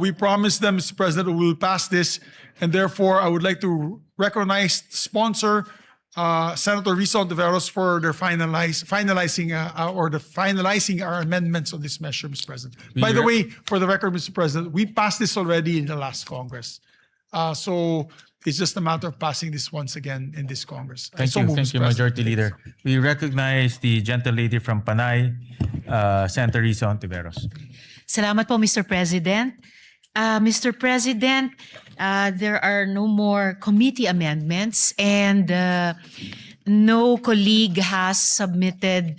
We promised them, Mr. President, we will pass this, and therefore I would like to recognize, sponsor Senator Risa Ontiveros for their finalizing our amendments on this measure, Mr. President. By the way, for the record, Mr. President, we passed this already in the last Congress. So it's just a matter of passing this once again in this Congress. Thank you, Mr. Majority Leader. We recognize the gentle lady from Panay, Senator Risa Ontiveros. Salamat po, Mr. President. Mr. President, there are no more committee amendments and no colleague has submitted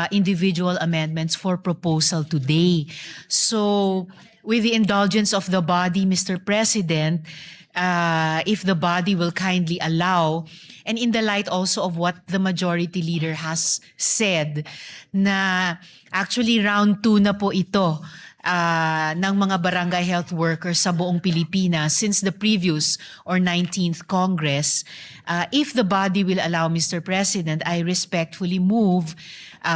individual amendments for proposal today. So, with the indulgence of the body, Mr. President, if the body will kindly allow, and in the light also of what the Majority Leader has said, na actually round 2 na po ito ng mga barangay health workers sa buong Pilipinas since the previous or 19th Congress. If the body will allow, Mr. President, I respectfully move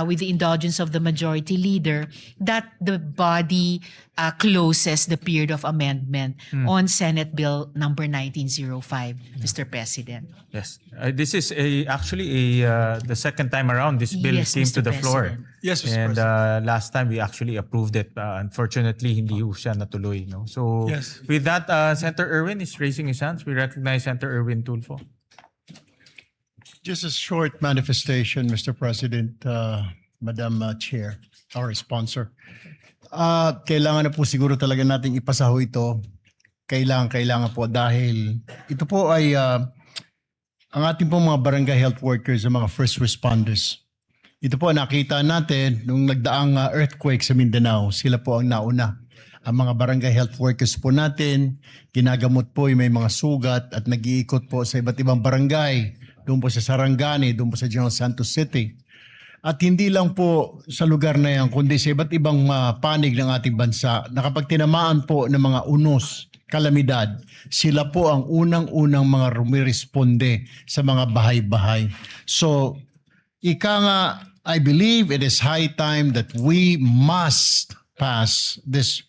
with the indulgence of the Majority Leader that the body closes the period of amendment on Senate Bill number 1905, Mr. President. Yes. This is actually the second time around this bill Yes, came Mr. to the floor. President. Yes, Mr. And President. last time we actually approved it. Unfortunately, hindi ho siya natuloy. No? So Yes. with that, Senator Erwin is raising his hands. We recognize Senator Erwin Tulfo. Just a short manifestation, Mr. President, Madam Chair, our sponsor. Kailangan na po siguro talaga nating ipasaho ito. Kailangan po dahil ito po ay ang ating po mga barangay health workers, ang mga first responders. Ito po nakita natin nung nagdaang earthquake sa Mindanao, sila po ang nauna. Ang mga barangay health workers po natin, ginagamot po yung may mga sugat at nag-iikot po sa iba't ibang barangay, doon po sa Sarangani, doon po sa General Santos City. At hindi lang po sa lugar na yan, kundi sa iba't ibang panig ng ating bansa na kapag tinamaan po ng mga unos, kalamidad, sila po ang unang-unang mga rumiresponde sa mga bahay-bahay. So, ika nga, I believe it is high time that we must pass this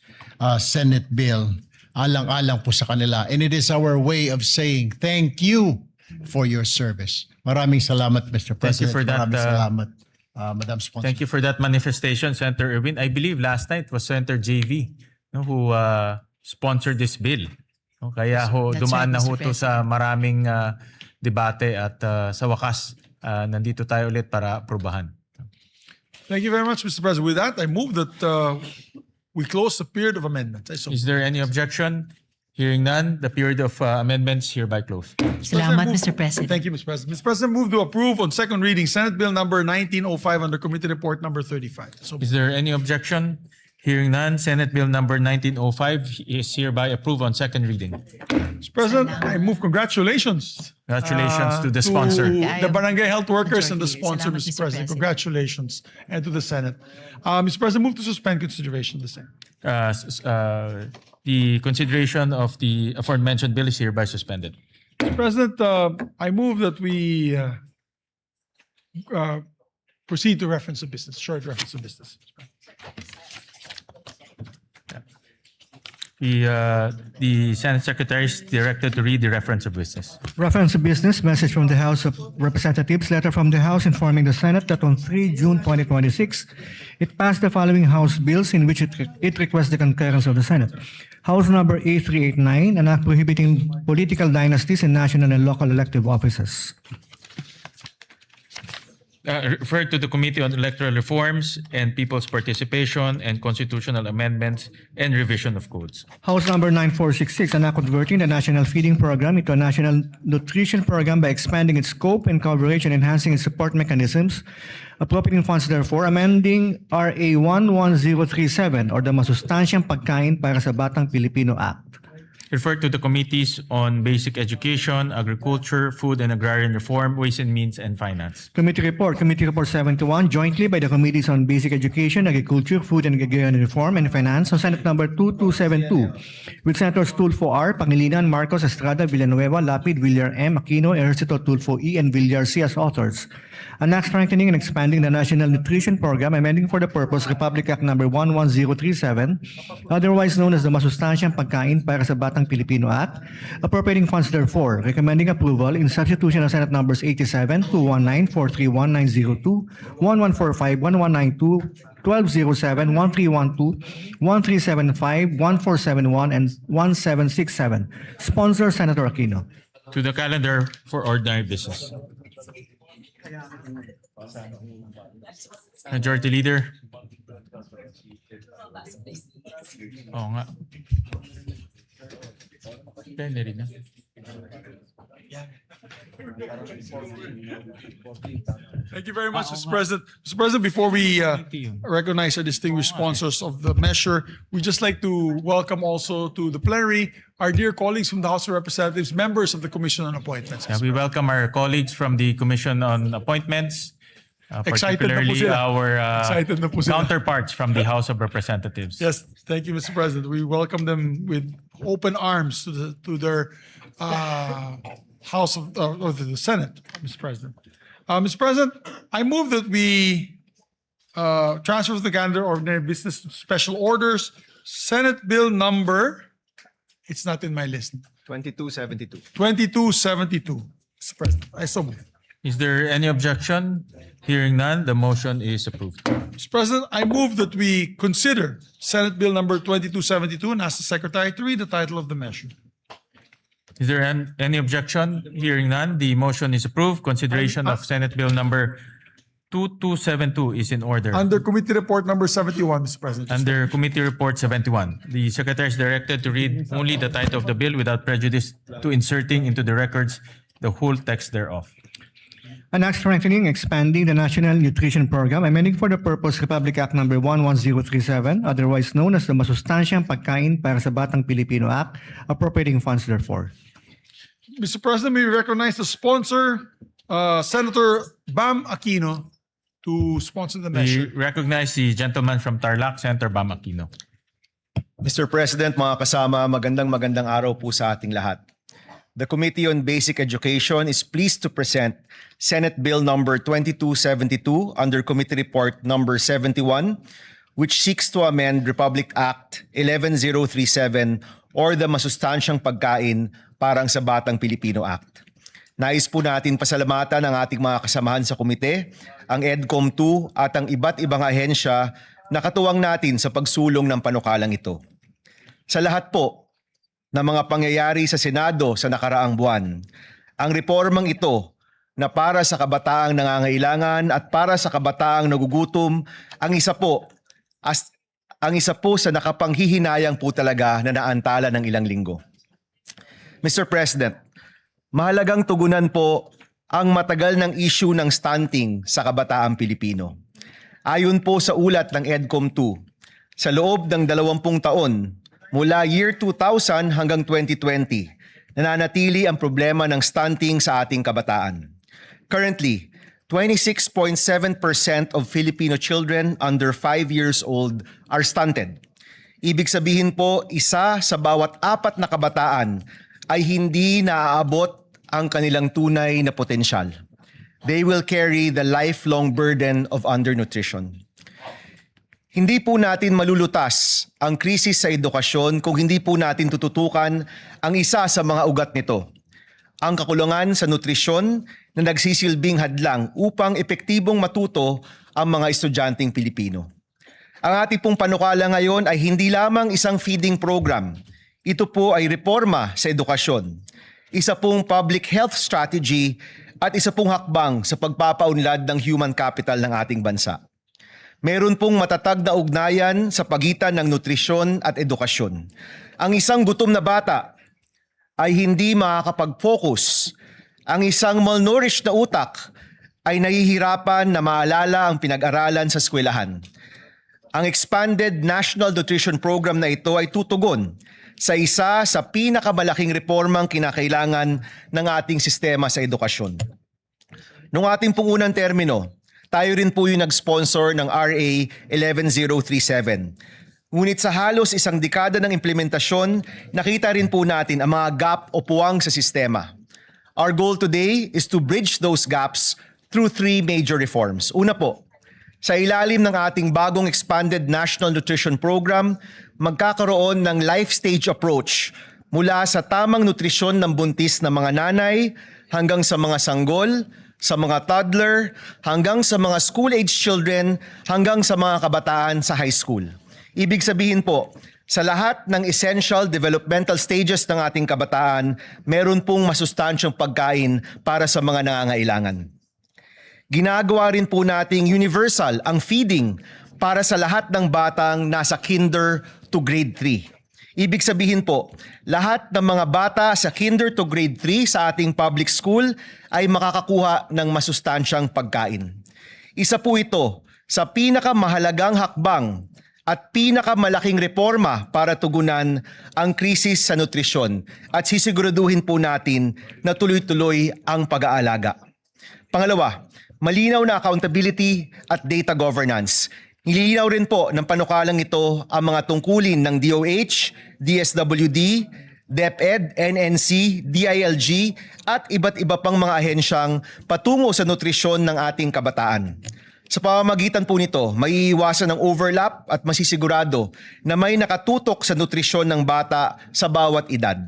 Senate bill alang-alang po sa kanila. And it is our way of saying thank you for your service. Maraming salamat, Mr. President. Thank you for that. Maraming salamat, Madam Sponsor. Thank you for that manifestation, Senator Erwin. I believe last night was Senator JV who sponsored this bill. No, kaya ho, That's dumaan right, na ho Mr. to sa maraming debate at sa wakas, nandito tayo ulit para aprubahan. Thank you very much, Mr. President. With that, I move that we close the period of amendments. Is there any objection? Hearing none, the period of amendments hereby closed. Salamat, Move- Mr. President. Thank you, Mr. President. Mr. President, move to approve on second reading Senate Bill number 1905 under Committee Report number 35. So, Is there any objection? Hearing none, Senate Bill number 1905 is hereby approved on second reading. Mr. President, I move congratulations. Congratulations to the sponsor. To the Barangay health workers and the Majority. sponsor, Salamat, Mr. Mr. President. President. Congratulations. And to the Senate. Mr. President, move to suspend consideration of the same. The consideration of the aforementioned bill is hereby suspended. Mr. President, I move that we proceed to reference of business, short reference of business. The Senate Secretary is directed to read the reference of business. Reference to business, message from the House of Representatives, letter from the House informing the Senate that on 3 June 2026, it passed the following House bills in which it requests the concurrence of the Senate. House number A389, an act prohibiting political dynasties in national and local elective offices. Referred to the Committee on Electoral Reforms and People's Participation and Constitutional Amendments and Revision of Codes. House number 9466, an act converting the National Feeding Program into a National Nutrition Program by expanding its scope and coverage and enhancing its support mechanisms, appropriating funds therefore, amending RA 11037 or the Masustansyang Pagkain para sa Batang Pilipino Act. Referred to the Committees on Basic Education, Agriculture, Food and Agrarian Reform, Ways and Means, and Finance. Committee Report 71, jointly by the Committees on Basic Education, Agriculture, Food and Agrarian Reform, and Finance on Senate number 2272, with Senators Tulfo R, Pangilinan, Marcos, Estrada, Villanueva, Lapid, Villar M, Aquino, Ejercito, Tulfo E, and Villar C as authors. An act strengthening and expanding the National Nutrition Program, amending for the purpose Republic Act number 11037, otherwise known as the Masustansyang Pagkain para sa Batang Pilipino Act, appropriating funds therefore, recommending approval in substitution of Senate numbers 87, 219, 431, 902, 1145, 1192, 1207, 1312, 1375, 1471, and 1767. Sponsor, Senator Aquino. To the calendar for ordinary business. Majority Leader. Oo nga. Plenary na. Thank you very much, Mr. President. Mr. President, before we recognize our distinguished sponsors of the measure, we'd just like to welcome also to the plenary our dear colleagues from the House of Representatives, members of the Commission on Appointments. Yeah, we welcome our colleagues from the Commission on Appointments, Excited na po particularly sila. our Excited na po sila. counterparts from the House of Representatives. Yes, thank you, Mr. President. We welcome them with open arms to their House of or to the Senate, Mr. President. Mr. President, I move that we transfer to the calendar ordinary business special orders, Senate Bill number, it's not in my list, 2272. 2272, Mr. President. I so move. Is there any objection? Hearing none, the motion is approved. Mr. President, I move that we consider Senate Bill number 2272 and ask the Secretary to read the title of the measure. Is there any objection? Hearing none, the motion is approved. Consideration of Senate Bill number 2272 is in order. Under Committee Report number 71, Mr. President. Under Committee Report 71, the Secretary is directed to read only the title of the bill without prejudice to inserting into the records the whole text thereof. An act strengthening, expanding the National Nutrition Program, amending for the purpose Republic Act number 11037, otherwise known as the Masustansyang Pagkain para sa Batang Pilipino Act, appropriating funds therefore. Mr. President, we recognize the sponsor, Senator Bam Aquino, to sponsor the We measure. recognize the gentleman from Tarlac, Senator Bam Aquino. Mr. President, mga kasama, magandang araw po sa ating lahat. The Committee on Basic Education is pleased to present Senate Bill number 2272 under Committee Report number 71, which seeks to amend Republic Act 11037 or the Masustansyang Pagkain parang sa Batang Pilipino Act. Nais po natin pasalamatan ang ating mga kasamahan sa komite, ang EDCOM2 at ang iba't ibang ahensya na katuwang natin sa pagsulong ng panukalang ito. Sa lahat po, ng mga pangyayari sa Senado sa nakaraang buwan. Ang reformang ito na para sa kabataang nangangailangan at para sa kabataang nagugutom ang isa po sa nakapanghihinayang po talaga na naantala ng ilang linggo. Mr. President, mahalagang tugunan po ang matagal ng issue ng stunting sa kabataang Pilipino. Ayon po sa ulat ng EDCOM 2, sa loob ng 20 taon mula year 2000 hanggang 2020, nananatili ang problema ng stunting sa ating kabataan. Currently, 26.7% of Filipino children under 5 years old are stunted. Ibig sabihin po, isa sa bawat 4 na kabataan ay hindi naaabot ang kanilang tunay na potensyal. They will carry the lifelong burden of undernutrition. Hindi po natin malulutas ang krisis sa edukasyon kung hindi po natin tututukan ang isa sa mga ugat nito, ang kakulangan sa nutrisyon na nagsisilbing hadlang upang epektibong matuto ang mga estudyanteng Pilipino. Ang ating pong panukala ngayon ay hindi lamang isang feeding program. Ito po ay reforma sa edukasyon, isa pong public health strategy at isa pong hakbang sa pagpapaunlad ng human capital ng ating bansa. Meron pong matatag na ugnayan sa pagitan ng nutrisyon at edukasyon. Ang isang gutom na bata ay hindi makakapag-focus. Ang isang malnourished na utak ay nahihirapan na maalala ang pinag-aralan sa eskwelahan. Ang expanded National Nutrition Program na ito ay tutugon sa isa sa pinakamalaking reformang kinakailangan ng ating sistema sa edukasyon. Noong ating pong unang termino, tayo rin po yung nag-sponsor ng RA 11037. Ngunit sa halos isang dekada ng implementasyon, nakita rin po natin ang mga gap o puwang sa sistema. Our goal today is to bridge those gaps through 3 major reforms. Una po, sa ilalim ng ating bagong expanded National Nutrition Program, magkakaroon ng life stage approach mula sa tamang nutrisyon ng buntis na mga nanay hanggang sa mga sanggol, sa mga toddler, hanggang sa mga school-age children, hanggang sa mga kabataan sa high school. Ibig sabihin po, sa lahat ng essential developmental stages ng ating kabataan, meron pong masustansyang pagkain para sa mga nangangailangan. Ginagawa rin po nating universal ang feeding para sa lahat ng batang nasa kinder to grade 3. Ibig sabihin po, lahat ng mga bata sa kinder to grade 3 sa ating public school ay makakakuha ng masustansyang pagkain. Isa po ito sa pinakamahalagang hakbang at pinakamalaking reforma para tugunan ang krisis sa nutrisyon at sisiguraduhin po natin na tuloy-tuloy ang pag-aalaga. Pangalawa, malinaw na accountability at data governance. Nililinaw rin po ng panukalang ito ang mga tungkulin ng DOH, DSWD, DepEd, NNC, DILG at iba't iba pang mga ahensyang patungo sa nutrisyon ng ating kabataan. Sa pamamagitan po nito, maiiwasan ang overlap at masisigurado na may nakatutok sa nutrisyon ng bata sa bawat edad.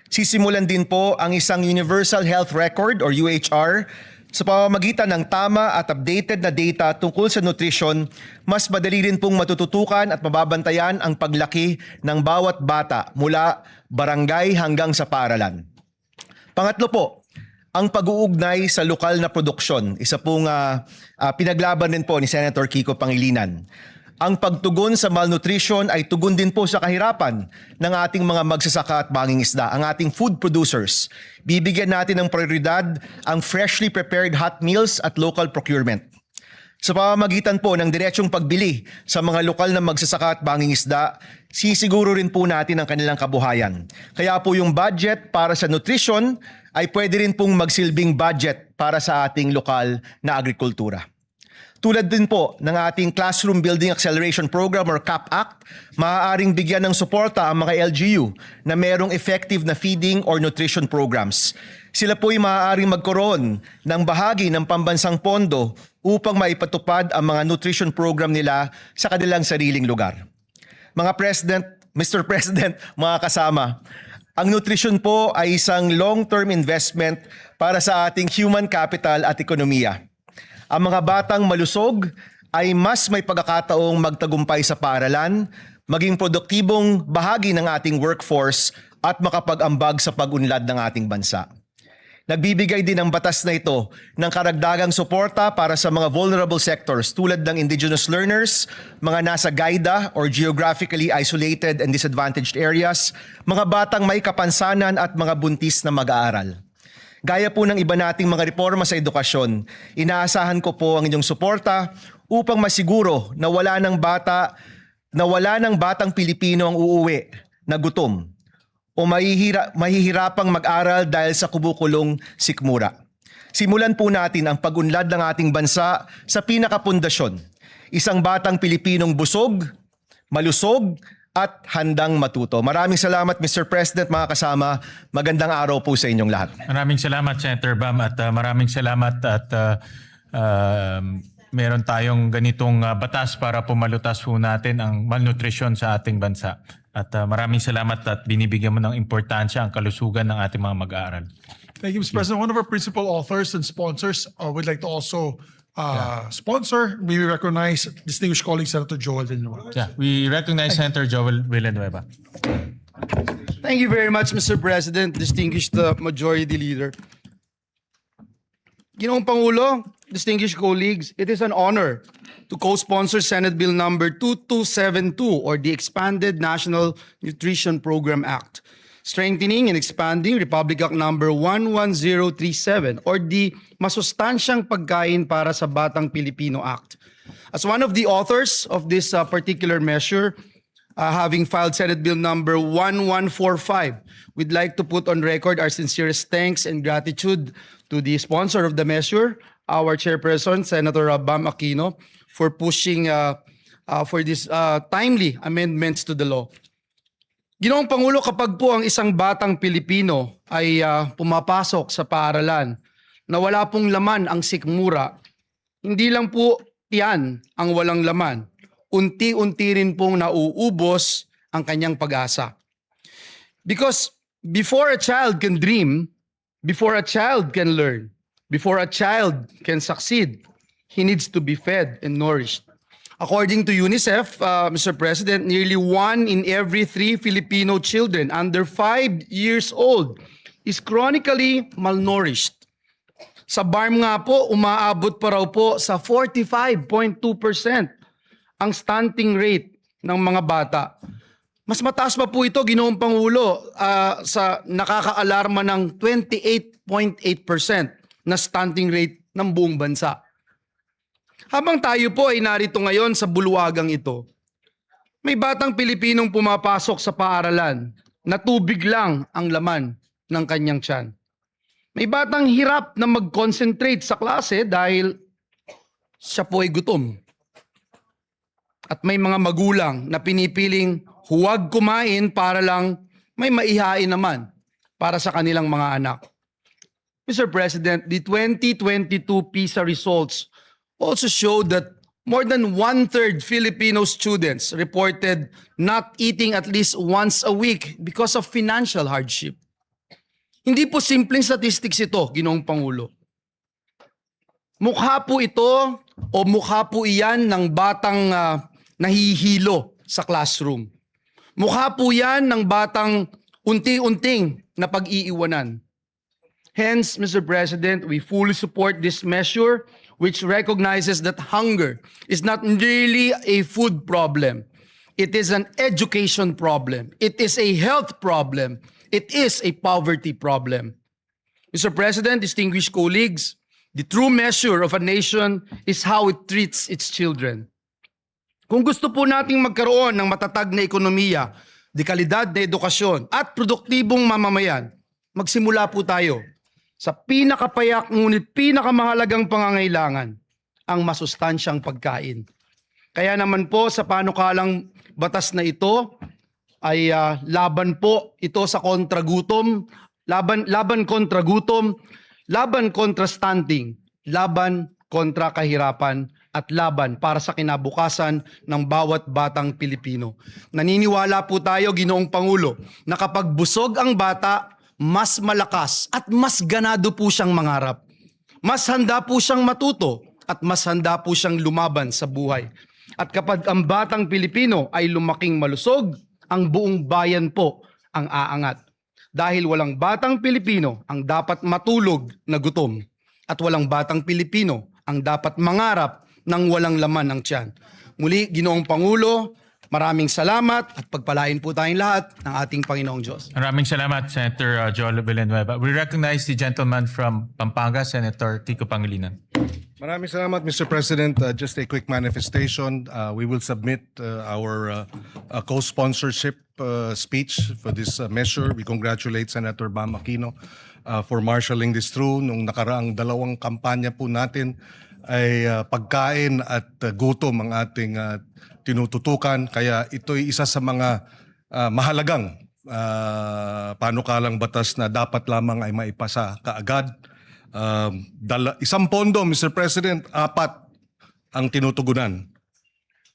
Sisimulan din po ang isang Universal Health Record or UHR. Sa pamamagitan ng tama at updated na data tungkol sa nutrisyon, mas madali rin pong matututukan at mababantayan ang paglaki ng bawat bata mula barangay hanggang sa paaralan. Pangatlo po, ang pag-uugnay sa lokal na produksyon. Isa pong pinaglaban din po ni Senator Kiko Pangilinan. Ang pagtugon sa malnutrition ay tugon din po sa kahirapan ng ating mga magsasaka at mangingisda, ang ating food producers. Bibigyan natin ng prioridad ang freshly prepared hot meals at local procurement. Sa pamamagitan po ng diretsong pagbili sa mga lokal na magsasaka at mangingisda, sisiguro rin po natin ang kanilang kabuhayan. Kaya po yung budget para sa nutrition ay pwede rin pong magsilbing budget para sa ating lokal na agrikultura. Tulad din po ng ating Classroom Building Acceleration Program or CAP-ACT, maaaring bigyan ng suporta ang mga LGU na merong effective na feeding or nutrition programs. Sila po'y maaaring magkaroon ng bahagi ng pambansang pondo upang maipatupad ang mga nutrition program nila sa kanilang sariling lugar. Mr. President, mga kasama, ang nutrition po ay isang long-term investment para sa ating human capital at ekonomiya. Ang mga batang malusog ay mas may pagkakataong magtagumpay sa paaralan, maging produktibong bahagi ng ating workforce at makapag-ambag sa pag-unlad ng ating bansa. Nagbibigay din ang batas na ito ng karagdagang suporta para sa mga vulnerable sectors tulad ng indigenous learners, mga nasa GAIDA or geographically isolated and disadvantaged areas, mga batang may kapansanan at mga buntis na mag-aaral. Gaya po ng iba nating mga reforma sa edukasyon, inaasahan ko po ang inyong suporta upang masiguro na wala ng batang Pilipino ang uuwi na gutom o mahihirapang mag-aral dahil sa kumukulong sikmura. Simulan po natin ang pag-unlad ng ating bansa sa pinakapundasyon, isang batang Pilipinong busog, malusog, at handang matuto. Maraming salamat, Mr. President, mga kasama. Magandang araw po sa inyong lahat. Maraming salamat, Senator Bam, at maraming salamat at meron tayong ganitong batas para pumalutas po natin ang malnutrition sa ating bansa. At maraming salamat at binibigyan mo ng importansya ang kalusugan ng ating mga mag-aaral. Thank you, Mr. President. One of our principal authors and sponsors would like to also sponsor. We recognize distinguished colleague Senator Joel Villanueva. Yeah, we recognize Senator Joel Villanueva. Thank you very much, Mr. President, distinguished Majority Leader. Ginoong Pangulo, distinguished colleagues, it is an honor to co-sponsor Senate Bill number 2272 or the Expanded National Nutrition Program Act, strengthening and expanding Republic Act number 11037 or the Masustansyang Pagkain para sa Batang Pilipino Act. As one of the authors of this particular measure, having filed Senate Bill number 1145, we'd like to put on record our sincerest thanks and gratitude to the sponsor of the measure, our chairperson, Senator Bam Aquino, for pushing for these timely amendments to the law. Ginoong Pangulo, kapag po ang isang batang Pilipino ay pumapasok sa paaralan na wala pong laman ang sikmura, hindi lang po tiyan ang walang laman, unti-unti rin pong nauubos ang kanyang pag-asa. Because before a child can dream, before a child can learn, before a child can succeed, he needs to be fed and nourished. According to UNICEF, Mr. President, nearly 1 in every 3 Filipino children under 5 years old is chronically malnourished. Sa BARM nga po, umaabot pa raw po sa 45.2% ang stunting rate ng mga bata. Mas mataas pa po ito, Ginoong Pangulo, sa nakakaalarma ng 28.8% na stunting rate ng buong bansa. Habang tayo po ay narito ngayon sa bulwagang ito, may batang Pilipinong pumapasok sa paaralan na tubig lang ang laman ng kanyang tiyan. May batang hirap na mag-concentrate sa klase dahil siya po ay gutom. At may mga magulang na pinipiling huwag kumain para lang may maihain naman para sa kanilang mga anak. Mr. President, the 2022 PISA results also showed that more than 1/3 Filipino students reported not eating at least once a week because of financial hardship. Hindi po simpleng statistics ito, Ginoong Pangulo. Mukha po ito o mukha po iyan ng batang nahihilo sa classroom. Mukha po yan ng batang unti-unting na pag-iiwanan. Hence, Mr. President, we fully support this measure which recognizes that hunger is not merely a food problem. It is an education problem. It is a health problem. It is a poverty problem. Mr. President, distinguished colleagues, the true measure of a nation is how it treats its children. Kung gusto po nating magkaroon ng matatag na ekonomiya, dekalidad na edukasyon at produktibong mamamayan, magsimula po tayo sa pinakapayak ngunit pinakamahalagang pangangailangan, ang masustansyang pagkain. Kaya naman po sa panukalang batas na ito ay laban po ito sa kontragutom, laban kontra gutom, laban kontra stunting, laban kontra kahirapan at laban para sa kinabukasan ng bawat batang Pilipino. Naniniwala po tayo, Ginoong Pangulo, na kapag busog ang bata, mas malakas at mas ganado po siyang mangarap. Mas handa po siyang matuto at mas handa po siyang lumaban sa buhay. At kapag ang batang Pilipino ay lumaking malusog, ang buong bayan po ang aangat. Dahil walang batang Pilipino ang dapat matulog na gutom at walang batang Pilipino ang dapat mangarap ng walang laman ng tiyan. Muli, Ginoong Pangulo, maraming salamat at pagpalain po tayong lahat ng ating Panginoong Diyos. Maraming salamat, Senator Joel Villanueva. We recognize the gentleman from Pampanga, Senator Kiko Pangilinan. Maraming salamat, Mr. President. Just a quick manifestation. We will submit our co-sponsorship speech for this measure. We congratulate Senator Bam Aquino for marshalling this through. Nung nakaraang dalawang kampanya po natin ay pagkain at gutom ang ating tinututukan. Kaya ito'y isa sa mga mahalagang panukalang batas na dapat lamang ay maipasa kaagad. Isang pondo, Mr. President, 4 ang tinutugunan.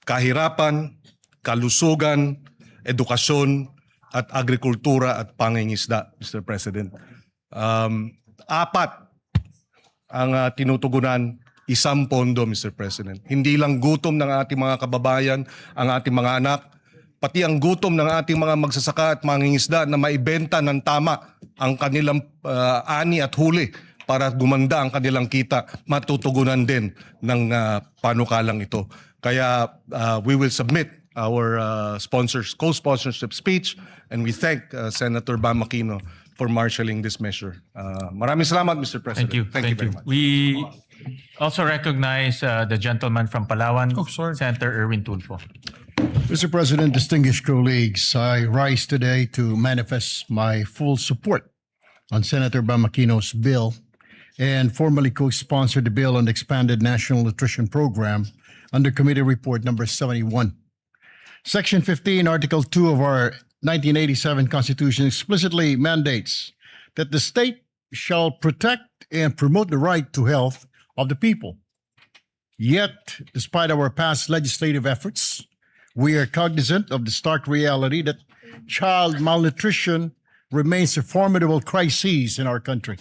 Kahirapan, kalusugan, edukasyon, at agrikultura at pangingisda, Mr. President. 4 ang tinutugunan, isang pondo, Mr. President. Hindi lang gutom ng ating mga kababayan, ang ating mga anak, pati ang gutom ng ating mga magsasaka at mangingisda na maibenta ng tama ang kanilang ani at huli para gumanda ang kanilang kita, matutugunan din ng panukalang ito. Kaya we will submit our co-sponsorship speech, and we thank Senator Bam Aquino for marshalling this measure. Maraming salamat, Mr. President. Thank you. very much. We also recognize the gentleman from Palawan, Senator Erwin Tulfo. Mr. President, distinguished colleagues, I rise today to manifest my full support on Senator Bam Aquino's bill and formally co-sponsored the bill on the expanded National Nutrition Program under Committee Report number 71. Section 15, Article 2 of our 1987 Constitution explicitly mandates that the state shall protect and promote the right to health of the people. Yet, despite our past legislative efforts, we are cognizant of the stark reality that child malnutrition remains a formidable crisis in our country.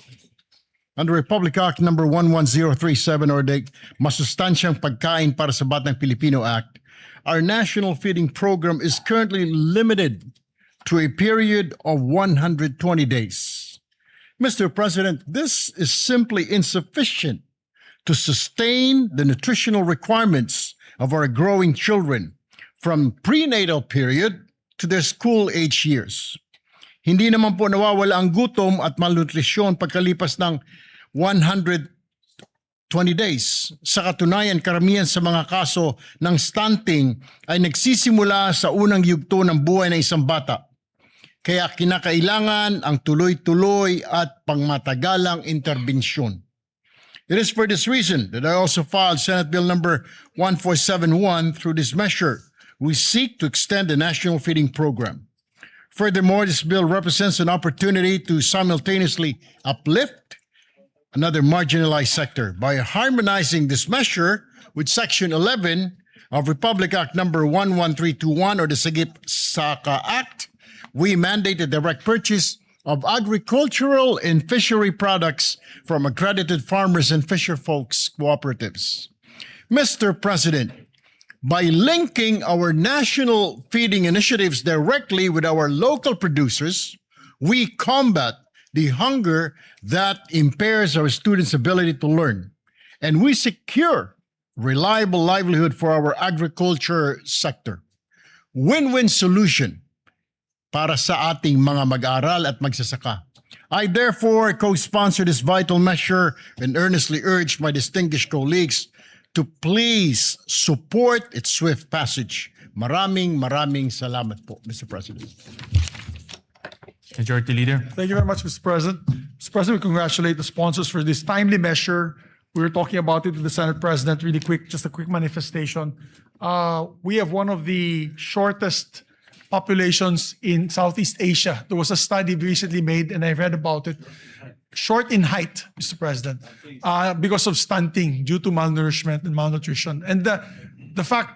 Under Republic Act number 11037 or the Masustansyang Pagkain para sa Batang Pilipino Act, our national feeding program is currently limited to a period of 120 days. Mr. President, this is simply insufficient to sustain the nutritional requirements of our growing children from prenatal period to their school age years. Hindi naman po nawawala ang gutom at malnutrisyon pagkalipas ng 120 days. Sa katunayan, karamihan sa mga kaso ng stunting ay nagsisimula sa unang yugto ng buhay ng isang bata. Kaya kinakailangan ang tuloy-tuloy at pangmatagalang interbensyon. It is for this reason that I also filed Senate Bill number 1471. Through this measure, we seek to extend the national feeding program. Furthermore, this bill represents an opportunity to simultaneously uplift another marginalized sector by harmonizing this measure with Section 11 of Republic Act number 11321 or the Sagip Saka Act. We mandate the direct purchase of agricultural and fishery products from accredited farmers and fisherfolks cooperatives. Mr. President, by linking our national feeding initiatives directly with our local producers, we combat the hunger that impairs our students' ability to learn, and we secure reliable livelihood for our agriculture sector. Win-win solution para sa ating mga mag-aaral at magsasaka. I therefore co-sponsor this vital measure and earnestly urge my distinguished colleagues to please support its swift passage. Maraming salamat po, Mr. President. Majority Leader. Thank you very much, Mr. President. Mr. President, we congratulate the sponsors for this timely measure. We were talking about it with the Senate President really quick, just a quick manifestation. We have one of the shortest populations in Southeast Asia. There was a study recently made, and I read about it. Short in height, Mr. President, because of stunting due to malnourishment and malnutrition. And the fact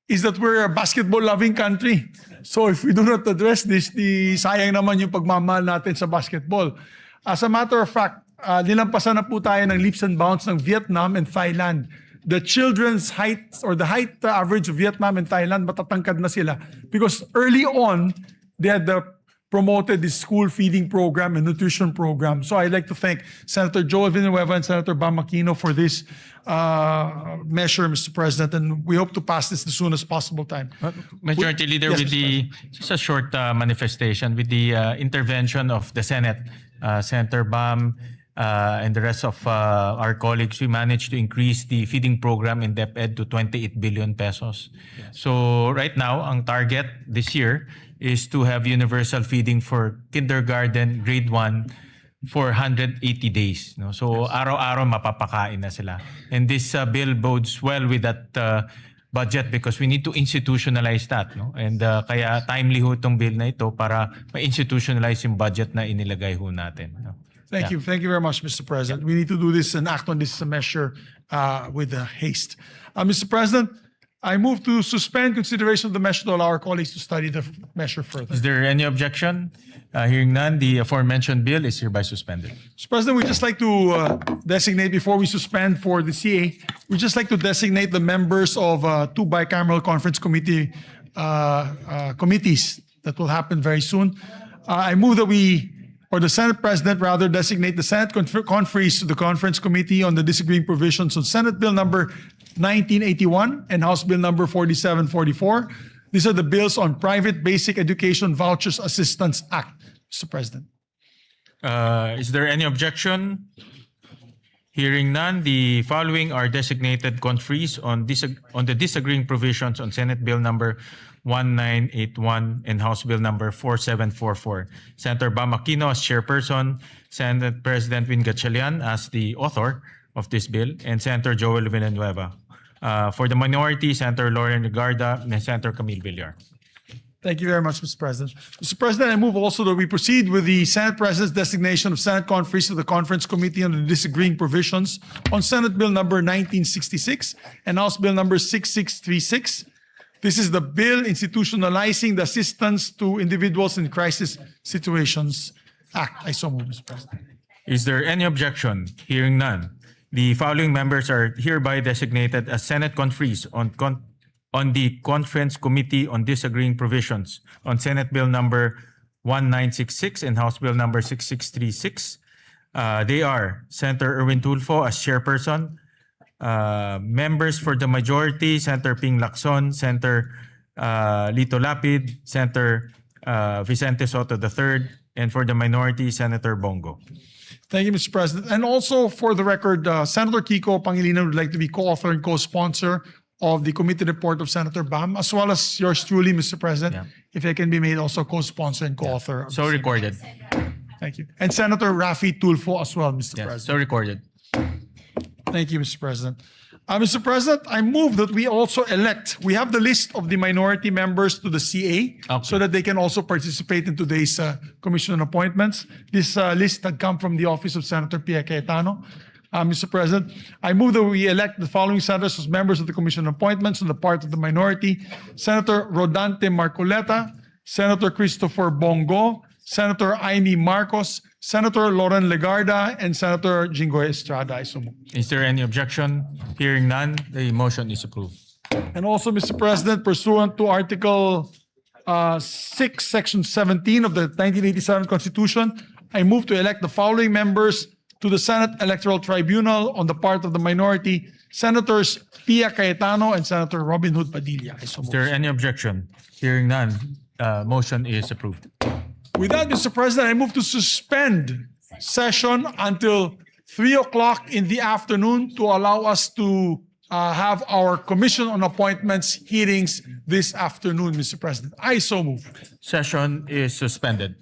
is that we're a basketball-loving country. So if we do not address this, sayang naman yung pagmamahal natin sa basketball. As a matter of fact, nilampasan na po tayo ng leaps and bounds ng Vietnam and Thailand the children's height or the height average of Vietnam and Thailand, matatangkad na sila. Because early on, they had promoted the school feeding program and nutrition program. So I'd like to thank Senator Joel Villanueva and Senator Bam Aquino for this measure, Mr. President, and we hope to pass this as soon as possible time. Majority Leader, Yes, with Mr. the just a short manifestation with the intervention of the Senate, Senator Bam and the rest of our colleagues, we managed to increase the feeding program in DepEd to 28 billion pesos. So right now, ang target this year is to have universal feeding for kindergarten, grade 1 for 180 days. No? So araw-araw mapapakain na sila. And this bill bodes well with that budget because we need to institutionalize that. No? And kaya timely ho itong bill na ito para ma-institutionalize yung budget na inilagay ho natin. No? Thank you. Thank you very much, Mr. President. We need to do this and act on this measure with haste. Mr. President, I move to suspend consideration of the measure to allow our colleagues to study the measure further. Is there any objection? Hearing none, the aforementioned bill is hereby suspended. Mr. President, we'd just like to designate, before we suspend for the CA, we'd just like to designate the members of two bicameral conference committees that will happen very soon. I move that the Senate President rather designate the Senate conferees to the Conference Committee on the Disagreeing Provisions on Senate Bill number 1981 and House Bill number 4744. These are the bills on Private Basic Education Vouchers Assistance Act, Mr. President. Is there any objection? Hearing none, the following are designated conferees on the disagreeing provisions on Senate Bill number 1981 and House Bill number 4744. Senator Bam Aquino as chairperson, Senate President Win Gatchalian as the author of this bill, and Senator Joel Villanueva. For the minority, Senator Lauren Legarda and Senator Camille Villar. Thank you very much, Mr. President. Mr. President, I move also that we proceed with the Senate President's designation of Senate conferees to the Conference Committee on the Disagreeing Provisions on Senate Bill number 1966 and House Bill number 6636. This is the bill institutionalizing the Assistance to Individuals in Crisis Situations Act. I so move, Mr. President. Is there any objection? Hearing none. The following members are hereby designated as Senate conferees on the Conference Committee on Disagreeing Provisions on Senate Bill number 1966 and House Bill number 6636. They are Senator Erwin Tulfo as chairperson, members for the majority, Senator Ping Lacson, Senator Lito Lapid, Senator Vicente Soto III, and for the minority, Senator Bongo. Thank you, Mr. President. And also for the record, Senator Kiko Pangilinan would like to be co-author and co-sponsor of the committee report of Senator Bam, as well as yours truly, Mr. President, if I can be made also co-sponsor and co-author. So recorded. Thank you. And Senator Rafi Tulfo as well, Mr. Yes, President. so recorded. Thank you, Mr. President. Mr. President, I move that we also elect, we have the list of the minority members to the CA so that they can also participate in today's commission appointments. This list had come from the office of Senator Pia Cayetano. Mr. President, I move that we elect the following senators as members of the commission appointments on the part of the minority: Senator Rodante Marcoleta, Senator Christopher Bongo, Senator Aimee Marcos, Senator Lauren Legarda, and Senator Jinggoy Estrada. I so move. Is there any objection? Hearing none, the motion is approved. And also, Mr. President, pursuant to Article 6, Section 17 of the 1987 Constitution, I move to elect the following members to the Senate Electoral Tribunal on the part of the minority: Senators Pia Cayetano and Senator Robin Hood Padilla. I so Is move. there any objection? Hearing none, motion is approved. With that, Mr. President, I move to suspend session until 3 o'clock in the afternoon to allow us to have our Commission on Appointments hearings this afternoon, Mr. President. I so move. Session is suspended.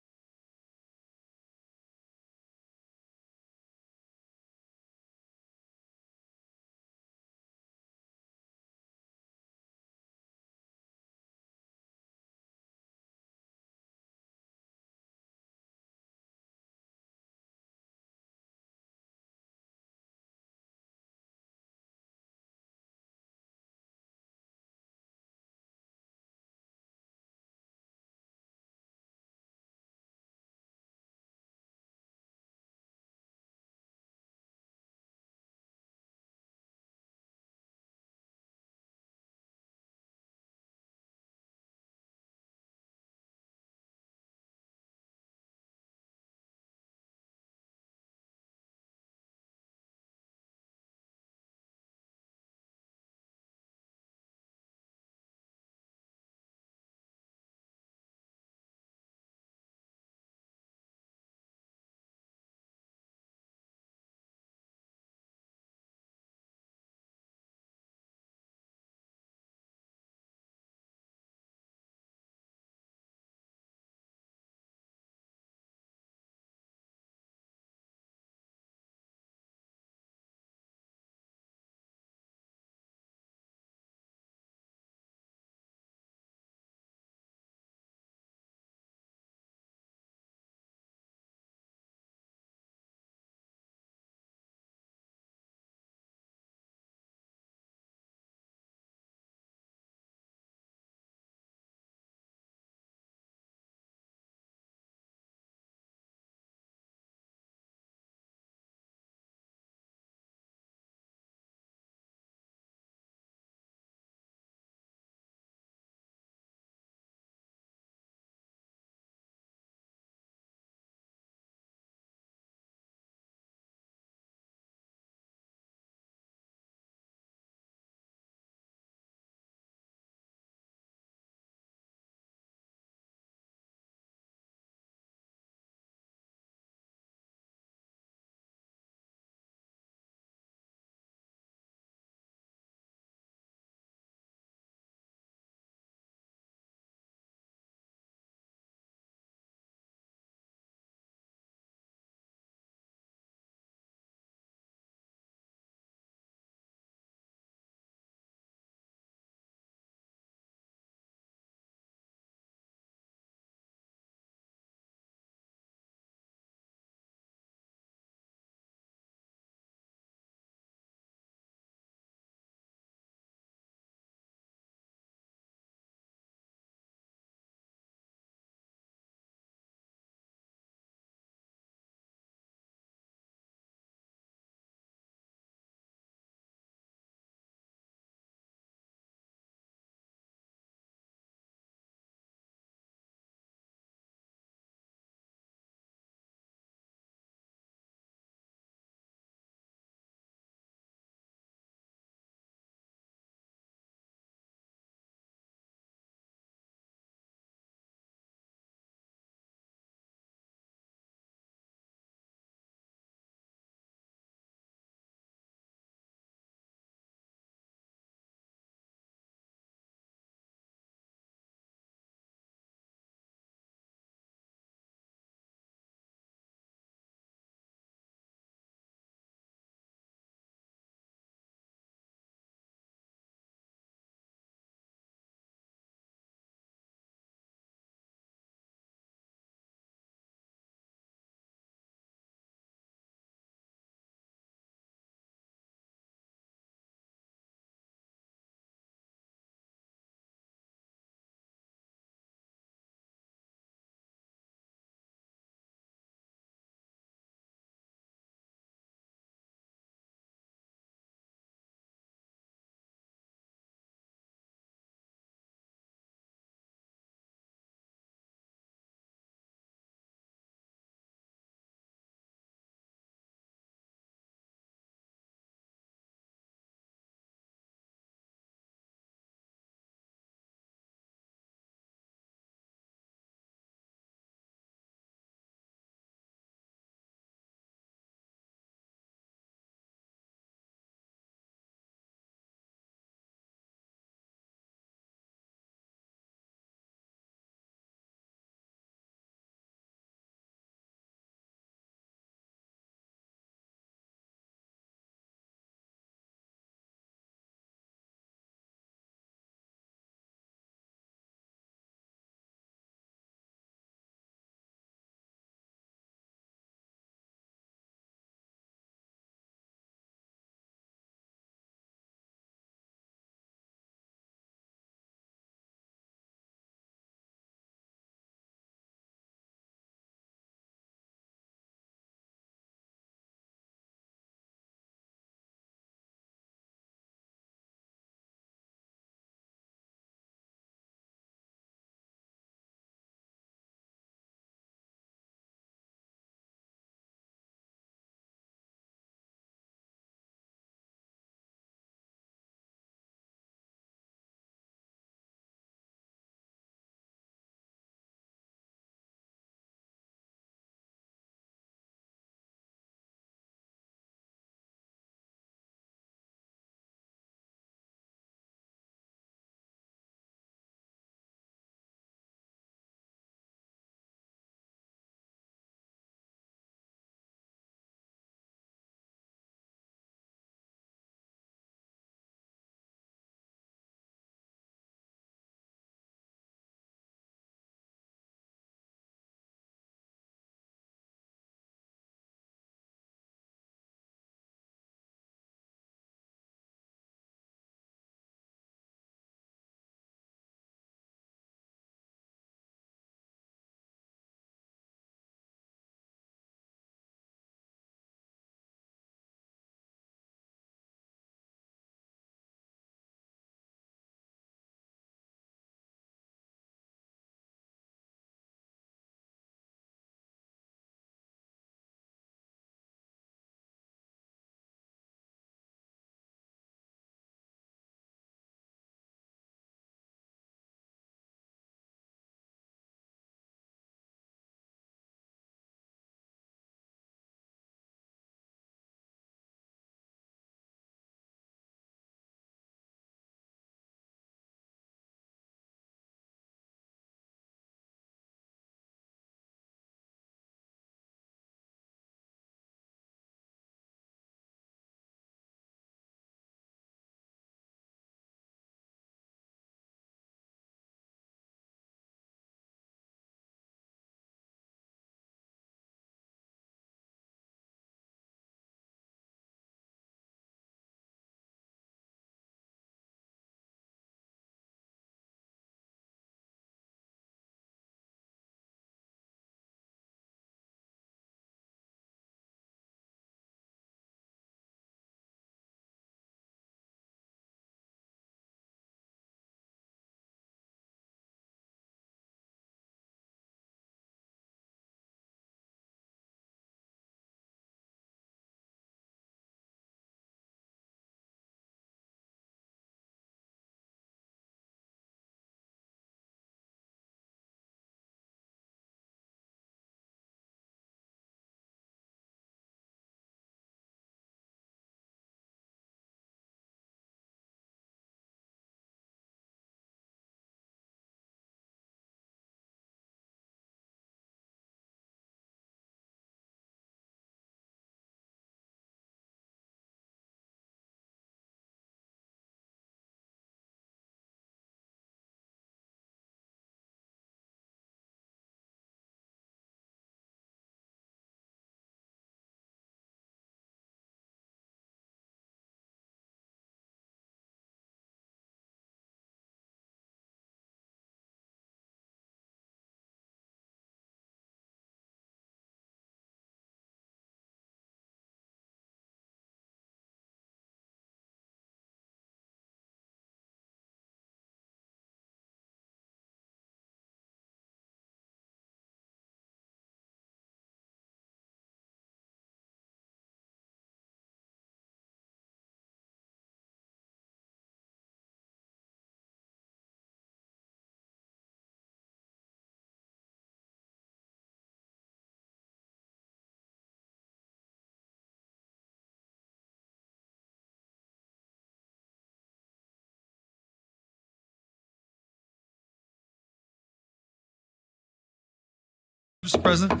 Mr. President.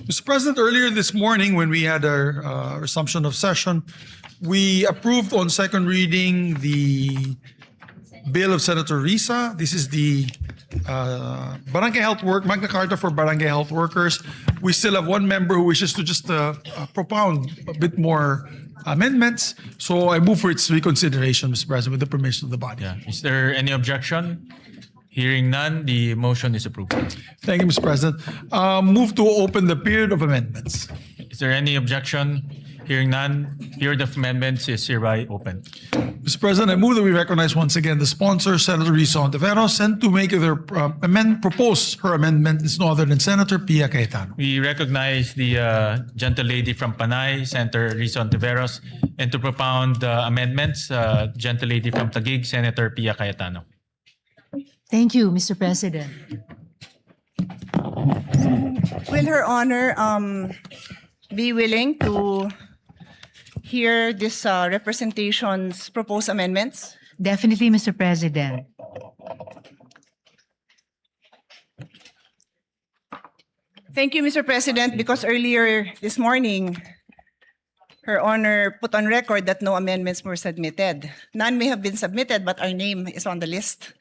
Mr. President, earlier this morning when we had our resumption of session, we approved on second reading the bill of Senator Risa. This is the Barangay Health Magna Carta for Barangay Health Workers. We still have one member who wishes to just propound a bit more amendments. So I move for its reconsideration, Mr. President, with the permission of the body. Yeah. Is there any objection? Hearing none, the motion is approved. Thank you, Mr. President. Move to open the period of amendments. Is there any objection? Hearing none, period of amendments is hereby open. Mr. President, I move that we recognize once again the sponsor, Senator Risa Ontiveros, and to make their propose her amendment is no other than Senator Pia Cayetano. We recognize the gentle lady from Panay, Senator Risa Ontiveros, and to propound amendments, gentle lady from Taguig, Senator Pia Cayetano. Thank you, Mr. President. Will Her Honor be willing to hear this representation's proposed amendments? Definitely, Mr. President. Thank you, Mr. President, because earlier this morning, Her Honor put on record that no amendments were submitted. None may have been submitted, but our name is on the list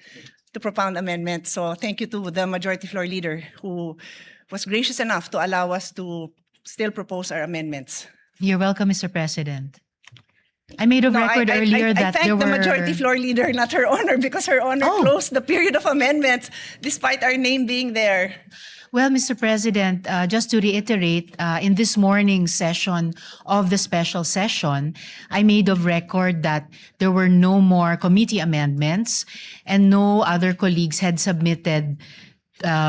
to propound amendments. So thank you to the Majority Floor Leader who was gracious enough to allow us to still propose our amendments. You're welcome, Mr. President. I made a No, record earlier I that thank there the were... Majority Floor Leader, not Her Honor, because Her Honor Oh. closed the period of amendments despite our name being there. Well, Mr. President, just to reiterate, in this morning's session of the special session, I made of record that there were no more committee amendments and no other colleagues had submitted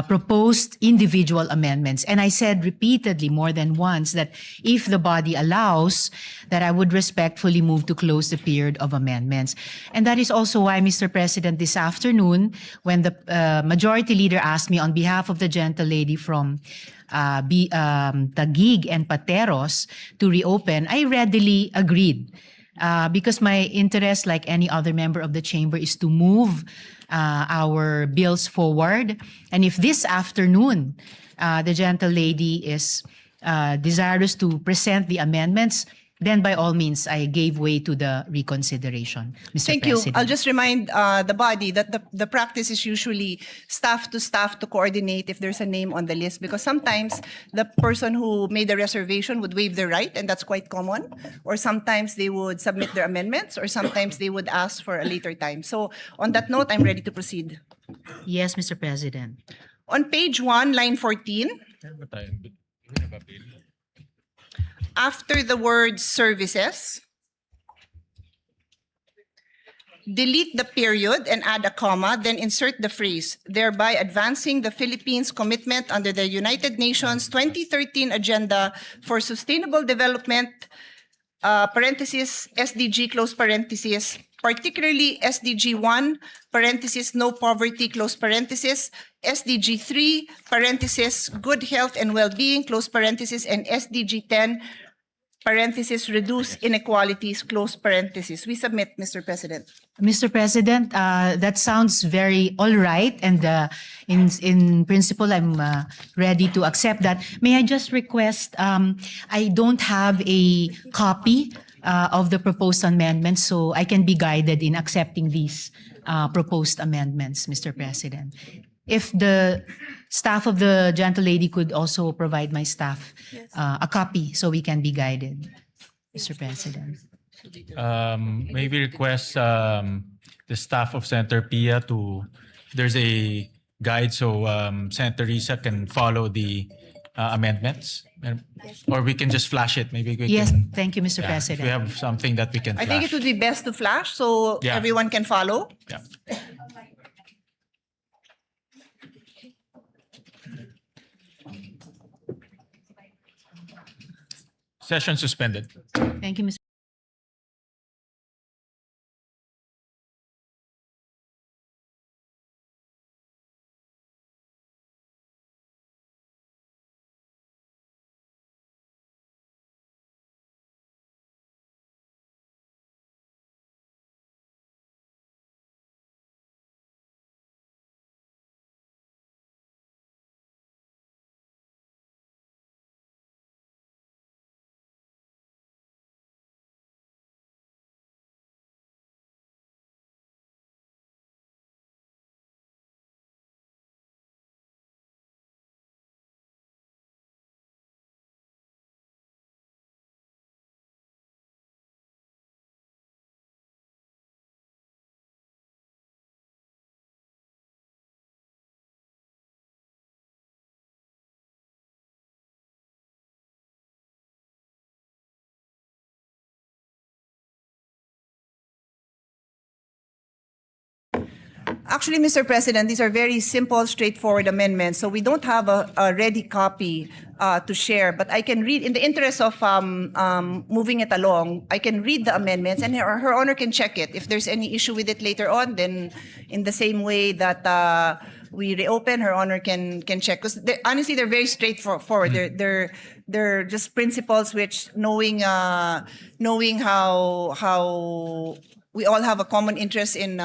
proposed individual amendments. And I said repeatedly more than once that if the body allows, that I would respectfully move to close the period of amendments. And that is also why, Mr. President, this afternoon, when the Majority Leader asked me on behalf of the gentle lady from Taguig and Pateros to reopen, I readily agreed. Because my interest, like any other member of the chamber, is to move our bills forward. And if this afternoon the gentle lady is desirous to present the amendments, then by all means, I gave way to the reconsideration, Mr. Thank President. you. I'll just remind the body that the practice is usually staff to coordinate if there's a name on the list, because sometimes the person who made the reservation would waive their right, and that's quite common, or sometimes they would submit their amendments, or sometimes they would ask for a later time. So on that note, I'm ready to proceed. Yes, Mr. President. On page 1, line 14, after the word services, delete the period and add a comma, then insert the phrase, thereby advancing the Philippines' commitment under the United Nations 2013 Agenda for Sustainable Development, parenthesis, SDG, close parenthesis, particularly SDG 1, parenthesis, no poverty, close parenthesis, SDG 3, parenthesis, good health and well-being, close parenthesis, and SDG 10, parenthesis, reduce inequalities, close parenthesis. We submit, Mr. President. Mr. President, that sounds very all right, and in principle, I'm ready to accept that. May I just request, I don't have a copy of the proposed amendments, so I can be guided in accepting these proposed amendments, Mr. President. If the staff of the gentle lady could also provide my staff a copy so we can be guided, Mr. President. Maybe request the staff of Senator Pia to, there's a guide so Senator Risa can follow the amendments, or we can just flash it. Maybe we Yes, can. thank you, Mr. Yeah, if President. we have something that we can I flash. think it would be best to flash so Yeah. everyone can follow. Yeah. Session suspended. Thank you, Mr. Actually, Mr. President, these are very simple, straightforward amendments, so we don't have a ready copy to share. But I can read, in the interest of moving it along, I can read the amendments, and Her Honor can check it. If there's any issue with it later on, then in the same way that we reopen, Her Honor can check. Because honestly, they're very straightforward. They're just principles which, knowing how we all have a common interest in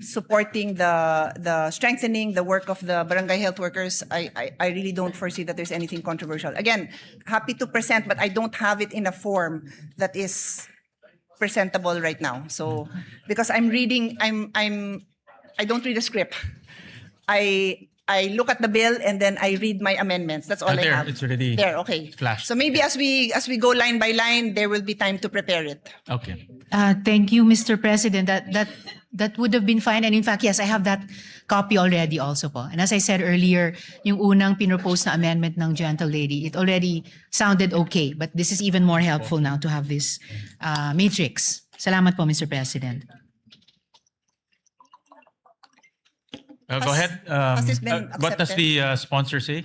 supporting the strengthening the work of the barangay health workers. I really don't foresee that there's anything controversial. Again, happy to present, but I don't have it in a form that is presentable right now. So because I'm reading, I don't read a script. I look at the bill and then I read my amendments. That's all I There, have. it's already there. Okay. flashed. So maybe as we go line by line, there will be time to prepare it. Okay. Thank you, Mr. President. That would have been fine. And in fact, yes, I have that copy already also po. And as I said earlier, yung unang pinropose na amendment ng gentle lady, it already sounded okay. But this is even more helpful now to have this matrix. Salamat po, Mr. President. Go ahead. Has this been What does accepted? the sponsor say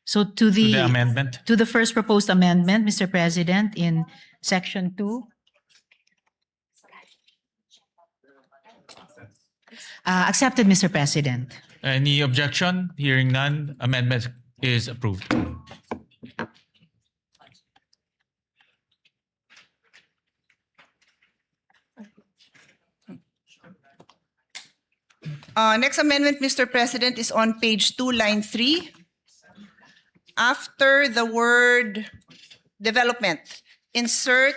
So to the amendment? To the first proposed amendment, Mr. President, in section 2. Accepted, Mr. President. Any objection? Hearing none, amendment is approved. Next amendment, Mr. President, is on page 2, line 3. After the word development, insert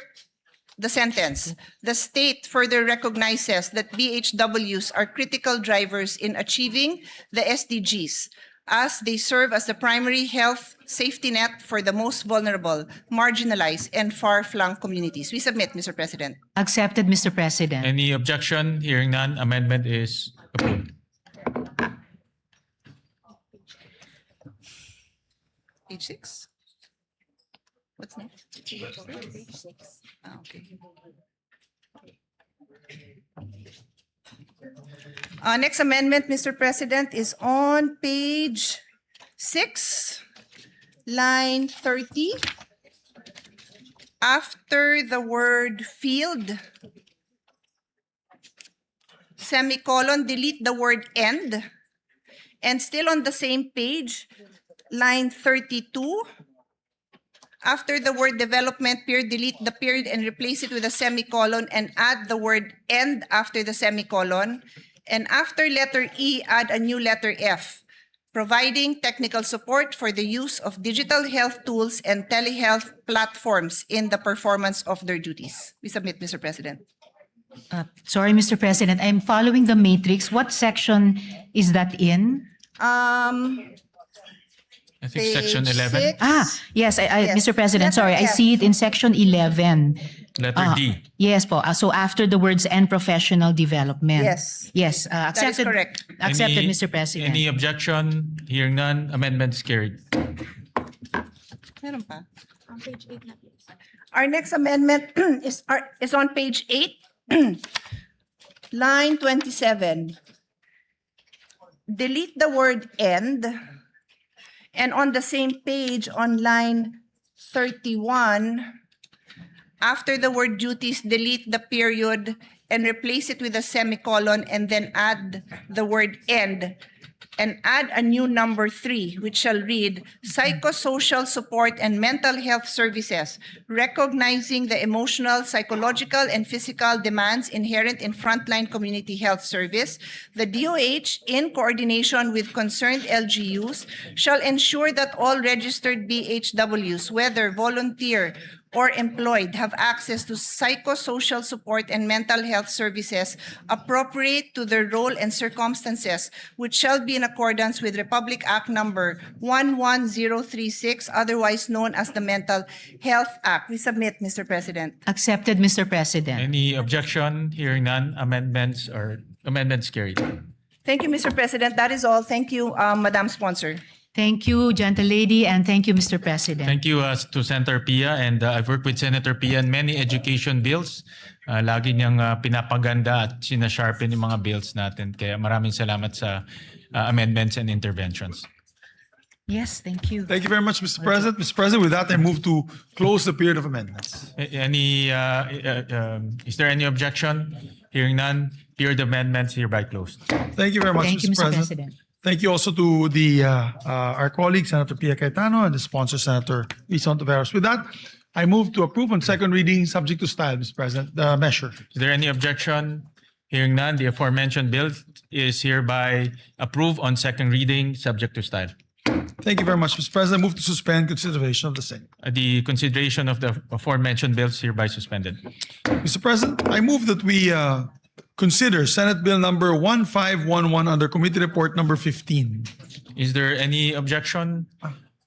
the sentence. The state further recognizes that BHWs are critical drivers in achieving the SDGs, as they serve as the primary health safety net for the most vulnerable, marginalized, and far-flung communities. We submit, Mr. President. Accepted, Mr. President. Any objection? Hearing none, amendment is approved. Page 6. What's next? Page 6. Okay. Next amendment, Mr. President, is on page 6, line 30. After the word field, semicolon, delete the word end. And still on the same page, line 32, after the word development, period, delete the period and replace it with a semicolon and add the word end after the semicolon. And after letter E, add a new letter F, providing technical support for the use of digital health tools and telehealth platforms in the performance of their duties. We submit, Mr. President. Sorry, Mr. President. I'm following the matrix. What section is that in? I think section Page 11, 6. Yes, Yes. Mr. President, Letter sorry. I F. see it in section 11. letter D. Yes po. So after the words and professional development. Yes. Yes, accepted. correct. Accepted, Any- Mr. President. Any objection? Hearing none, amendment is carried. Meron pa. Our next amendment is on page 8, line 27. Delete the word end. And on the same page, on line 31, after the word duties, delete the period and replace it with a semicolon and then add the word end and add a new number 3, which shall read, psychosocial support and mental health services, recognizing the emotional, psychological, and physical demands inherent in frontline community health service. The DOH, in coordination with concerned LGUs, shall ensure that all registered BHWs, whether volunteer or employed, have access to psychosocial support and mental health services appropriate to their role and circumstances, which shall be in accordance with Republic Act number 11036, otherwise known as the Mental Health Act. We submit, Mr. President. Accepted, Mr. President. Any objection? Hearing none, amendments carried. Thank you, Mr. President. That is all. Thank you, Madam Sponsor. Thank you, gentlelady, and thank you, Mr. President. Thank you to Senator Pia, and I've worked with Senator Pia in many education bills. Lagi niyang pinapaganda at sinasharpen yung mga bills natin. Kaya maraming salamat sa amendments and interventions. Yes, thank you. Thank you very much, Mr. President. Mr. President, with that, I move to close the period of amendments. Is there any objection? Hearing none, period of amendments hereby closed. Thank you very much, Thank you, Mr. Mr. President. President. Thank you also to the our colleague, Senator Pia Cayetano, and the sponsor, Senator Risa Ontiveros. With that, I move to approve on second reading, subject to style, Mr. President, the measure. Is there any objection? Hearing none, the aforementioned bill is hereby approved on second reading, subject to style. Thank you very much, Mr. President. I move to suspend consideration of the same. The consideration of the aforementioned bills hereby suspended. Mr. President, I move that we consider Senate Bill number 1511 under Committee Report number 15. Is there any objection?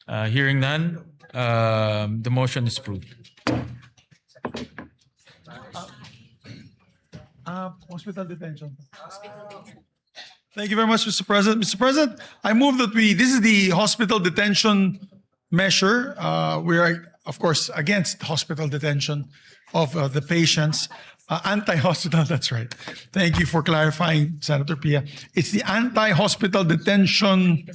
Hearing none, the motion is approved. Hospital detention. Thank you very much, Mr. President. Mr. President, I move that this is the hospital detention measure. We are, of course, against hospital detention of the patients. Anti-hospital, that's right. Thank you for clarifying, Senator Pia. It's the anti-hospital detention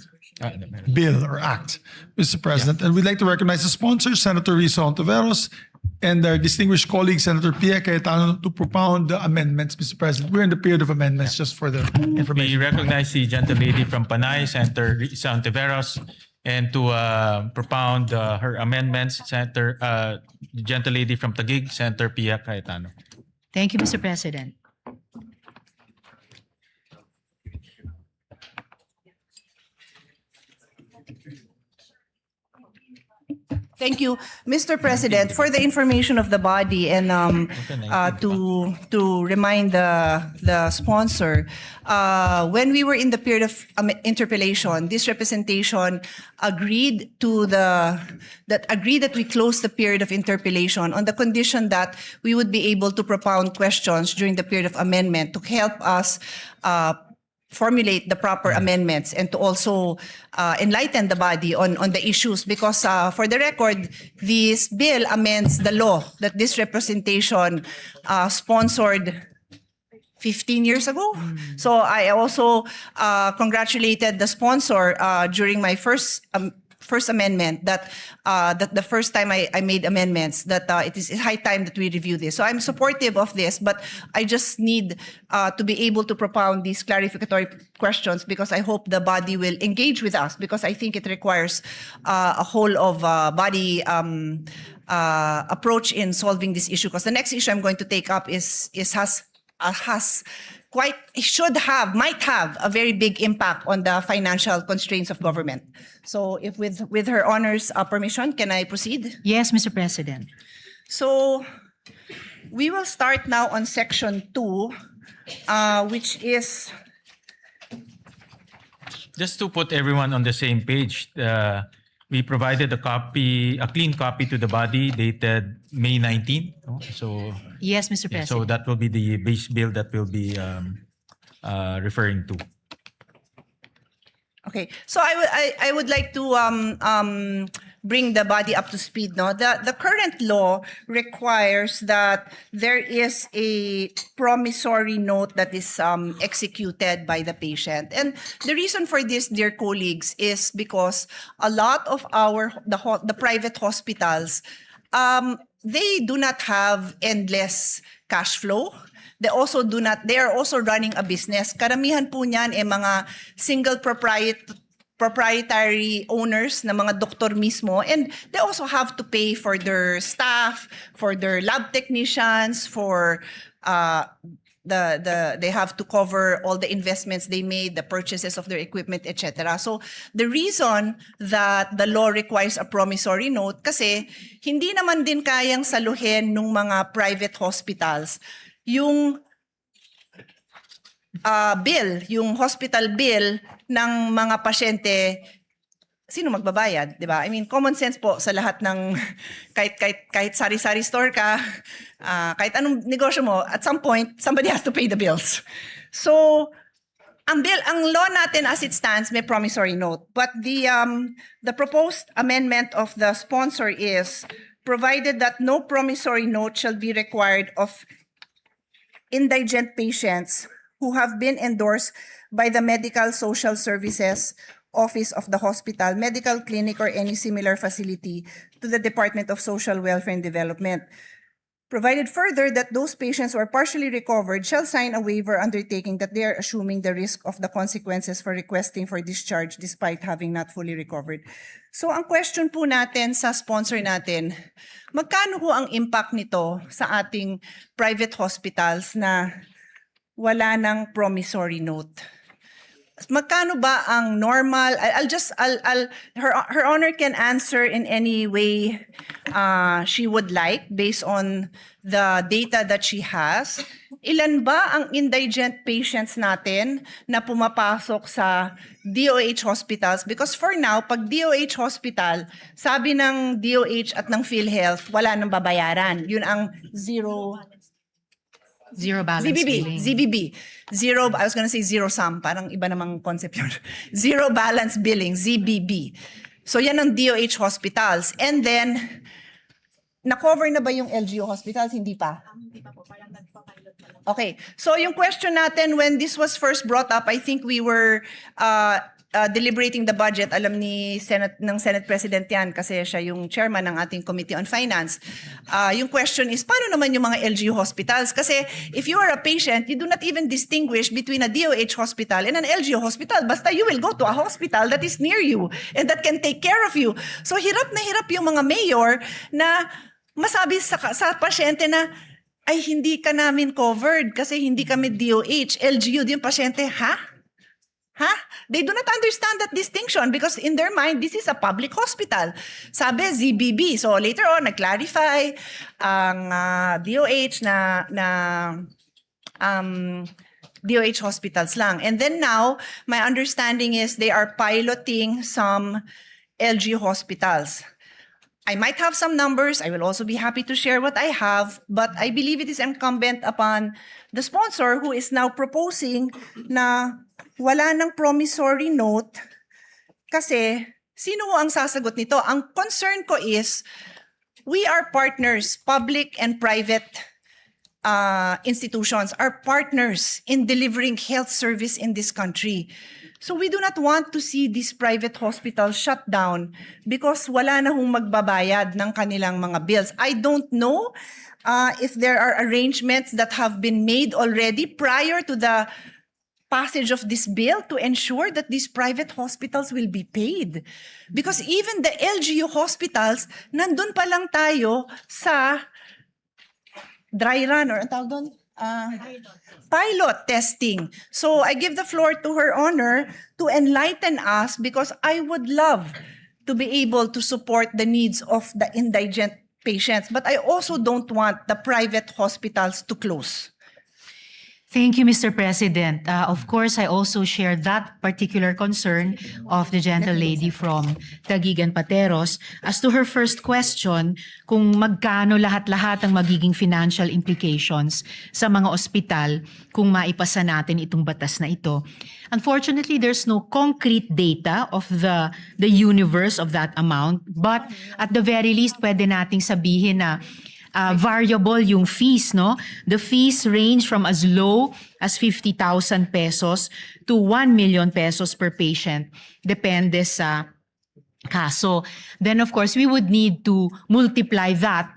bill or act, Mr. President. And we'd like to recognize the sponsors, Senator Risa Ontiveros, and our distinguished colleague, Senator Pia Cayetano, to propound the amendments, Mr. President. We're in the period of amendments, just for the We information. recognize the gentlelady from Panay, Senator Risa Ontiveros, and to propound her amendments, the gentlelady from Taguig, Senator Pia Cayetano. Thank you, Mr. President. Thank you, Mr. President, for the information of the body and to remind the sponsor. When we were in the period of interpellation, this representation agreed that we close the period of interpellation on the condition that we would be able to propound questions during the period of amendment to help us formulate the proper amendments and to also enlighten the body on the issues, because for the record, this bill amends the law that this representation sponsored 15 years ago. So I also congratulated the sponsor during my first amendment that the first time I made amendments that it is high time that we review this. So I'm supportive of this, but I just need to be able to propound these clarificatory questions because I hope the body will engage with us, because I think it requires a whole of body approach in solving this issue. Because the next issue I'm going to take up might have a very big impact on the financial constraints of government. So if with her honor's permission, can I proceed? Yes, Mr. President. So we will start now on section 2, which is Just to put everyone on the same page, we provided a clean copy to the body dated May 19. No? So Yes, Mr. yeah, President. so that will be the base bill that we'll be referring to. okay. So I would like to bring the body up to speed. No, the current law requires that there is a promissory note that is executed by the patient, and the reason for this, dear colleagues, is because a lot of the private hospitals, they do not have endless cash flow. They are also running a business. Karamihan po niyan mga single proprietary owners na mga doktor mismo, and they also have to pay for their staff, for their lab technicians, for they have to cover all the investments they made, the purchases of their equipment, etc. So the reason that the law requires a promissory note, kasi hindi naman din kayang saluhin ng mga private hospitals yung yung hospital bill ng mga pasyente. Sino magbabayad, di ba? I mean, common sense po sa lahat ng kahit sari-sari store ka, kahit anong negosyo mo, at some point somebody has to pay the bills. So ang law natin as it stands may promissory note, but the proposed amendment of the sponsor is provided that no promissory note shall be required of indigent patients who have been endorsed by the Medical Social Services Office of the hospital, medical clinic, or any similar facility to the Department of Social Welfare and Development. Provided further that those patients who are partially recovered shall sign a waiver undertaking that they are assuming the risk of the consequences for requesting for discharge despite having not fully recovered. So ang question po natin sa sponsor natin, magkano ho ang impact nito sa ating private hospitals na wala ng promissory note? Magkano ba ang normal? Her Honor can answer in any way she would like based on the data that she has. Ilan ba ang indigent patients natin na pumapasok sa DOH hospitals? Because for now, pag DOH hospital, sabi ng DOH at ng PhilHealth, wala nang babayaran. Yun ang zero Balance billing. ZBB. Zero, I was gonna say zero sum, parang iba namang concept yun. Zero balance billing, ZBB. So yan ang DOH hospitals. And then, na-cover na ba yung LGU hospitals? Hindi pa? Hindi pa po, parang nagpa-pilot pa lang. Okay. So yung question natin, when this was first brought up, I think we were deliberating the budget. Alam ni Senate President yan kasi siya yung chairman ng ating Committee on Finance. Yung question is, paano naman yung mga LGU hospitals? Kasi if you are a patient, you do not even distinguish between a DOH hospital and an LGU hospital. Basta you will go to a hospital that is near you and that can take care of you. So hirap na hirap yung mga mayor na masabi sa pasyente na, ay hindi ka namin covered kasi hindi kami DOH. LGU din pasyente, ha? They do not understand that distinction because in their mind, this is a public hospital. Sabi, ZBB. So later on, nag-clarify ang DOH na DOH hospitals lang. And then now, my understanding is they are piloting some LG hospitals. I might have some numbers. I will also be happy to share what I have, but I believe it is incumbent upon the sponsor who is now proposing na wala ng promissory note kasi sino ang sasagot nito? Ang concern ko is we are partners, public and private institutions are partners in delivering health service in this country. So we do not want to see these private hospitals shut down because wala na hong magbabayad ng kanilang mga bills. I don't know if there are arrangements that have been made already prior to the passage of this bill to ensure that these private hospitals will be paid. Because even the LGU hospitals, nandun pa lang tayo sa dry run or ang tawag doon? Pilot testing. So I give the floor to Her Honor to enlighten us because I would love to be able to support the needs of the indigent patients, but I also don't want the private hospitals to close. Thank you, Mr. President. Of course, I also share that particular concern of the gentle lady from Taguigan Pateros. As to her first question, kung magkano lahat-lahat ang magiging financial implications sa mga ospital kung maipasa natin itong batas na ito. Unfortunately, there's no concrete data of the universe of that amount, but at the very least, pwede nating sabihin na variable yung fees, no? The fees range from as low as 50,000 pesos to 1 million pesos per patient. Depende sa kaso. Then of course, we would need to multiply that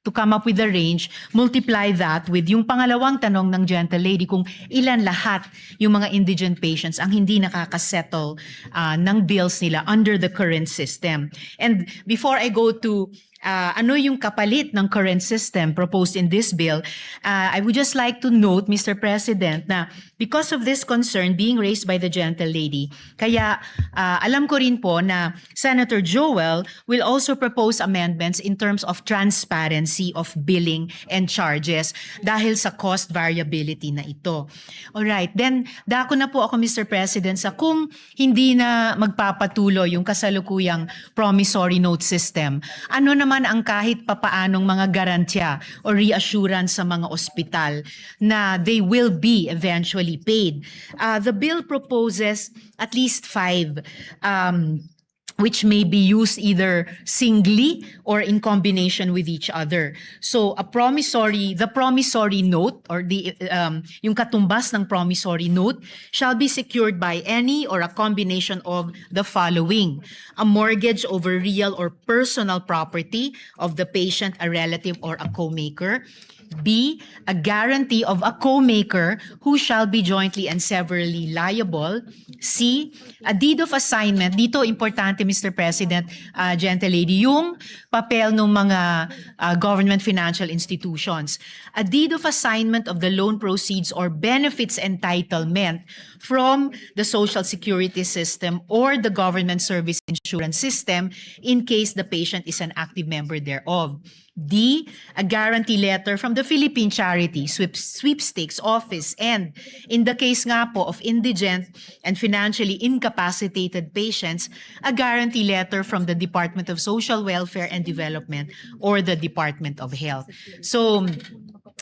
to come up with the range, multiply that with yung pangalawang tanong ng gentle lady kung ilan lahat yung mga indigent patients ang hindi nakakasettle ng bills nila under the current system. And before I go to ano yung kapalit ng current system proposed in this bill, I would just like to note, Mr. President, na because of this concern being raised by the gentle lady, kaya alam ko rin po na Senator Joel will also propose amendments in terms of transparency of billing and charges dahil sa cost variability na ito. Alright, then dako na po ako, Mr. President, sa kung hindi na magpapatuloy yung kasalukuyang promissory note system, ano naman naman ang kahit papaanong mga garantiya o reassurance sa mga ospital na they will be eventually paid. The bill proposes at least 5 which may be used either singly or in combination with each other. So the promissory note or yung katumbas ng promissory note shall be secured by any or a combination of the following: a mortgage over real or personal property of the patient, a relative, or a co-maker. B, a guarantee of a co-maker who shall be jointly and severally liable. C, a deed of assignment. Dito, importante, Mr. President, gentlelady, yung papel ng mga government financial institutions. A deed of assignment of the loan proceeds or benefits entitlement from the Social Security system or the government service insurance system in case the patient is an active member thereof. D, a guarantee letter from the Philippine Charity Sweepstakes Office, and in the case nga po of indigent and financially incapacitated patients, a guarantee letter from the Department of Social Welfare and Development or the Department of Health. So,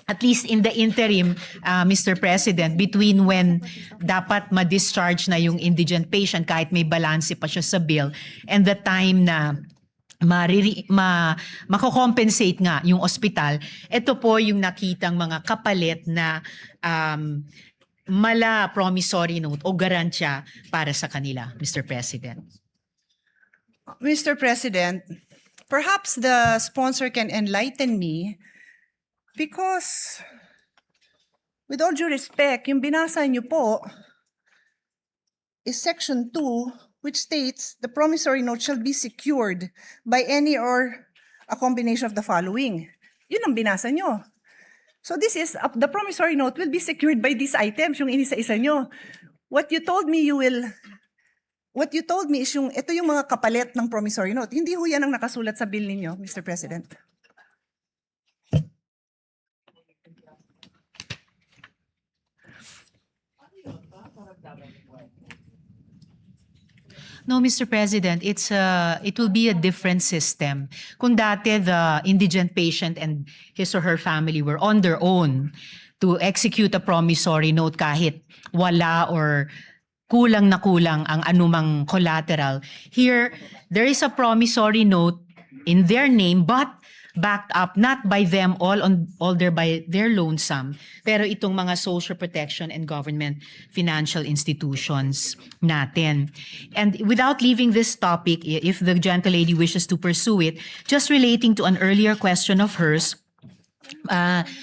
at least in the interim, Mr. President, between when dapat ma-discharge na yung indigent patient kahit may balanse pa siya sa bill and the time na mako-compensate nga yung ospital, ito po yung nakitang mga kapalit na mala promissory note o garantiya para sa kanila, Mr. President. Mr. President, perhaps the sponsor can enlighten me because, with all due respect, yung binasa niyo po is Section 2, which states the promissory note shall be secured by any or a combination of the following. Yun ang binasa nyo. So this is, the promissory note will be secured by these items, yung inisa-isa nyo. What you told me is ito yung mga kapalit ng promissory note. Hindi ho yan ang nakasulat sa bill ninyo, Mr. President. No, Mr. President, it will be a different system. Kung dati the indigent patient and his or her family were on their own to execute a promissory note kahit wala or kulang na kulang ang anumang collateral. Here, there is a promissory note in their name but backed up not by them all by their lonesome, pero itong mga social protection and government financial institutions natin. And without leaving this topic, if the gentlelady wishes to pursue it, just relating to an earlier question of hers,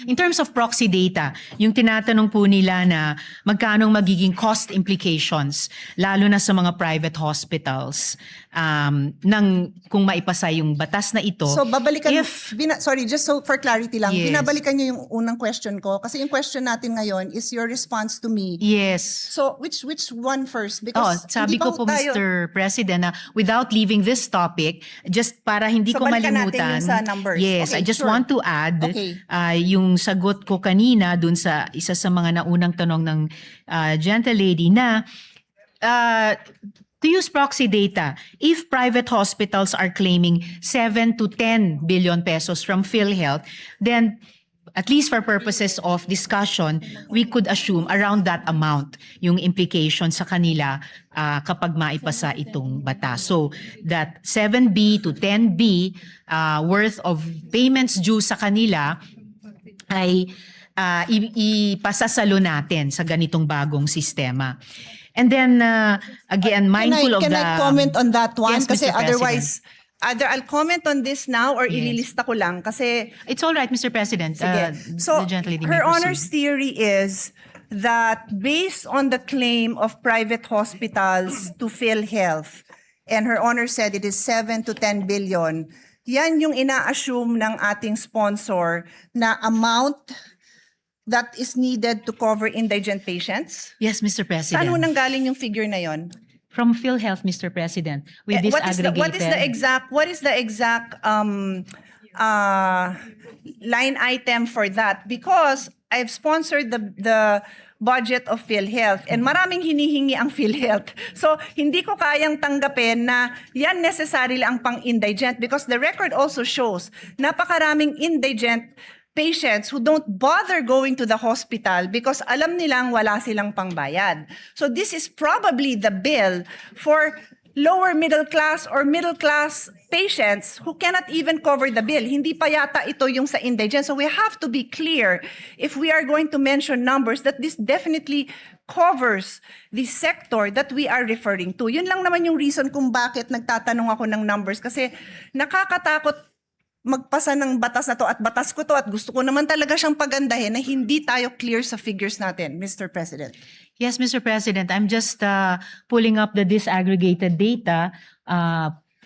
in terms of proxy data, yung tinatanong po nila na magkanong magiging cost implications, lalo na sa mga private hospitals, kung maipasa yung batas na ito. So babalikan, sorry, just so for clarity lang, Yes. binabalikan niyo yung unang question ko kasi yung question natin ngayon is your response to me. Yes. So which one first? Because Sabi hindi ko ba po, tayo- Mr. President, na without leaving this topic, just para hindi So, ko balikan natin malimutan. yung sa numbers. Yes, Okay, I just sure. want to add Okay. yung sagot ko kanina dun sa isa sa mga naunang tanong ng gentlelady na to use proxy data, if private hospitals are claiming 7 to 10 billion pesos from PhilHealth, then at least for purposes of discussion, we could assume around that amount yung implication sa kanila kapag maipasa itong batas. So that 7B to 10B worth of payments due sa kanila ay ipasasalo natin sa ganitong bagong sistema. And then again, mindful Can I comment on that one? Yes, Kasi Mr. otherwise, either I'll comment on this now or ililista ko lang kasi It's all right, Mr. President. sige. So The gentlelady may her proceed. Honor's theory is that based on the claim of private hospitals to PhilHealth, and her Honor said it is 7 to 10 billion, yan yung ina-assume ng ating sponsor na amount that is needed to cover indigent patients. Yes, Mr. President. Saan mo nanggaling yung figure na yon? From PhilHealth, Mr. President, with this What is aggregated. the exact line item for that because I've sponsored the budget of PhilHealth and maraming hinihingi ang PhilHealth. So, hindi ko kayang tanggapin na yan necessarily ang pang-indigent because the record also shows napakaraming indigent patients who don't bother going to the hospital because alam nilang wala silang pangbayad. So, this is probably the bill for lower middle class or middle class patients who cannot even cover the bill. Hindi pa yata ito yung sa indigent. So we have to be clear if we are going to mention numbers that this definitely covers the sector that we are referring to. Yun lang naman yung reason kung bakit nagtatanong ako ng numbers kasi nakakatakot magpasa ng batas na to at batas ko to at gusto ko naman talaga siyang pagandahin na hindi tayo clear sa figures natin, Mr. President. Yes, Mr. President, I'm just pulling up the disaggregated data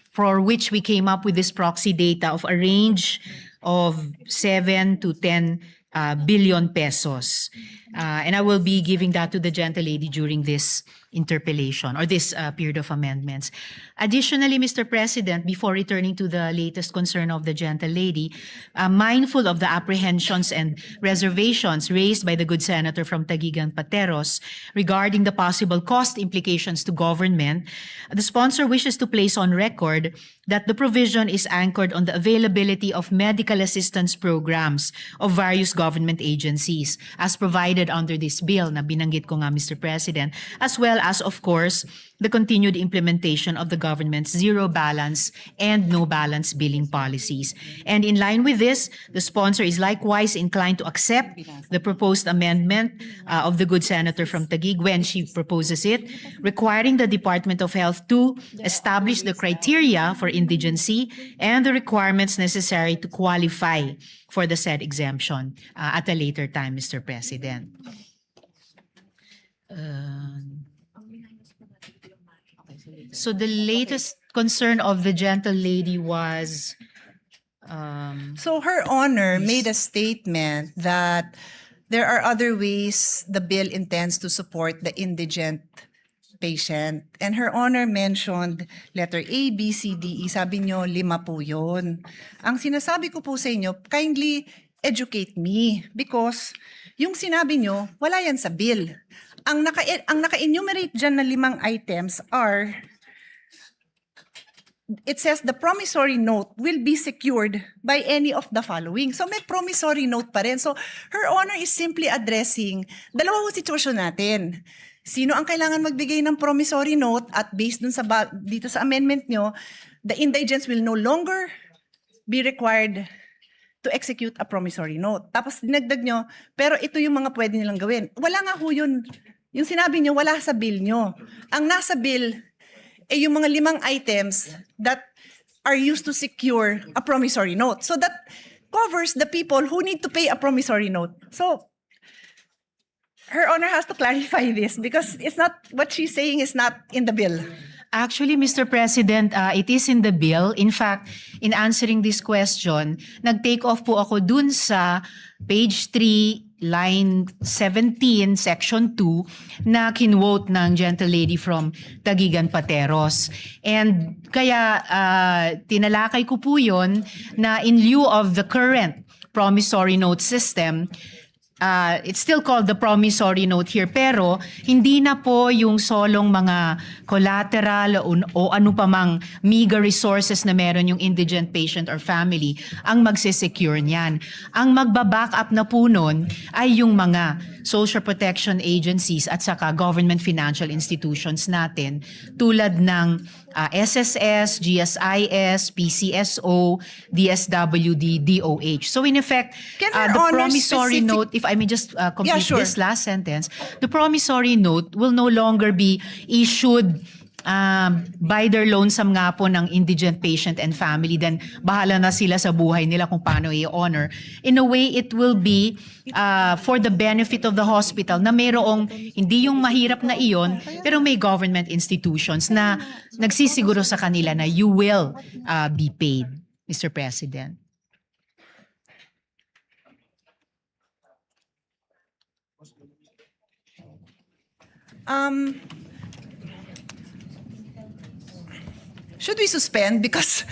for which we came up with this proxy data of a range of 7 to 10 billion pesos. And I will be giving that to the gentlelady during this interpellation or this period of amendments. Additionally, Mr. President, before returning to the latest concern of the gentlelady, mindful of the apprehensions and reservations raised by the good senator from Taguig and Pateros regarding the possible cost implications to government, the sponsor wishes to place on record that the provision is anchored on the availability of medical assistance programs of various government agencies as provided under this bill na binanggit ko nga, Mr. President, as well as, of course, the continued implementation of the government's zero balance and no balance billing policies. And in line with this, the sponsor is likewise inclined to accept the proposed amendment of the good senator from Taguig when she proposes it, requiring the Department of Health to establish the criteria for indigency and the requirements necessary to qualify for the said exemption at a later time, Mr. President. So the latest concern of the gentlelady was So Her Honor made a statement that there are other ways the bill intends to support the indigent patient. And Her Honor mentioned letter A, B, C, D, E. Sabi nyo, 5 po yun. Ang sinasabi ko po sa inyo, kindly educate me because yung sinabi nyo, wala yan sa bill. Ang naka-enumerate dyan na 5 items are, it says the promissory note will be secured by any of the following. So may promissory note pa rin. So Her Honor is simply addressing dalawang sitwasyon natin. Sino ang kailangan magbigay ng promissory note at based dun sa dito sa amendment nyo, the indigents will no longer be required to execute a promissory note. Tapos dinagdag nyo, pero ito yung mga pwede nilang gawin. Wala nga ho yun. Yung sinabi nyo, wala sa bill nyo. Ang nasa bill, yung mga 5 items that are used to secure a promissory note. So that covers the people who need to pay a promissory note. So Her Honor has to clarify this because it's not, what she's saying is not in the bill. Actually, Mr. President, it is in the bill. In fact, in answering this question, nag-take off po ako dun sa page 3, line 17, section 2, na kinwote ng gentlelady from Taguig and Pateros. And kaya tinalakay ko po yun na in lieu of the current promissory note system, it's still called the promissory note here, pero hindi na po yung solong mga collateral o ano pa mang meager resources na meron yung indigent patient or family ang magsisecure niyan. Ang magbaback up na po nun ay yung mga social protection agencies at saka government financial institutions natin tulad ng SSS, GSIS, PCSO, DSWD, DOH. So in effect, Can Her the Honor promissory specific- note, if I may just complete sure. this last sentence, the promissory note will no longer be issued by their lonesome nga po ng indigent patient and family, then bahala na sila sa buhay nila kung paano i-honor. In a way, it will be for the benefit of the hospital na mayroong, hindi yung mahirap na iyon, pero may government institutions na nagsisiguro sa kanila na you will be paid, Mr. President. Should we suspend? Because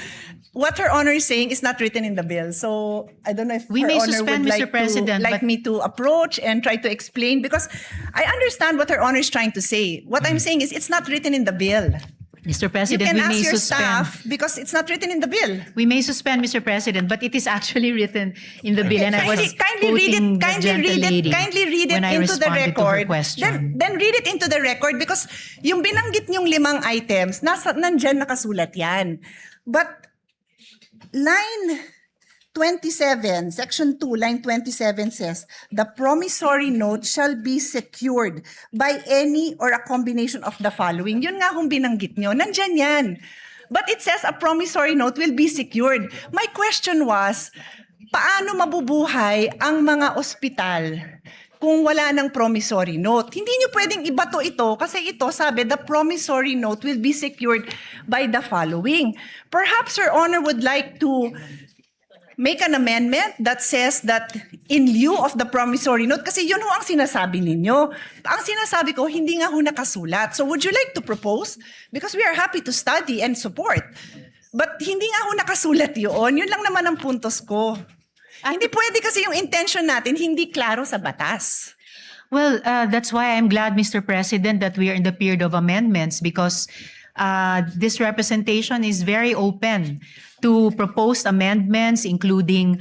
what Her Honor is saying is not written in the bill. So I don't know if We Her may Honor suspend, would Mr. like, President, like but- me to approach and try to explain, because I understand what Her Honor is trying to say. What I'm saying is it's not written in the bill. Mr. You President, can we ask may your suspend. staff because it's not written in the bill. We may suspend, Mr. President, but it is actually written in the bill, and I was Kindly read quoting it. the gentlelady Kindly read it when I into the responded to her record. question. Then read it into the record, because yung binanggit niyong 5 items, nandyan nakasulat yan. But line 27, section 2, line 27 says, the promissory note shall be secured by any or a combination of the following. Yun nga kung binanggit nyo, nandyan yan. But it says a promissory note will be secured. My question was, paano mabubuhay ang mga ospital kung wala ng promissory note? Hindi nyo pwedeng ibato ito kasi ito sabi, the promissory note will be secured by the following. Perhaps Your Honor would like to make an amendment that says that in lieu of the promissory note, kasi yun ho ang sinasabi ninyo. Ang sinasabi ko, hindi nga ho nakasulat. So would you like to propose? Because we are happy to study and support. But hindi nga ho nakasulat yun. Yun lang naman ang puntos ko. Hindi pwede kasi yung intention natin hindi klaro sa batas. Well, that's why I'm glad, Mr. President, that we are in the period of amendments, because this representation is very open to proposed amendments, including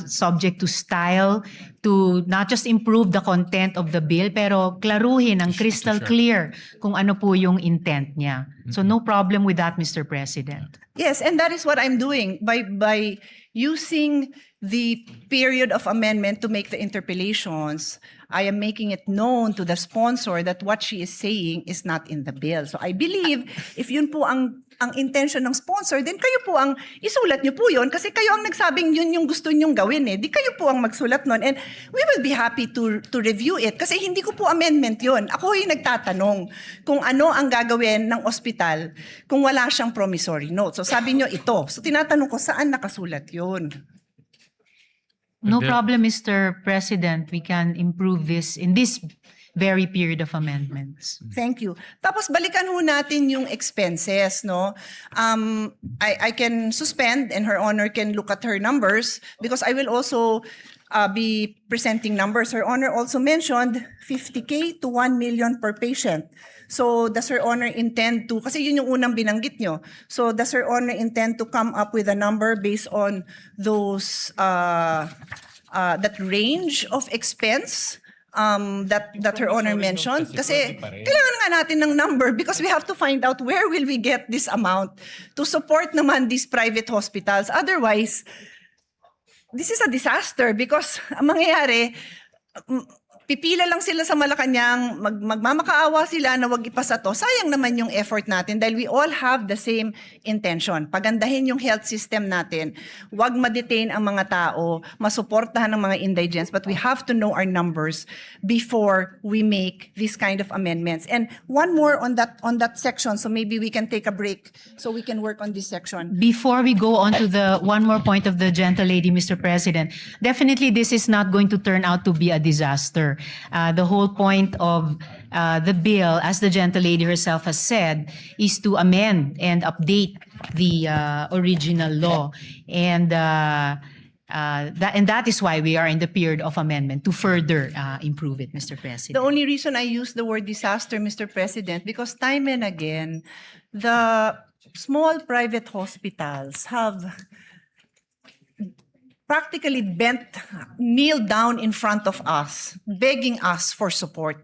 subject to style, to not just improve the content of the bill, pero klaruhin ng crystal clear kung ano po yung intent niya. So no problem with that, Mr. President. Yes, and that is what I'm doing by using the period of amendment to make the interpellations. I am making it known to the sponsor that what she is saying is not in the bill. So I believe if yun po ang intention ng sponsor, then kayo po ang isulat niyo po yun kasi kayo ang nagsabing yun yung gusto niyong gawin eh. Di kayo po ang magsulat nun, and we will be happy to review it kasi hindi ko po amendment yun. Ako yung nagtatanong kung ano ang gagawin ng ospital kung wala siyang promissory note. So sabi niyo ito. So tinatanong ko saan nakasulat yun. No problem, Mr. President. We can improve this in this very period of amendments. Thank you. Tapos balikan ho natin yung expenses, no? I can suspend and Her Honor can look at her numbers because I will also be presenting numbers. Her Honor also mentioned 50K to 1 million per patient. So does Her Honor intend to, kasi yun yung unang binanggit nyo, so does Her Honor intend to come up with a number based on those, that range of expense that Her Honor mentioned? Kasi kailangan nga natin ng number because we have to find out where will we get this amount to support naman these private hospitals. Otherwise, this is a disaster because ang mangyayari, pipila lang sila sa Malacanang, magmamakaawa sila na wag ipasa to. Sayang naman yung effort natin dahil we all have the same intention. Pagandahin yung health system natin. Wag ma-detain ang mga tao, masuportahan ng mga indigents, but we have to know our numbers before we make this kind of amendments. And one more on that section, so maybe we can take a break so we can work on this section. Before we go on to the one more point of the gentlelady, Mr. President, definitely this is not going to turn out to be a disaster. The whole point of the bill, as the gentlelady herself has said, is to amend and update the original law. And that is why we are in the period of amendment, to further improve it, Mr. President. The only reason I use the word disaster, Mr. President, because time and again, the small private hospitals have practically kneel down in front of us, begging us for support.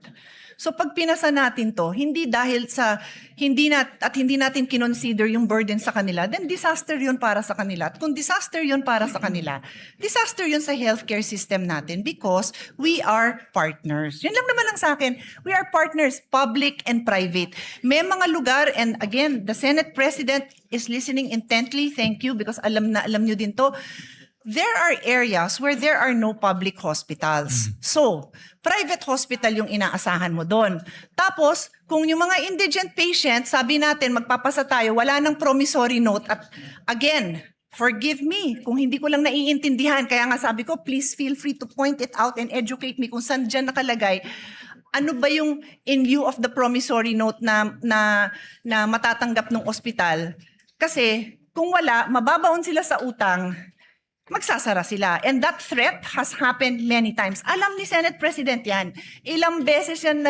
So pag pinasa natin to, hindi dahil sa hindi natin kinonsider yung burden sa kanila, then disaster yun para sa kanila. At kung disaster yun para sa kanila, disaster yun sa healthcare system natin because we are partners. Yun lang naman ang sa akin. We are partners, public and private. May mga lugar, and again, the Senate President is listening intently. Thank you because alam nyo din to. There are areas where there are no public hospitals. So, private hospital yung inaasahan mo doon. Tapos, kung yung mga indigent patients, sabi natin, magpapasa tayo, wala nang promissory note. At again, forgive me kung hindi ko lang naiintindihan. Kaya nga sabi ko, please feel free to point it out and educate me kung saan dyan nakalagay. Ano ba yung in lieu of the promissory note na matatanggap ng ospital? Kasi, Kung wala, mababaon sila sa utang, magsasara sila. And that threat has happened many times. Alam ni Senate President yan. Ilang beses yan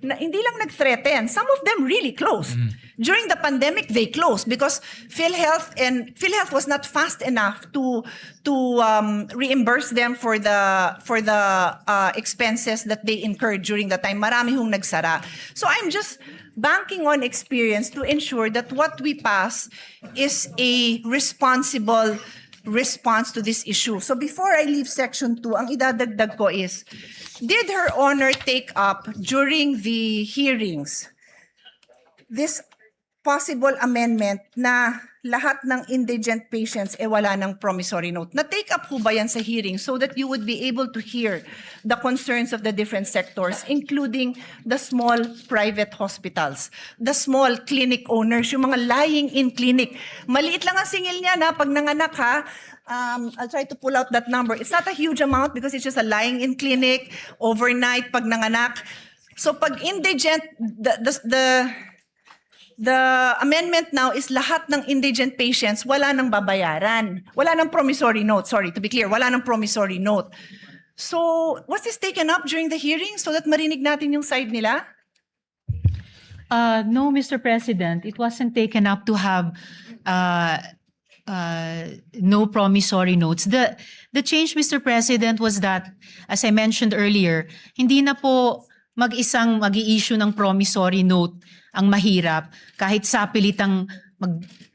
hindi lang nag-threaten. Some of them really closed. During the pandemic, they closed because PhilHealth was not fast enough to reimburse them for the expenses that they incurred during the time. Marami hong nagsara. So I'm just banking on experience to ensure that what we pass is a responsible response to this issue. So before I leave section 2, ang idadagdag ko is, did Her Honor take up during the hearings this possible amendment na lahat ng indigent patients wala ng promissory note? Na-take up ho ba yan sa hearing so that you would be able to hear the concerns of the different sectors, including the small private hospitals, the small clinic owners, yung mga lying-in clinic. Maliit lang ang singil niya na pag nanganak ha. I'll try to pull out that number. It's not a huge amount because it's just a lying-in clinic, overnight pag nanganak. So pag indigent, the amendment now is lahat ng indigent patients wala nang babayaran. Wala nang promissory note. Sorry, to be clear, wala nang promissory note. So, was this taken up during the hearing so that marinig natin yung side nila? No, Mr. President, it wasn't taken up to have no promissory notes. The change, Mr. President, was that, as I mentioned earlier, hindi na po mag-isang mag-i-issue ng promissory note ang mahirap kahit sapilitang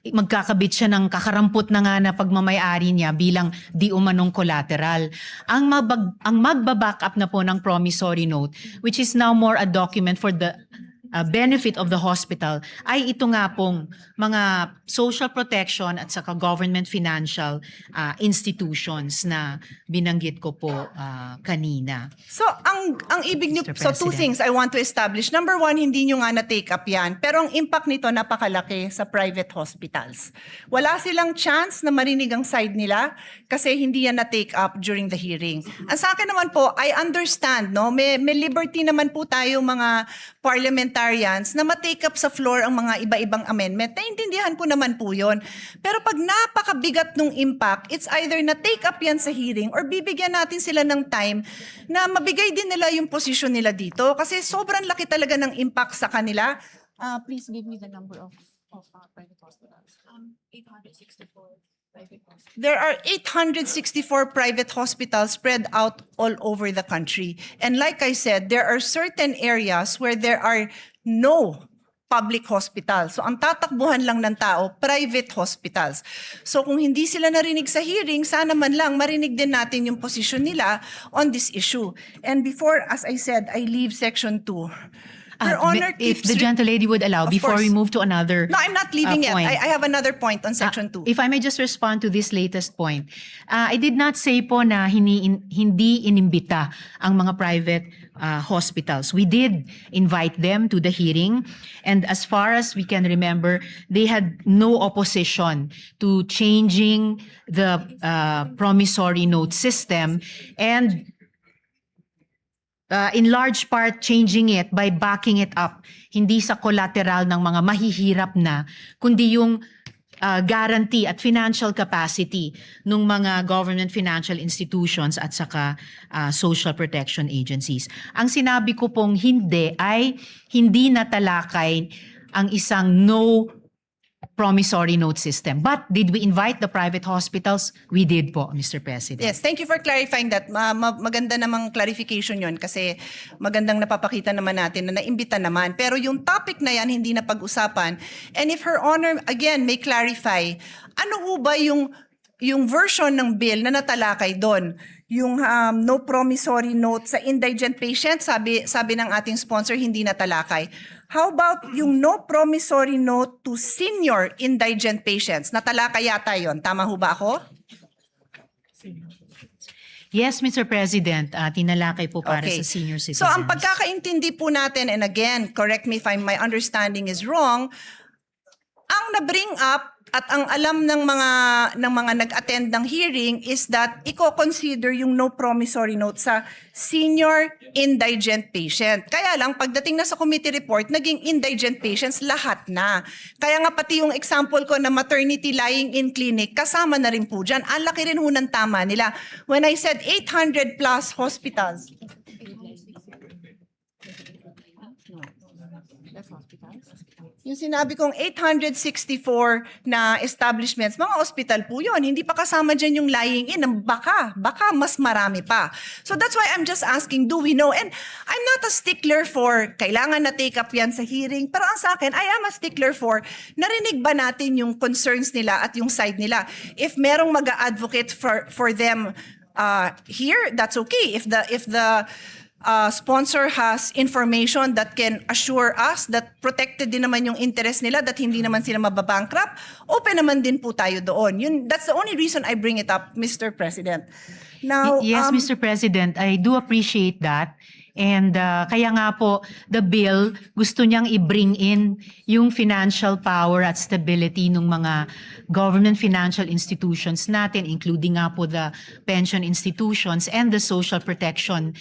magkakabit siya ng kakarampot na nga na pagmamayari niya bilang di umanong collateral. Ang magbaback up na po ng promissory note, which is now more a document for the benefit of the hospital, ay ito nga pong mga social protection at saka government financial institutions na binanggit ko po kanina. So, ang ibig niyo, Mr. so two President. things I want to establish. Number one, hindi nyo nga na-take up yan, pero ang impact nito napakalaki sa private hospitals. Wala silang chance na marinig ang side nila kasi hindi yan na-take up during the hearing. Ang sa akin naman po, I understand, no? May liberty naman po tayo mga parliamentarians na ma-take up sa floor ang mga iba-ibang amendment. Naintindihan ko naman po yun. Pero pag napakabigat nung impact, it's either na-take up yan sa hearing or bibigyan natin sila ng time na mabigay din nila yung posisyon nila dito kasi sobrang laki talaga ng impact sa kanila. Please give me the number of private hospitals. 864 private hospitals. There are 864 private hospitals spread out all over the country. And like I said, there are certain areas where there are no public hospitals. So ang tatakbuhan lang ng tao, private hospitals. So kung hindi sila narinig sa hearing, sana man lang marinig din natin yung posisyon nila on this issue. And before, as I said, I leave section 2. Your Honor If keeps the gentlelady would allow, Of course. before we move to another No, I'm not leaving yet. point. I have another point on section 2. If I may just respond to this latest point. I did not say po na hindi inimbita ang mga private hospitals. We did invite them to the hearing, and as far as we can remember, they had no opposition to changing the promissory note system, and in large part changing it by backing it up, hindi sa collateral ng mga mahihirap na, kundi yung guarantee at financial capacity ng mga government financial institutions at saka social protection agencies. Ang sinabi ko pong hindi ay hindi natalakay ang isang no promissory note system. But did we invite the private hospitals? We did po, Mr. President. Yes, thank you for clarifying that. Maganda namang clarification yon kasi magandang napapakita naman natin na naimbita naman. Pero yung topic na yan, hindi na pag-usapan. And if Her Honor, again, may clarify, ano ho ba yung version ng bill na natalakay doon? Yung no promissory note sa indigent patient, sabi ng ating sponsor, hindi natalakay. How about yung no promissory note to senior indigent patients? Natalakay yata yon. Tama ho ba ako? Yes, Mr. President, tinalakay po para sa senior citizens. So ang pagkakaintindi po natin, and again, correct me if my understanding is wrong, ang na-bring up At ang alam ng mga nag-attend ng hearing is that i-consider yung no promissory note sa senior indigent patient. Kaya lang, pagdating na sa committee report, naging indigent patients lahat na. Kaya nga pati yung example ko na maternity lying in clinic, kasama na rin po dyan. Ang laki rin ho ng tama nila. When I said 800 plus hospitals, yung sinabi kong 864 na establishments, mga hospital po yun. Hindi pa kasama dyan yung lying in. Baka mas marami pa. So that's why I'm just asking, do we know? And I'm not a stickler for kailangan na take up yan sa hearing. Pero ang sa akin, I am a stickler for narinig ba natin yung concerns nila at yung side nila. If merong mag-advocate for them here, that's okay. If the sponsor has information that can assure us that protected din naman yung interest nila, that hindi naman sila mababankrupt, open naman din po tayo doon. That's the only reason I bring it up, Mr. President. Now, Yes, Mr. President, I do appreciate that. And kaya nga po, the bill, gusto niyang i-bring in yung financial power at stability ng mga government financial institutions natin, including nga po the pension institutions and the social protection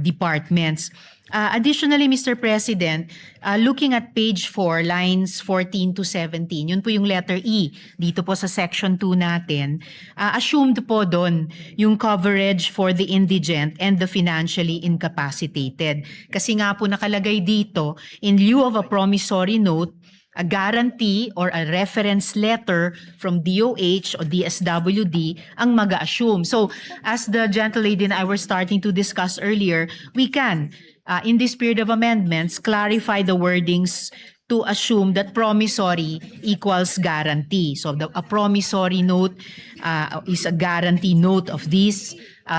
departments. Additionally, Mr. President, looking at page 4, lines 14 to 17, yun po yung letter E dito po sa section 2 natin, assumed po doon yung coverage for the indigent and the financially incapacitated. Kasi nga po nakalagay dito, in lieu of a promissory note, a guarantee or a reference letter from DOH or DSWD ang mag-assume. So, as the gentlelady and I were starting to discuss earlier, we can in this period of amendments, clarify the wordings to assume that promissory equals guarantee. So a promissory note is a guarantee note of these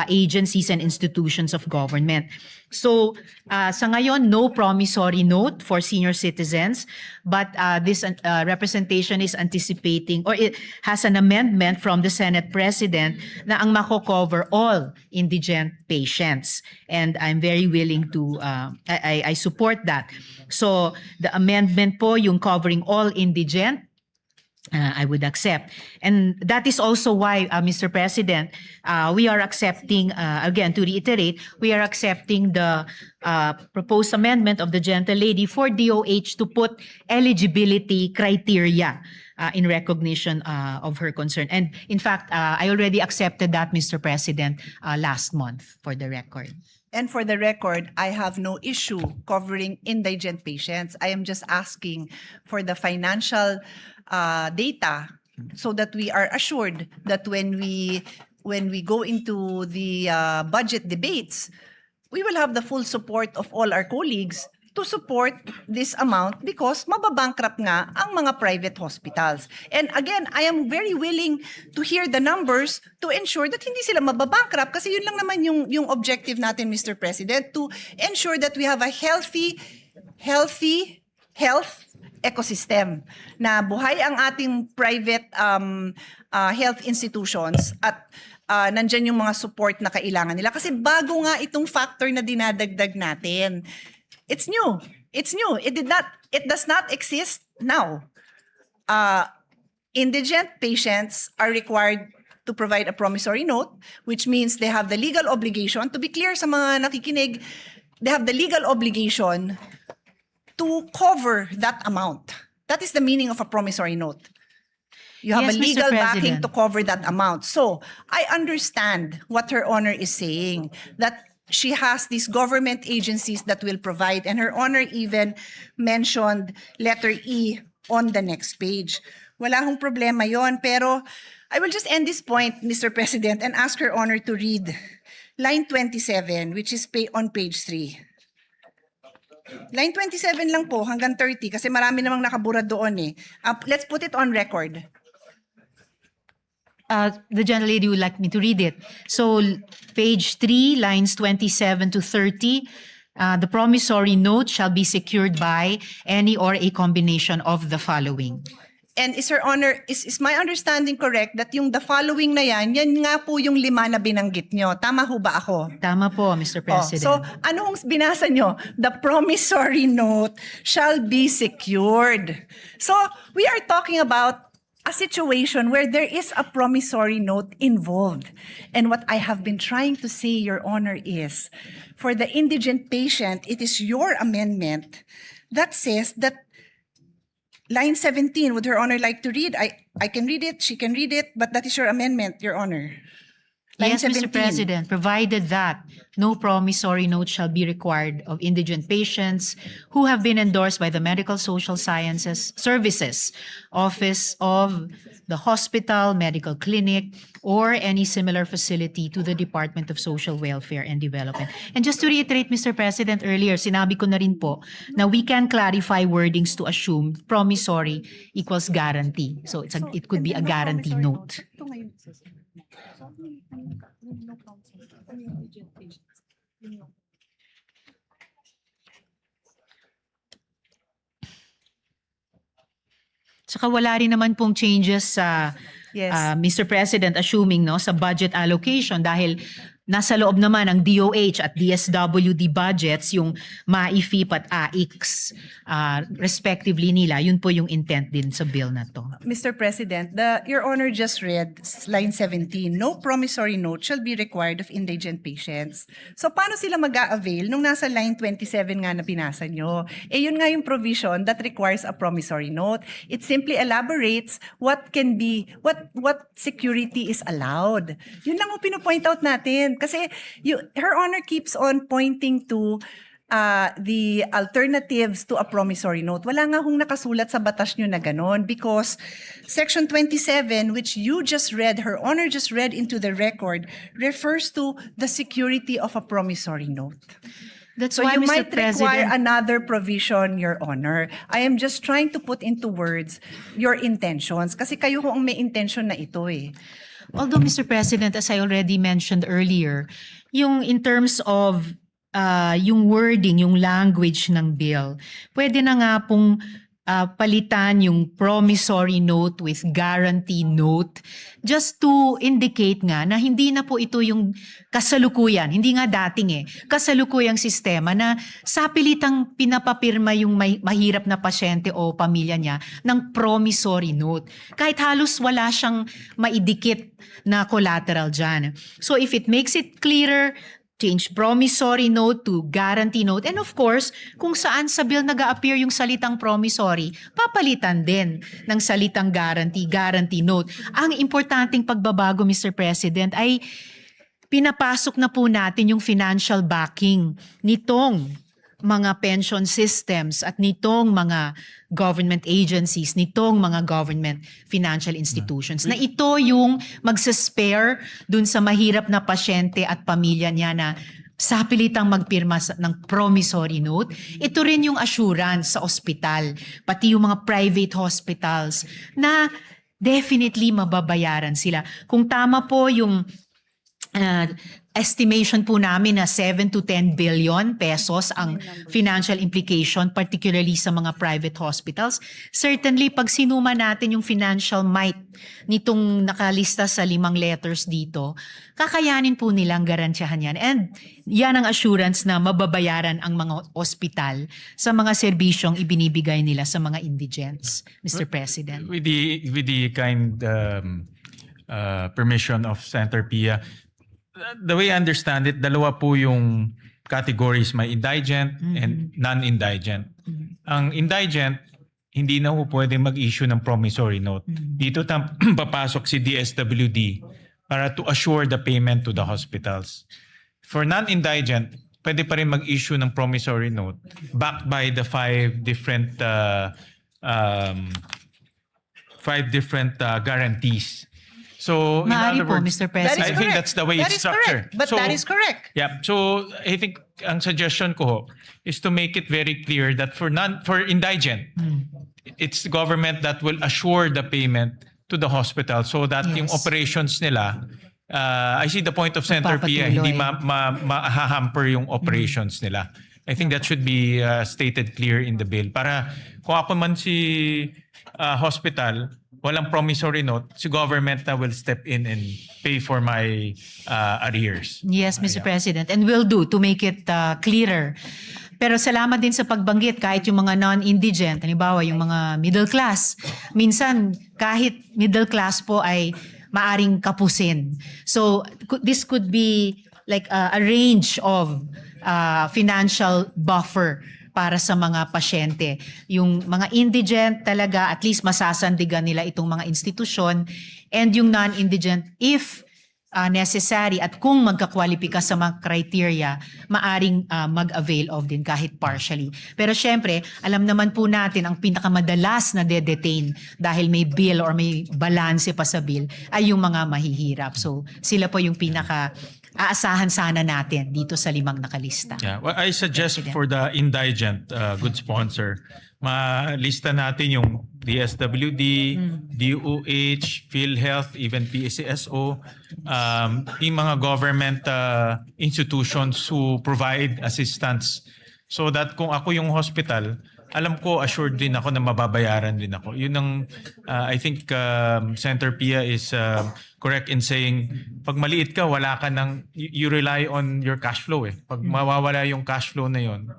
agencies and institutions of government. So sa ngayon, no promissory note for senior citizens, but this representation is anticipating or it has an amendment from the Senate President na ang mako-cover all indigent patients. And I'm very willing to, I support that. So the amendment po, yung covering all indigent, I would accept. And that is also why, Mr. President, we are accepting, again, to reiterate, we are accepting the proposed amendment of the gentlelady for DOH to put eligibility criteria in recognition of her concern. And in fact, I already accepted that, Mr. President, last month, for the record. And for the record, I have no issue covering indigent patients. I am just asking for the financial data so that we are assured that when we go into the budget debates, we will have the full support of all our colleagues to support this amount because mababankrupt nga ang mga private hospitals. And again, I am very willing to hear the numbers to ensure that hindi sila mababankrupt kasi yun lang naman yung objective natin, Mr. President, to ensure that we have a healthy health ecosystem na buhay ang ating private health institutions at nandyan yung mga support na kailangan nila. Kasi bago nga itong factor na dinadagdag natin. It's new. It's new. It does not exist now. Indigent patients are required to provide a promissory note, which means they have the legal obligation, to be clear sa mga nakikinig, they have the legal obligation to cover that amount. That is the meaning of a promissory note. You have Yes, a Mr. legal backing President. to cover that amount. So I understand what Her Honor is saying, that she has these government agencies that will provide, and Her Honor even mentioned letter E on the next page. Wala hong problema yon, pero I will just end this point, Mr. President, and ask Her Honor to read line 27, which is on page 3. Line 27 lang po, hanggang 30, kasi marami namang nakabura doon eh. Let's put it on record. The gentlelady would like me to read it. So, page 3, lines 27 to 30, the promissory note shall be secured by any or a combination of the following. And is Her Honor, is my understanding correct that yung the following na yan nga po yung 5 na binanggit nyo. Tama ho ba ako? Tama po, Mr. President. So, anong binasa nyo? The promissory note shall be secured. So, we are talking about a situation where there is a promissory note involved. And what I have been trying to say, Your Honor, is for the indigent patient, it is your amendment that says that line 17, would Her Honor like to read? I can read it, she can read it, but that is your amendment, Your Honor. Line Yes, 17. Mr. President, provided that no promissory note shall be required of indigent patients who have been endorsed by the Medical Social Sciences Services Office of the hospital, medical clinic, or any similar facility to the Department of Social Welfare and Development. And just to reiterate, Mr. President, earlier, sinabi ko na rin po na we can clarify wordings to assume promissory equals guarantee. So it could be a guarantee note. Saka wala rin naman pong changes sa Mr. President, assuming no sa budget allocation dahil nasa loob naman ng DOH at DSWD budgets yung MAIFIP at AIX respectively nila. Yun po yung intent din sa bill na to. Mr. President, Your Honor just read line 17, no promissory note shall be required of indigent patients. So paano sila mag-a-avail nung nasa line 27 nga na pinasa nyo? Eh yun nga yung provision that requires a promissory note. It simply elaborates what can be, what security is allowed. Yun lang yung pinopoint out natin. Kasi Her Honor keeps on pointing to the alternatives to a promissory note. Wala nga hong nakasulat sa batas nyo na ganon because Section 27, which you just read, Her Honor just read into the record, refers to the security of a promissory note. That's So why, you Mr. might require President, another provision, Your Honor. I am just trying to put into words your intentions kasi kayo ho ang may intention na ito eh. although Mr. President, as I already mentioned earlier, yung in terms of yung wording, yung language ng bill, pwede na nga pong palitan yung promissory note with guarantee note just to indicate nga na hindi na po ito yung kasalukuyan, hindi nga dating kasalukuyang sistema na sapilitang pinapapirma yung mahirap na pasyente o pamilya niya ng promissory note. Kahit halos wala siyang maidikit na collateral dyan. So if it makes it clearer, change promissory note to guarantee note. And of course, kung saan sa bill nag-a-appear yung salitang promissory, papalitan din ng salitang guarantee note. Ang importanteng pagbabago, Mr. President, ay pinapasok na po natin yung financial backing nitong mga pension systems at nitong mga government agencies, nitong mga government financial institutions, na ito yung magsaspare dun sa mahirap na pasyente at pamilya niya na sapilitang magpirma ng promissory note. Ito rin yung assurance sa ospital, pati yung mga private hospitals na definitely mababayaran sila. Kung tama po yung estimation po namin na 7 to 10 billion pesos ang financial implication, particularly sa mga private hospitals. Certainly, pag sinuma natin yung financial might nitong nakalista sa 5 letters dito, kakayanin po nilang garantyahan yan. And yan ang assurance na mababayaran ang mga ospital sa mga serbisyong ibinibigay nila sa mga indigents, Mr. President. With the kind permission of Senator Pia, the way I understand it, dalawa po yung categories, may indigent and non-indigent. Ang indigent, hindi na po pwede mag-issue ng promissory note. Dito papasok si DSWD para to assure the payment to the hospitals. For non-indigent, pwede pa rin mag-issue ng promissory note backed by the 5 different guarantees. So, in Maaari other po, words, Mr. President. I think that's the way That it's is correct. structured. But that is correct. Yeah. So I think ang suggestion ko ho is to make it very clear that for indigent, it's the government that will assure the payment to the hospital so that yung operations nila, I see the point of Senator Pia, hindi ma-hamper yung operations nila. I think that should be stated clear in the bill. Para kung ako man si hospital, walang promissory note, si government na will step in and pay for my arrears. Yes, Mr. President, and will do to make it clearer. Pero salamat din sa pagbanggit kahit yung mga non-indigent, halimbawa yung mga middle class. Minsan kahit middle class po ay maaring kapusin. So this could be like a range of financial buffer para sa mga pasyente. Yung mga indigent talaga, at least masasandigan nila itong mga institusyon, and yung non-indigent, if necessary at kung magkakwalipika sa mga criteria, maaring mag-avail of din kahit partially. Pero syempre, alam naman po natin ang pinakamadalas na de-detain dahil may bill or may balanse pa sa bill ay yung mga mahihirap. So sila po yung aasahan sana natin dito sa 5 nakalista. Yeah, well, I suggest for the indigent, good sponsor, malista natin yung DSWD, DOH, PhilHealth, even PCSO, yung mga government institutions who provide assistance, so that kung ako yung hospital, alam ko, assured din ako na mababayaran din ako. Yun ang, I think Senator Pia is correct in saying, pag maliit ka, wala ka ng, you rely on your cash flow eh. Pag mawawala yung cash flow na yun,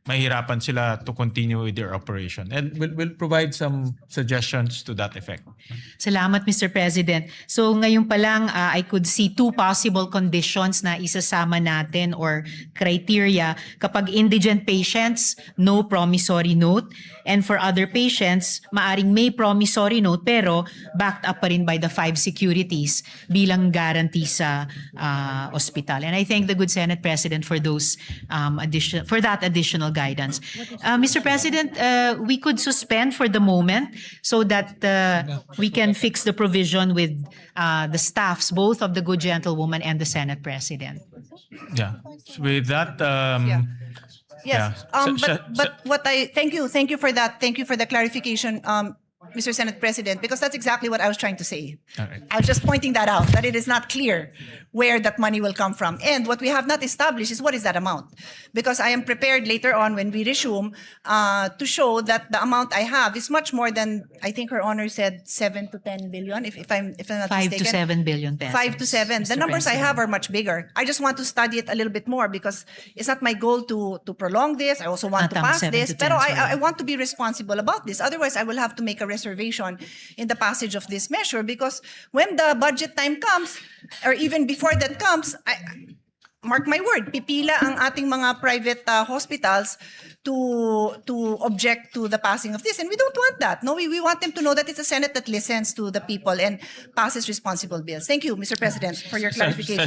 mahirapan sila to continue with their operation. And we'll provide some suggestions to that effect. Salamat, Mr. President. So ngayon pa lang, I could see 2 possible conditions na isasama natin or criteria. Kapag indigent patients, no promissory note. And for other patients, maaring may promissory note pero backed up pa rin by the 5 securities bilang guarantee sa hospital. And I thank the good Senate President for those for that additional guidance. Mr. President, we could suspend for the moment so that we can fix the provision with the staffs, both of the good gentlewoman and the Senate President. Yeah. So with that, Yes, yeah. but what thank you for that. Thank you for the clarification, Mr. Senate President, because that's exactly what I was trying to say. All right. I was just pointing that out, that it is not clear where that money will come from. And what we have not established is what is that amount. Because I am prepared later on when we resume to show that the amount I have is much more than, I think her honor said 7 to 10 billion, if I'm not 5 mistaken. to 7 billion pesos. 5 to 7. The Mr. numbers I President. have are much bigger. I just want to study it a little bit more because it's not my goal to prolong this. I also want to Not pass 7 this. to 10, Pero sorry. I want to be responsible about this. Otherwise, I will have to make a reservation in the passage of this measure because when the budget time comes, or even before that comes, mark my word, pipila ang ating mga private hospitals to object to the passing of this. And we don't want that. No, we want them to know that it's a Senate that listens to the people and passes responsible bills. Thank you, Mr. President, for your clarification.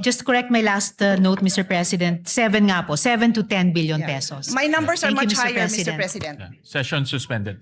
Just correct my last note, Mr. President. 7 nga po, 7 to 10 billion pesos. My numbers are Thank you, much Mr. higher, Mr. President. President. Yeah. Session suspended.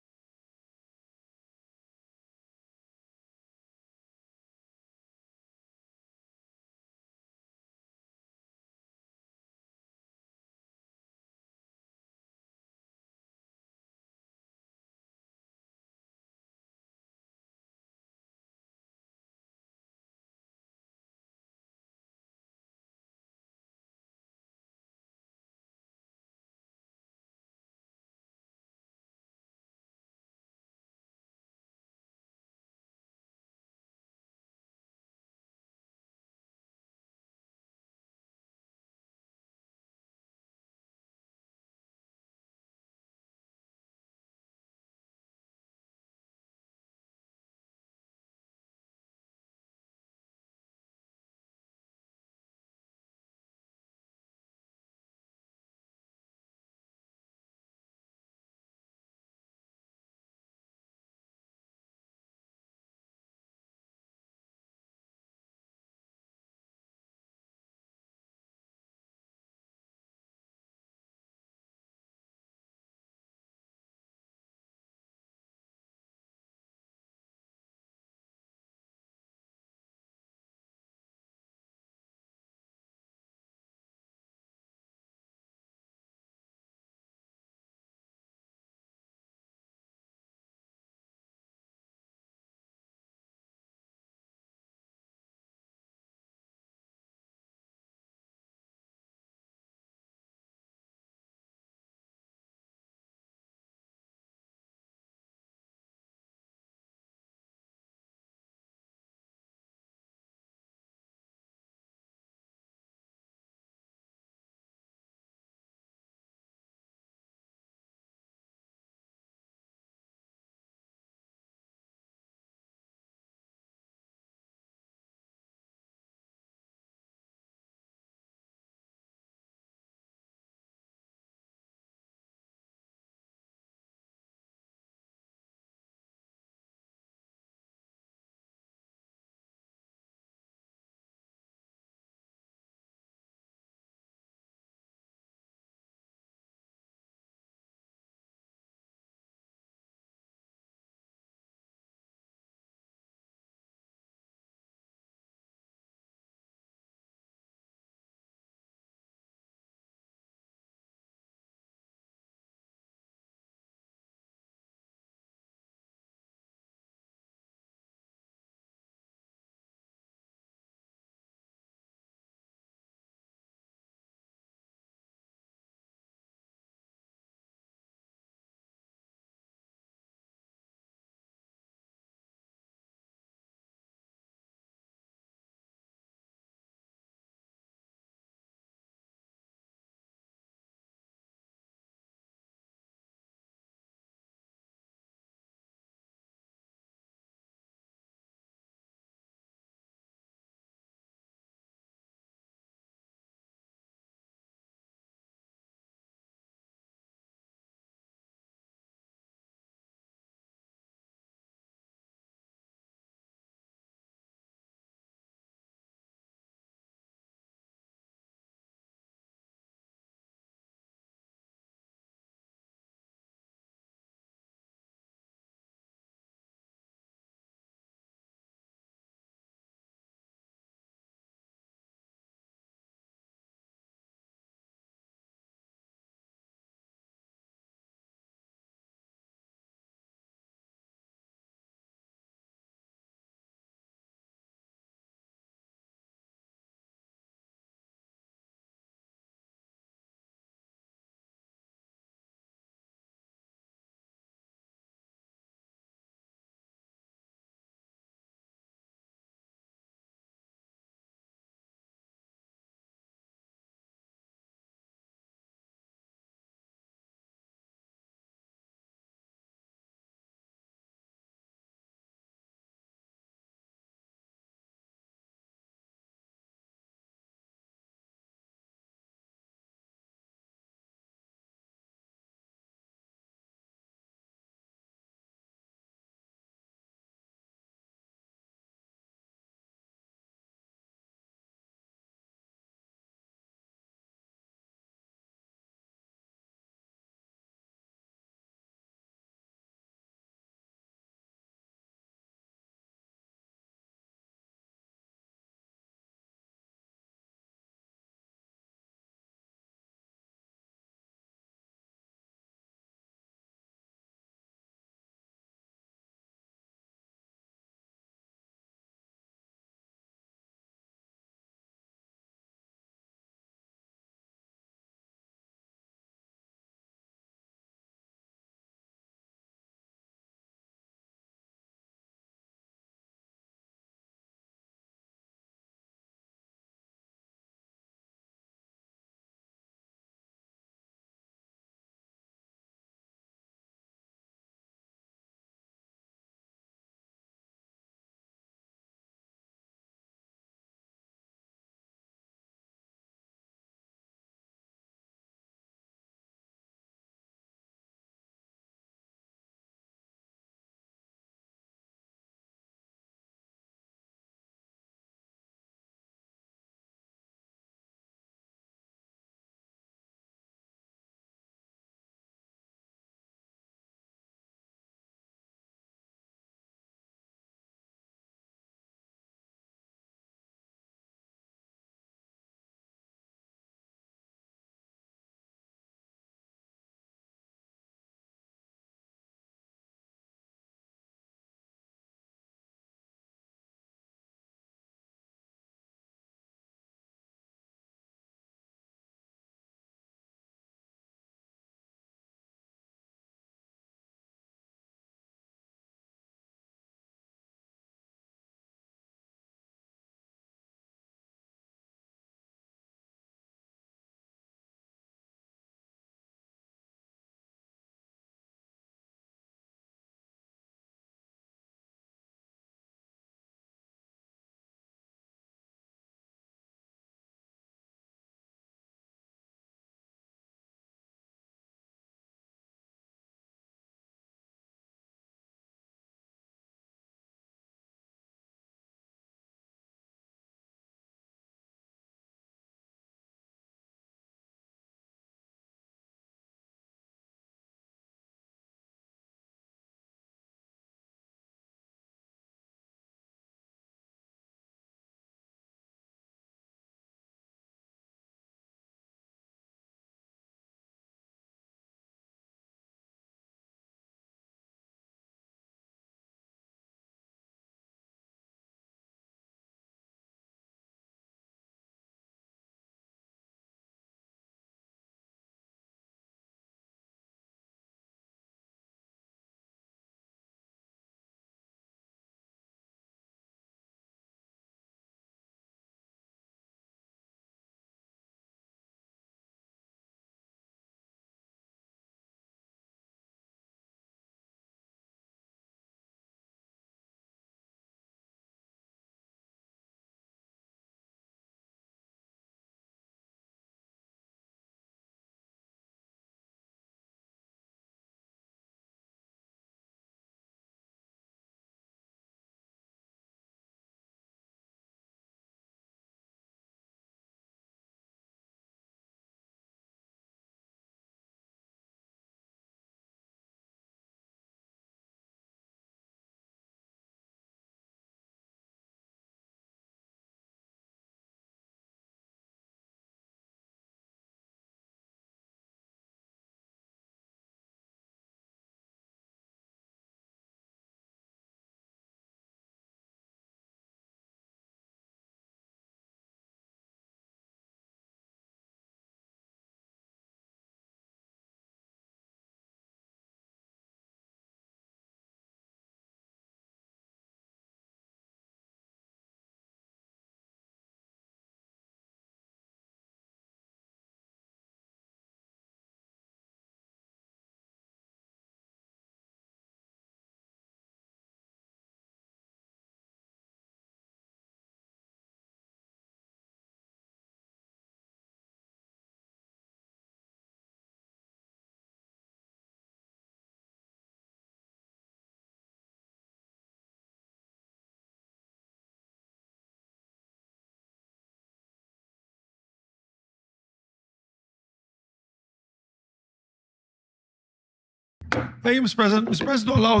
Thank you, Mr. President. Mr. President, allow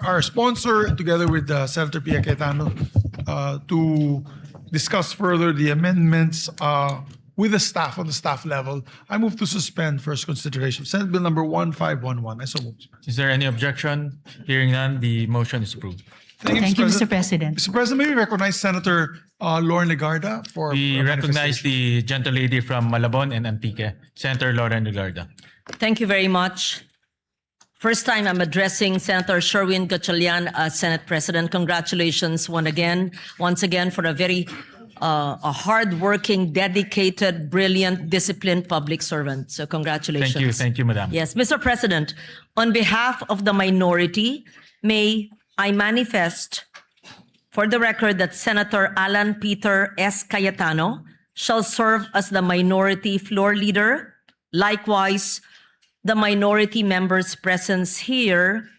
our sponsor, together with Senator Pia Cayetano, to discuss further the amendments with the staff on the staff level. I move to suspend first consideration. Senate Bill number 1511. I so move. Is there any objection? Hearing none, the motion is approved. Thank Thank you, Mr. President. Mr. President, may we recognize Senator Lauren Legarda for We recognize manifestation. the gentlelady from Malabon and Antique, Senator Lauren Legarda. Thank you very much. First time I'm addressing Senator Sherwin Gatchalian as Senate President. Congratulations once again for a very a hardworking, dedicated, brilliant, disciplined public servant. So congratulations. Thank you, Madam. Yes, Mr. President, on behalf of the minority, may I manifest for the record that Senator Alan Peter S. Cayetano shall serve as the minority floor leader. Likewise, the minority members' presence here.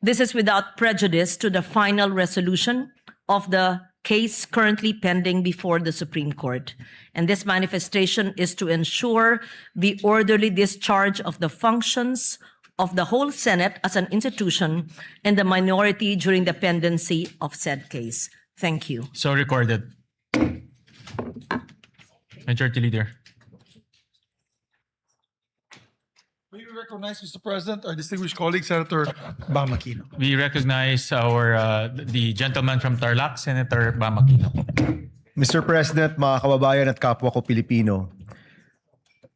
This is without prejudice to the final resolution of the case currently pending before the Supreme Court. And this manifestation is to ensure the orderly discharge of the functions of the whole Senate as an institution and the minority during the pendency of said case. Thank you. So recorded. Majority Leader. May we recognize, Mr. President, our distinguished colleague, Senator Bam Aquino. We recognize the gentleman from Tarlac, Senator Bam Aquino. Mr. President, mga kababayan at kapwa ko Pilipino,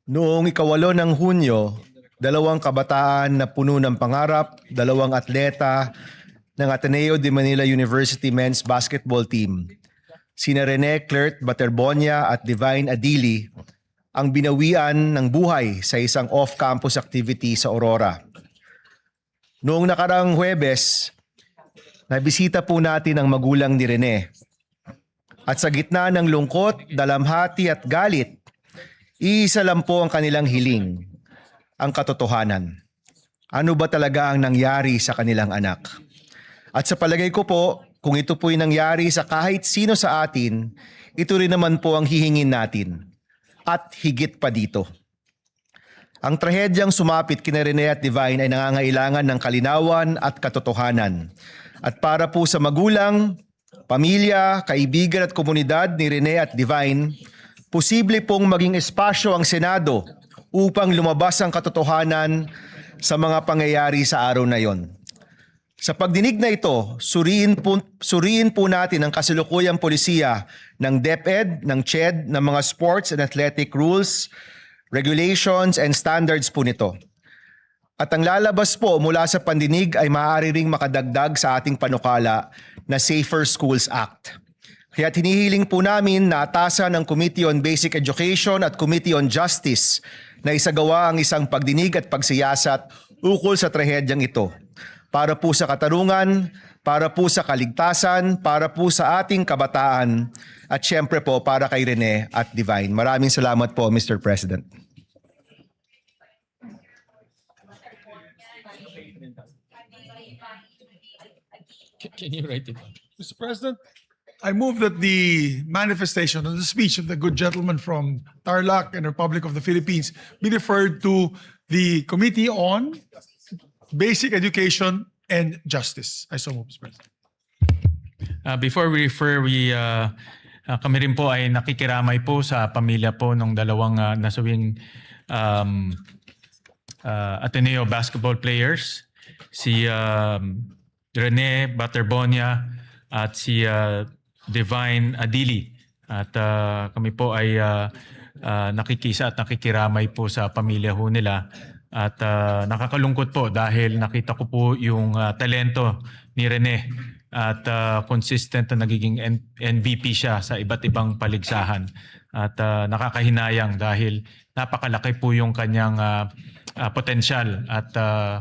noong 8 ng Hunyo, 2 kabataan na puno ng pangarap, 2 atleta ng Ateneo de Manila University Men's Basketball Team, sina Rene Clert Baterbonia at Divine Adili, ang binawian ng buhay sa isang off-campus activity sa Aurora. Noong nakaraang Huwebes, nabisita po natin ang magulang ni Rene. At sa gitna ng lungkot, dalamhati at galit, iisa lang po ang kanilang hiling, ang katotohanan. Ano ba talaga ang nangyari sa kanilang anak? At sa palagay ko po, kung ito po'y nangyari sa kahit sino sa atin, ito rin naman po ang hihingin natin. At higit pa dito. Ang trahedyang sumapit kina Rene at Divine ay nangangailangan ng kalinawan at katotohanan. At para po sa magulang, pamilya, kaibigan at komunidad ni Rene at Divine, posible pong maging espasyo ang Senado upang lumabas ang katotohanan sa mga pangyayari sa araw na yon. Sa pagdinig na ito, suriin po natin ang kasalukuyang polisiya ng DepEd, ng CHED, ng mga sports and athletic rules, regulations and standards po nito. At ang lalabas po mula sa pandinig ay maaari ring makadagdag sa ating panukala na Safer Schools Act. Kaya hinihiling po namin na atasan ng Committee on Basic Education at Committee on Justice na isagawa ang isang pagdinig at pagsiyasat ukol sa trahedyang ito. Para po sa katarungan, para po sa kaligtasan, para po sa ating kabataan, at syempre po para kay Rene at Divine. Maraming salamat po, Mr. President. Can you write it down? Mr. President, I move that the manifestation and the speech of the good gentleman from Tarlac and Republic of the Philippines be referred to the Committee on Basic Education and Justice. I so move, Mr. President. Before we refer, kami rin po ay nakikiramay po sa pamilya po ng 2 nasawing Ateneo basketball players, si Rene Baterbonia at si Divine Adili. At kami po ay nakikisa at nakikiramay po sa pamilya ho nila. At nakakalungkot po dahil nakita ko po yung talento ni Rene at consistent na nagiging MVP siya sa iba't ibang paligsahan. At nakakahinayang dahil napakalaki po yung kanyang potensyal at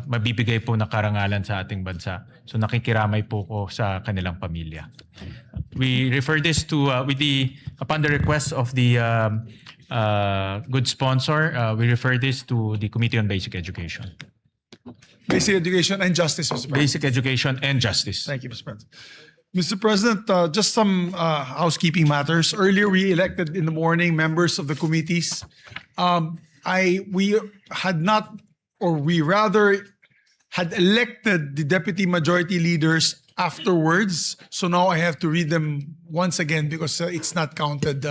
mabibigay po na karangalan sa ating bansa. So nakikiramay po ko sa kanilang pamilya. We refer this to, upon the request of the good sponsor, we refer this to the Committee on Basic Education. Basic Education and Justice, Mr. President. Basic Education and Justice. Thank you, Mr. President. Mr. President, just some housekeeping matters. Earlier, we elected in the morning members of the committees. We had not or we rather had elected the deputy majority leaders afterwards. So now I have to read them once again because it's not counted,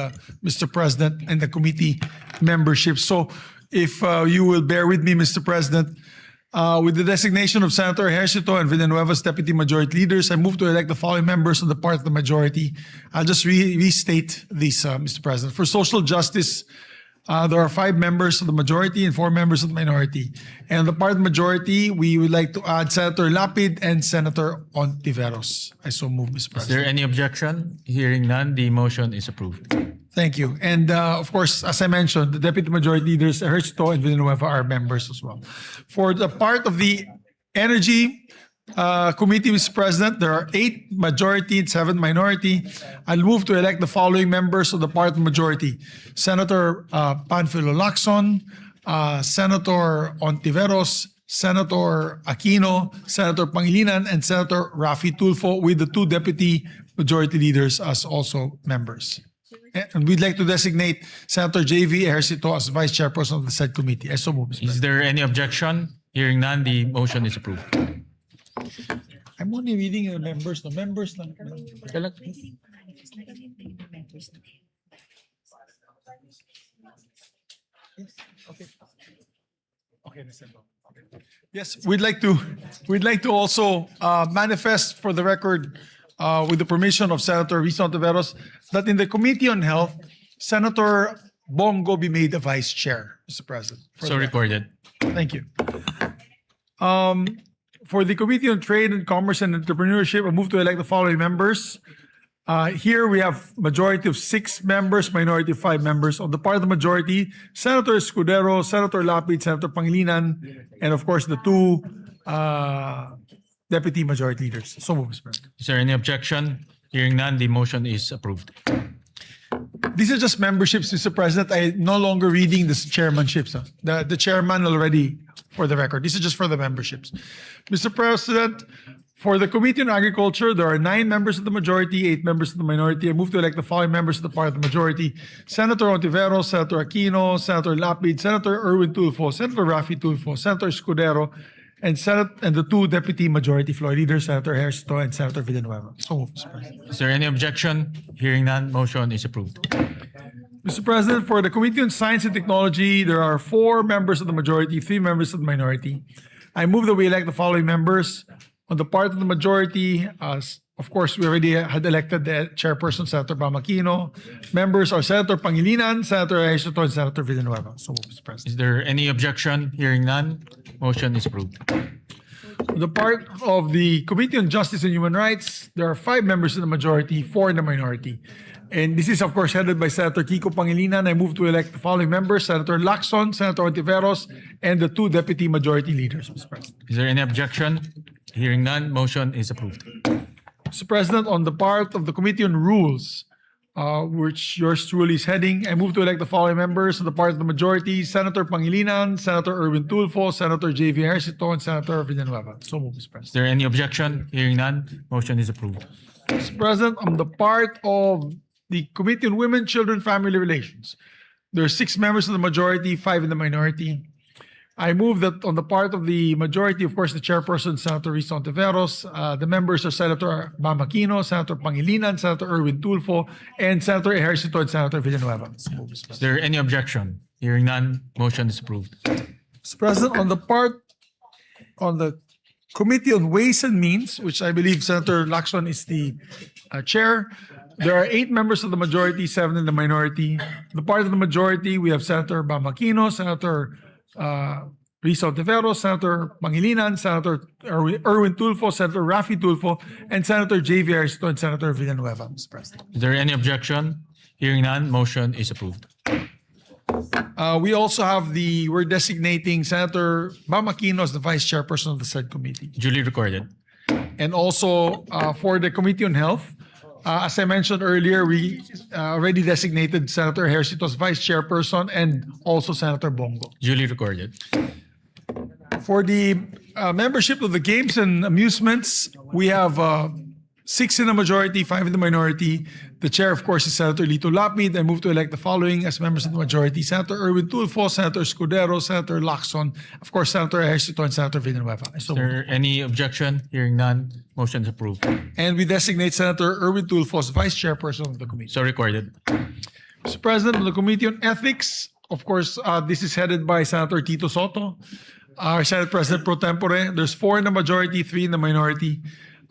Mr. President, and the committee membership. So if you will bear with me, Mr. President, with the designation of Senator Ejercito and Villanueva's deputy majority leaders, I move to elect the following members on the part of the majority. I'll just restate these, Mr. President. For social justice, there are 5 members of the majority and 4 members of the minority. And on the part of the majority, we would like to add Senator Lapid and Senator Ontiveros. I so move, Mr. Is President. there any objection? Hearing none, the motion is approved. Thank you. And of course, as I mentioned, the deputy majority leaders, Ejercito and Villanueva, are members as well. For the part of the Energy Committee, Mr. President, there are 8 majority and 7 minority. I'll move to elect the following members of the part of the majority. Senator Panfilo Lacson, Senator Ontiveros, Senator Aquino, Senator Pangilinan, and Senator Rafi Tulfo, with the 2 deputy majority leaders as also members. And we'd like to designate Senator J.V. Ejercito as Vice Chairperson of the said committee. I so move, Mr. President. Is there any objection? Hearing none, the motion is approved. I'm only reading the members. The members lang. Okay, yes, we'd like to also manifest for the record, with the permission of Senator Risa Ontiveros, that in the Committee on Health, Senator Bongo be made the vice chair, Mr. President. So recorded. Thank you. For the Committee on Trade and Commerce and Entrepreneurship, I move to elect the following members. Here we have majority of 6 members, minority of 5 members. On the part of the majority, Senator Escudero, Senator Lapid, Senator Pangilinan, and of course the 2 deputy majority leaders. So move, Mr. President. Is there any objection? Hearing none, the motion is approved. These are just memberships, Mr. President. I'm no longer reading the chairmanships. The chairman already, for the record. These are just for the memberships. Mr. President, for the Committee on Agriculture, there are 9 members of the majority, 8 members of the minority. I move to elect the following members of the part of the majority. Senator Ontiveros, Senator Aquino, Senator Lapid, Senator Erwin Tulfo, Senator Rafi Tulfo, Senator Escudero, and the 2 deputy majority floor leaders, Senator Ejercito and Senator Villanueva. So move, Mr. President. Is there any objection? Hearing none, motion is approved. Mr. President, for the Committee on Science and Technology, there are 4 members of the majority, 3 members of the minority. I move that we elect the following members. On the part of the majority, of course, we already had elected the chairperson, Senator Bamakino. Members are Senator Pangilinan, Senator Ejercito, and Senator Villanueva. So, Mr. President. Is there any objection? Hearing none, motion is approved. On the part of the Committee on Justice and Human Rights, there are 5 members in the majority, 4 in the minority. And this is, of course, headed by Senator Kiko Pangilinan. I move to elect the following members: Senator Lacson, Senator Ontiveros, and the 2 deputy majority leaders, Mr. President. Is there any objection? Hearing none, motion is approved. Mr. President, on the part of the Committee on Rules, which yours truly is heading, I move to elect the following members on the part of the majority: Senator Pangilinan, Senator Erwin Tulfo, Senator J.V. Ejercito, and Senator Villanueva. So move, Mr. Is President. there any objection? Hearing none, motion is approved. Mr. President, on the part of the Committee on Women, Children, Family Relations, there are 6 members of the majority, 5 in the minority. I move that on the part of the majority, of course, the chairperson, Senator Risa Ontiveros, the members are Senator Bamakino, Senator Pangilinan, Senator Erwin Tulfo, and Senator Ejercito and Senator Villanueva. So move, Mr. Is President. there any objection? Hearing none, motion is approved. Mr. President, on the Committee on Ways and Means, which I believe Senator Lacson is the chair, there are 8 members of the majority, 7 in the minority. The part of the majority, we have Senator Bamakino, Senator Risa Ontiveros, Senator Pangilinan, Senator Erwin Tulfo, Senator Rafi Tulfo, and Senator J.V. Ejercito and Senator Villanueva, Mr. President. Is there any objection? Hearing none, motion is approved. We also have we're designating Senator Bamakino as the vice chairperson of the said committee. Duly recorded. And also for the Committee on Health, as I mentioned earlier, we already designated Senator Ejercito as vice chairperson and also Senator Bongo. Duly recorded. For the membership of the Games and Amusements, we have 6 in the majority, 5 in the minority. The chair, of course, is Senator Lito Lapid. I move to elect the following as members of the majority: Senator Erwin Tulfo, Senator Escudero, Senator Lacson, of course, Senator Ejercito, and Senator Villanueva. Is there any objection? Hearing none, motion is approved. And we designate Senator Erwin Tulfo as vice chairperson of the committee. So recorded. Mr. President, on the Committee on Ethics, of course, this is headed by Senator Tito Soto, our Senate President pro tempore. There's 4 in the majority, 3 in the minority.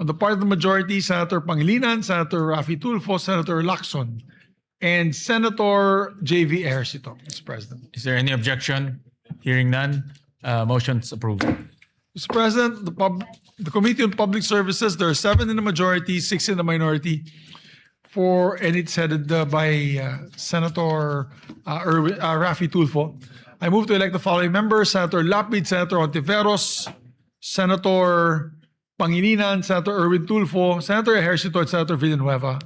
On the part of the majority, Senator Pangilinan, Senator Rafi Tulfo, Senator Lacson, and Senator J.V. Ejercito, Mr. President. Is there any objection? Hearing none, motion is approved. Mr. President, the Committee on Public Services, there are 7 in the majority, 6 in the minority. And it's headed by Senator Rafi Tulfo. I move to elect the following members: Senator Lapid, Senator Ontiveros, Senator Pangilinan, Senator Erwin Tulfo, Senator Ejercito, and Senator Villanueva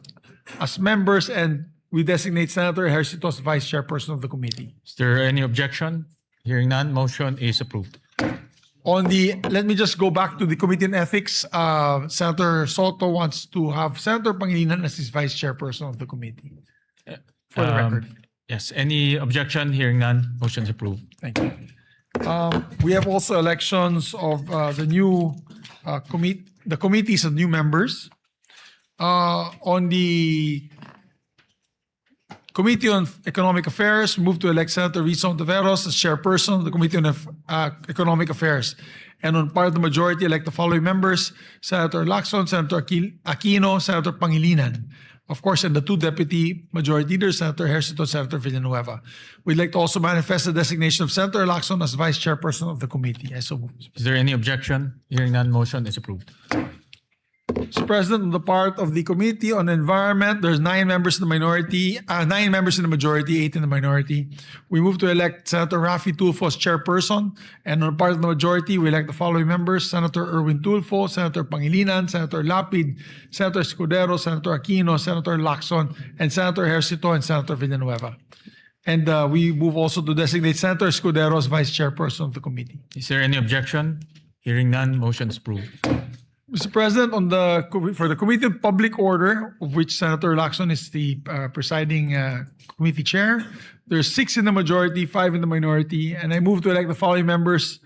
as members, and we designate Senator Ejercito as vice chairperson of the committee. Is there any objection? Hearing none, motion is approved. Let me just go back to the Committee on Ethics. Senator Soto wants to have Senator Pangilinan as his vice chairperson of the committee. For the record. Yes, any objection? Hearing none, motion is approved. Thank you. We have also elections of the new the committees of new members. On the Committee on Economic Affairs, move to elect Senator Risa Ontiveros as chairperson of the Committee on Economic Affairs. And on part of the majority, elect the following members: Senator Lacson, Senator Aquino, Senator Pangilinan. Of course, and the 2 deputy majority leaders, Senator Ejercito, Senator Villanueva. We'd like to also manifest the designation of Senator Lacson as vice chairperson of the committee. I so move. Is there any objection? Hearing none, motion is approved. Mr. President, on the part of the Committee on Environment, there's 9 members in the minority, 9 members in the majority, 8 in the minority. We move to elect Senator Rafi Tulfo as chairperson, and on the part of the majority, we elect the following members: Senator Erwin Tulfo, Senator Pangilinan, Senator Lapid, Senator Escudero, Senator Aquino, Senator Lacson, and Senator Ejercito, and Senator Villanueva. And we move also to designate Senator Escudero as vice chairperson of the committee. Is there any objection? Hearing none, motion is approved. Mr. President, for the Committee on Public Order, of which Senator Lacson is the presiding committee chair, there's 6 in the majority, 5 in the minority, and I move to elect the following members: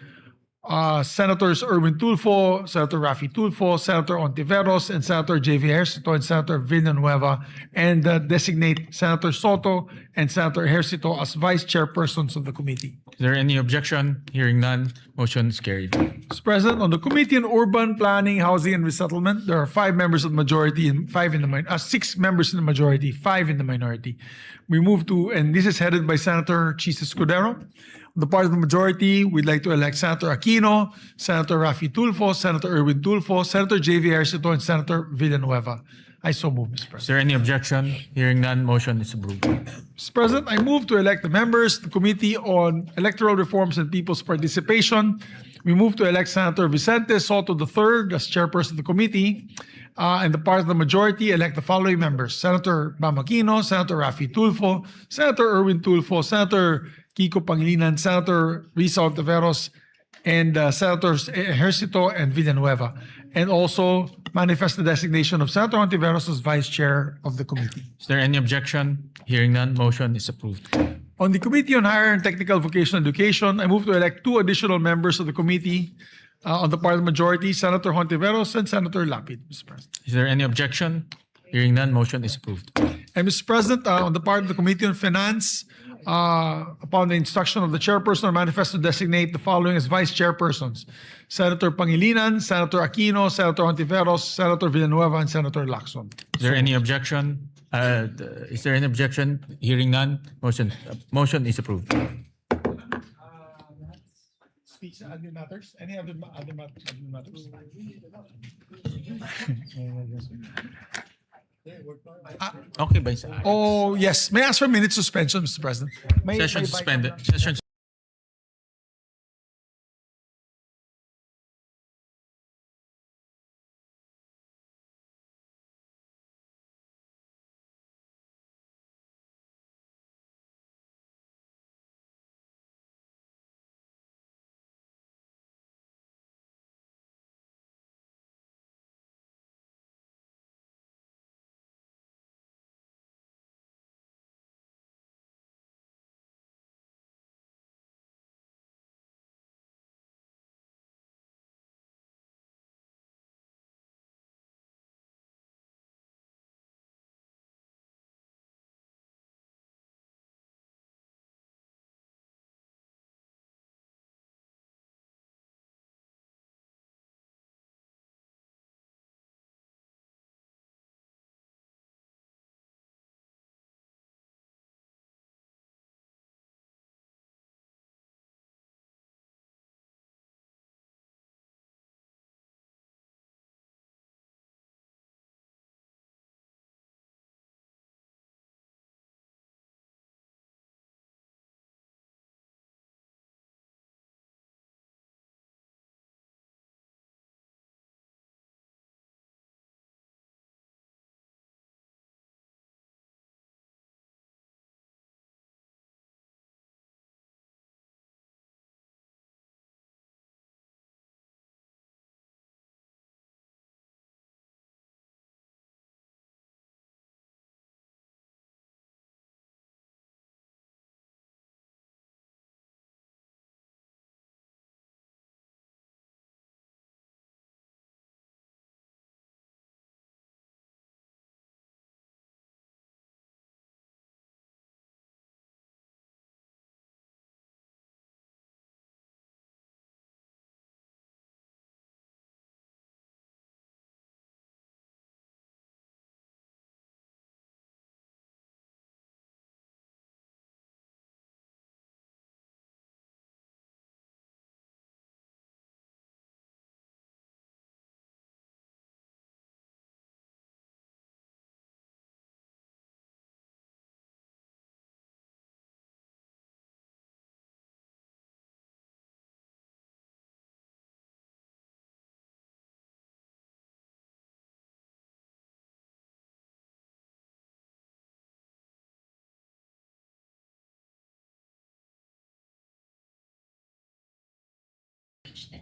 Senators Erwin Tulfo, Senator Rafi Tulfo, Senator Ontiveros, and Senator J.V. Ejercito, and Senator Villanueva, and designate Senator Soto and Senator Ejercito as vice chairpersons of the committee. Is there any objection? Hearing none, motion is carried. Mr. President, on the Committee on Urban Planning, Housing, and Resettlement, there are 5 members of the majority and 6 members in the majority, 5 in the minority. We move to, and this is headed by Senator Chis Escudero. On the part of the majority, we'd like to elect Senator Aquino, Senator Rafi Tulfo, Senator Erwin Tulfo, Senator J.V. Ejercito, and Senator Villanueva. I so move, Mr. President. Is there any objection? Hearing none, motion is approved. Mr. President, I move to elect the members of the Committee on Electoral Reforms and People's Participation. We move to elect Senator Vicente Soto III as chairperson of the committee. And the part of the majority, elect the following members: Senator Bam Aquino, Senator Rafi Tulfo, Senator Erwin Tulfo, Senator Kiko Pangilinan, Senator Risa Ontiveros, and Senators Ejercito and Villanueva. And also manifest the designation of Senator Ontiveros as vice chair of the committee. Is there any objection? Hearing none, motion is approved. On the Committee on Higher and Technical Vocational Education, I move to elect 2 additional members of the committee. On the part of the majority, Senator Hontiveros and Senator Lapid, Mr. President. Is there any objection? Hearing none, motion is approved. And Mr. President, on the part of the Committee on Finance, upon the instruction of the chairperson, I manifest to designate the following as vice chairpersons: Senator Pangilinan, Senator Aquino, Senator Hontiveros, Senator Villanueva, and Senator Lacson. Is there any objection? Is there any objection? Hearing none, motion is approved. Speaks other matters? Any other matters? Okay, by side. Oh, yes. May I ask for a minute suspension, Mr. President? Session suspended. Session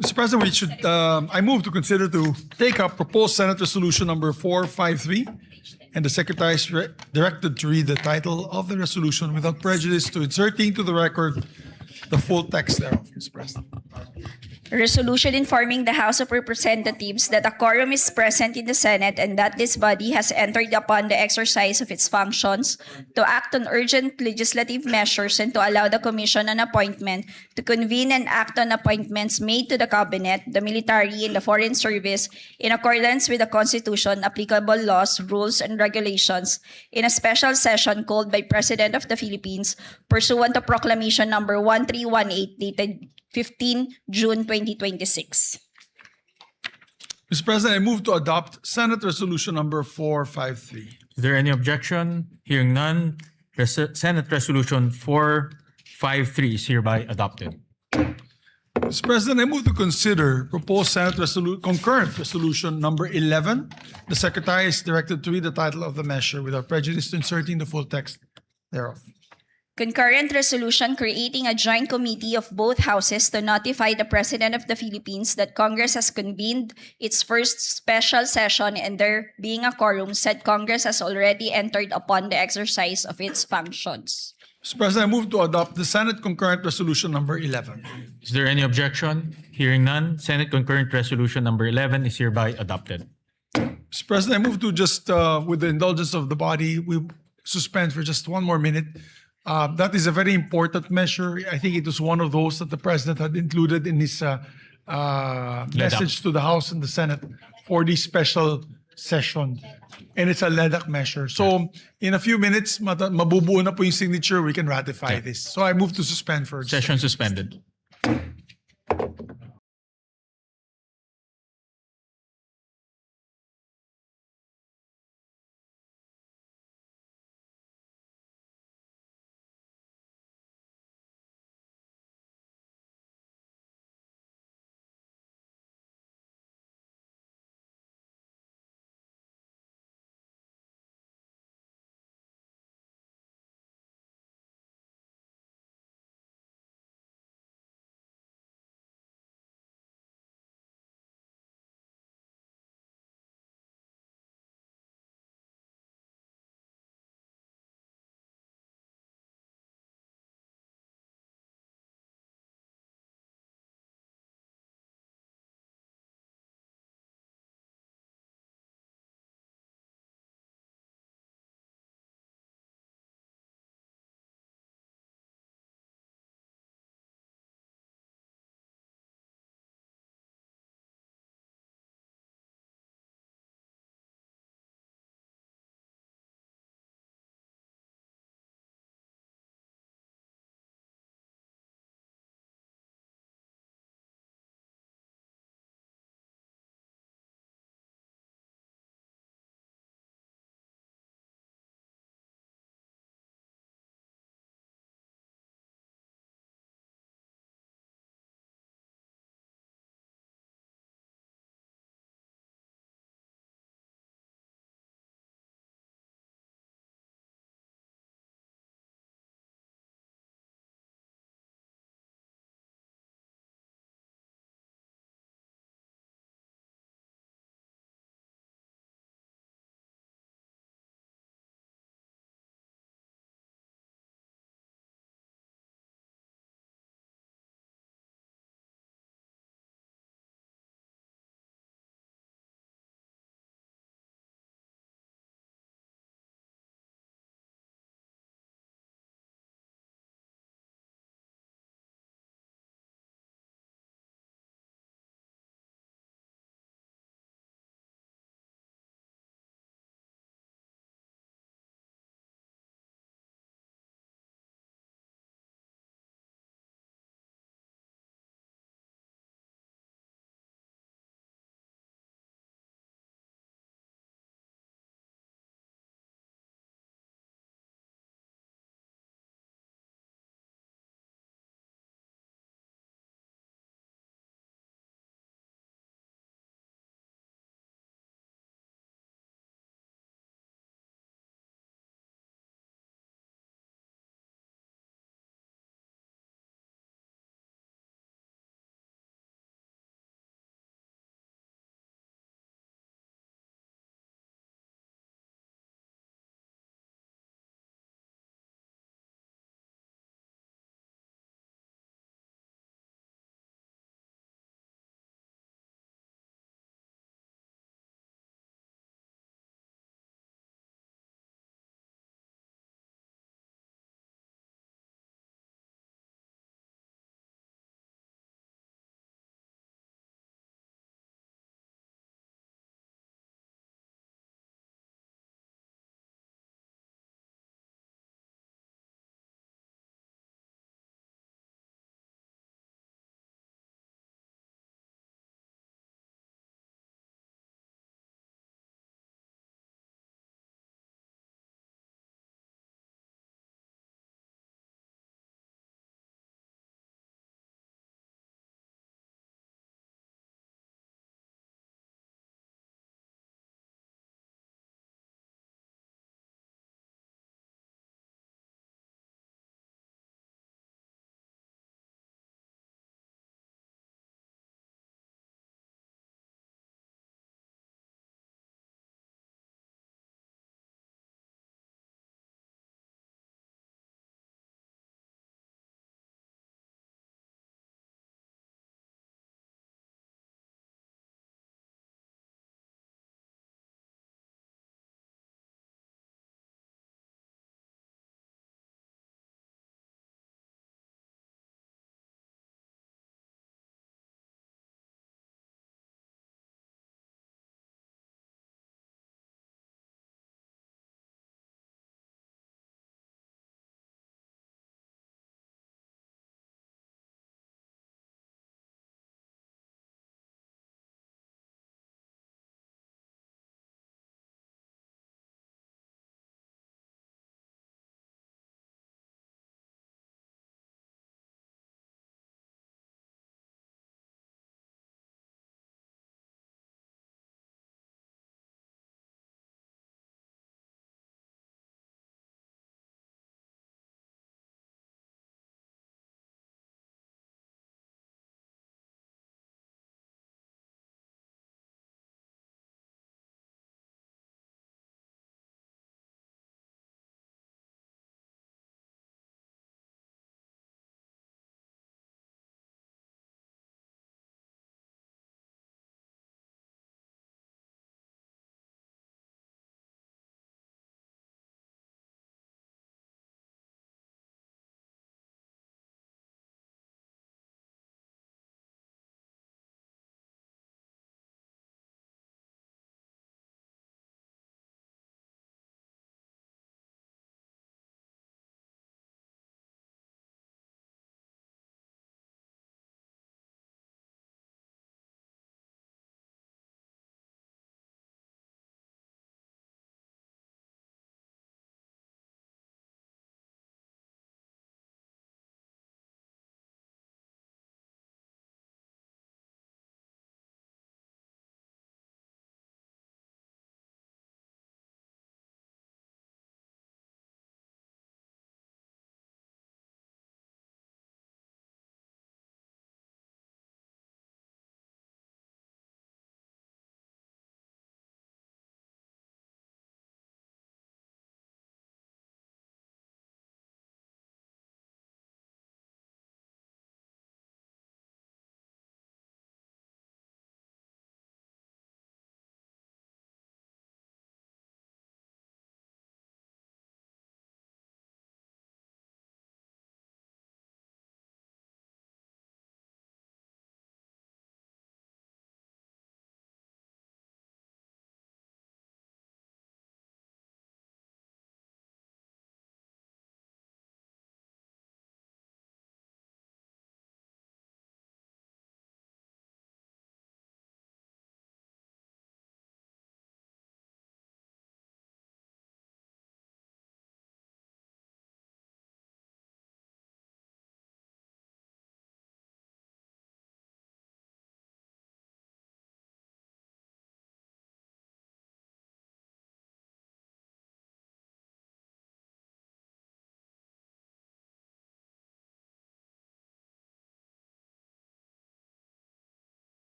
Mr. President, I move to consider to take up proposed Senate Resolution number 453, and the Secretary is directed to read the title of the resolution without prejudice to inserting to the record the full text thereof, Mr. President. A resolution informing the House of Representatives that a quorum is present in the Senate and that this body has entered upon the exercise of its functions to act on urgent legislative measures and to allow the Commission on Appointment to convene and act on appointments made to the Cabinet, the military, and the Foreign Service in accordance with the Constitution, applicable laws, rules, and regulations in a special session called by President of the Philippines pursuant to Proclamation number 1318 dated 15 June 2026. Mr. President, I move to adopt Senate Resolution number 453. Is there any objection? Hearing none, Senate Resolution 453 is hereby adopted. Mr. President, I move to consider proposed Senate concurrent resolution number 11. The Secretary is directed to read the title of the measure without prejudice to inserting the full text thereof. Concurrent resolution creating a joint committee of both houses to notify the President of the Philippines that Congress has convened its first special session and there being a quorum, said Congress has already entered upon the exercise of its functions. Mr. President, I move to adopt the Senate concurrent resolution number 11. Is there any objection? Hearing none, Senate Concurrent Resolution number 11 is hereby adopted. Mr. President, I move to just, with the indulgence of the body, we suspend for just one more minute. That is a very important measure. I think it was one of those that the President had included in his message to the House and the Senate for the special session. And it's a LEDAC measure. So in a few minutes, mabubuo na po yung signature, we can ratify this. So I move to suspend for Session suspended.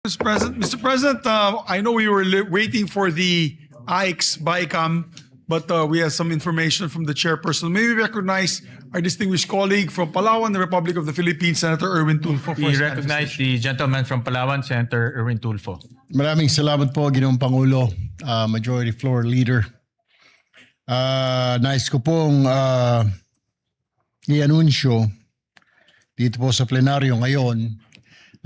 Mr. President, I know we were waiting for the AIX BICAM, but we have some information from the chairperson. May we recognize our distinguished colleague from Palawan, the Republic of the Philippines, Senator Erwin Tulfo. for We his recognize the gentleman from Palawan, Senator Erwin Tulfo. Maraming salamat po, Ginoong Pangulo, Majority Floor Leader. Nais ko pong i-anunsyo dito po sa plenaryo ngayon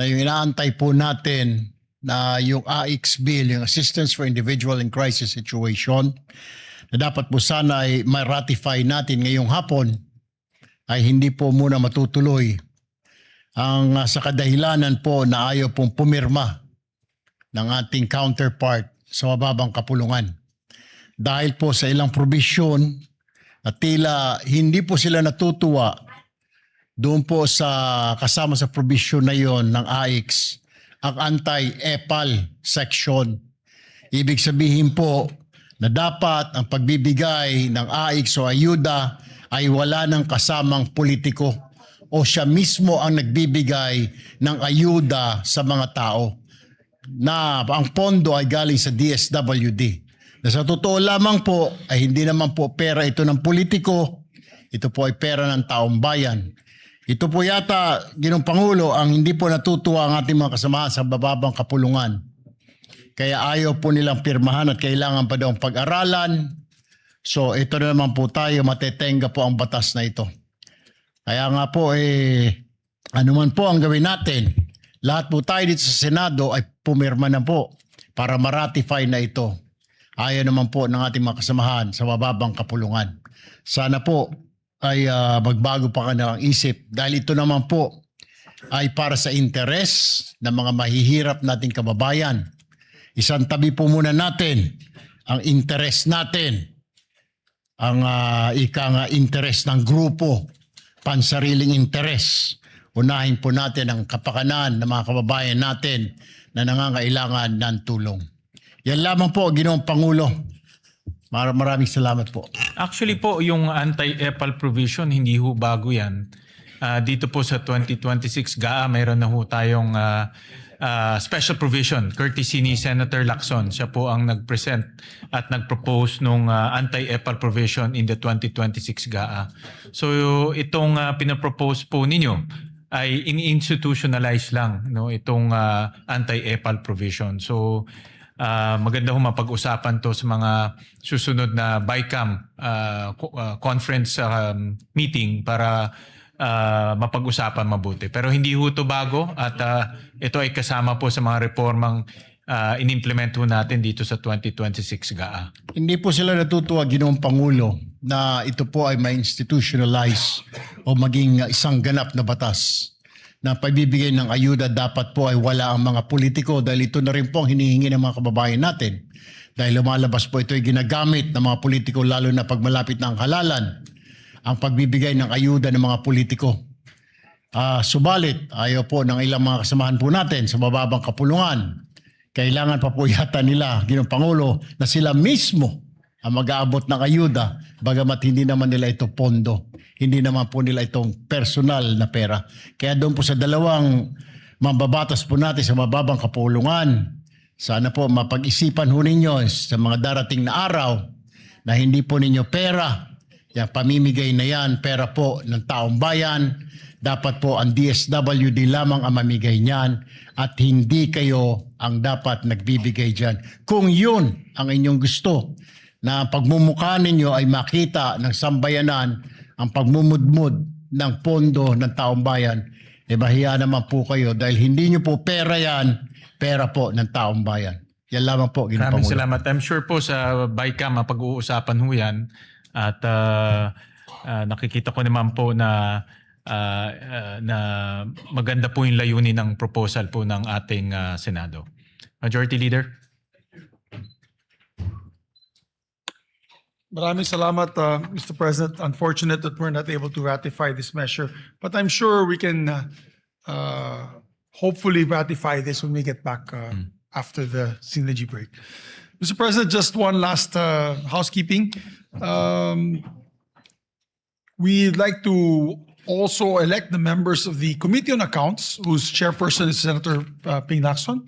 na yung inaantay po natin na yung AIX bill, yung Assistance for Individual in Crisis Situation, na dapat po sana ay ma-ratify natin ngayong hapon, ay hindi po muna matutuloy. Ang sa kadahilanan po na ayaw pong pumirma ng ating counterpart sa mababang kapulungan. Dahil po sa ilang probisyon at tila hindi po sila natutuwa doon po sa kasama sa probisyon na yon ng AIX, ang anti-EPAL section. Ibig sabihin po na dapat ang pagbibigay ng AIX o ayuda ay wala ng kasamang politiko o siya mismo ang nagbibigay ng ayuda sa mga tao na ang pondo ay galing sa DSWD. Na sa totoo lamang po ay hindi naman po pera ito ng politiko, ito po ay pera ng taong bayan. Ito po yata, Ginoong Pangulo, ang hindi po natutuwa ang ating mga kasamahan sa bababang kapulungan. Kaya ayaw po nilang pirmahan at kailangan pa daw pag-aralan. So ito na naman po tayo, matetenga po ang batas na ito. Kaya nga po, ano man po ang gawin natin, lahat po tayo dito sa Senado ay pumirma na po para ma-ratify na ito. Ayaw naman po ng ating mga kasamahan sa mababang kapulungan. Sana po ay magbago pa ka ng isip dahil ito naman po ay para sa interes ng mga mahihirap nating kababayan. Isang tabi po muna natin ang interes natin, ang interes ng grupo, pansariling interes. Unahin po natin ang kapakanan ng mga kababayan natin na nangangailangan ng tulong. Yan lamang po, Ginoong Pangulo. Maraming salamat po. Actually po, yung anti-EPAL provision, hindi ho bago yan. Dito po sa 2026 GAA, mayroon na ho tayong special provision, courtesy ni Senator Lacson. Siya po ang nag-present at nag-propose nung anti-EPAL provision in the 2026 GAA. So itong pinapropose po ninyo ay in-institutionalize lang, no, itong anti-EPAL provision. So maganda ho mapag-usapan to sa mga susunod na BICAM conference meeting para mapag-usapan mabuti. Pero hindi ho ito bago at ito ay kasama po sa mga reformang in-implement ho natin dito sa 2026 GAA. Hindi po sila natutuwa, Ginoong Pangulo, na ito po ay ma-institutionalize o maging isang ganap na batas na pagbibigay ng ayuda dapat po ay wala ang mga politiko dahil ito na rin po ang hinihingi ng mga kababayan natin. Dahil lumalabas po ito ay ginagamit ng mga politiko lalo na pag malapit na ang halalan ang pagbibigay ng ayuda ng mga politiko. Subalit, ayaw po ng ilang mga kasamahan po natin sa mababang kapulungan. Kailangan pa po yata nila, Ginoong Pangulo, na sila mismo ang mag-aabot ng ayuda bagamat hindi naman nila ito pondo. Hindi naman po nila itong personal na pera. Kaya doon po sa dalawang mambabatas po natin sa mababang kapulungan, sana po mapag-isipan ho ninyo sa mga darating na araw na hindi po ninyo pera, yan, pamimigay na yan, pera po ng taong bayan. Dapat po ang DSWD lamang ang mamigay niyan at hindi kayo ang dapat nagbibigay dyan. Kung yun ang inyong gusto, na pagmumukha ninyo ay makita ng sambayanan ang pagmumudmud ng pondo ng taong bayan, bahiya naman po kayo dahil hindi nyo po pera yan, pera po ng taong bayan. Yan lamang po, Ginoong Maraming Pangulo. salamat. I'm sure po sa BICAM mapag-uusapan ho yan at nakikita ko naman po na maganda po yung layunin ng proposal po ng ating Senado. Majority Leader. Maraming salamat, Mr. President. Unfortunate that we're not able to ratify this measure, but I'm sure we can hopefully ratify this when we get back after the synergy break. Mr. President, just one last housekeeping. We'd like to also elect the members of the Committee on Accounts, whose chairperson is Senator Ping Lacson.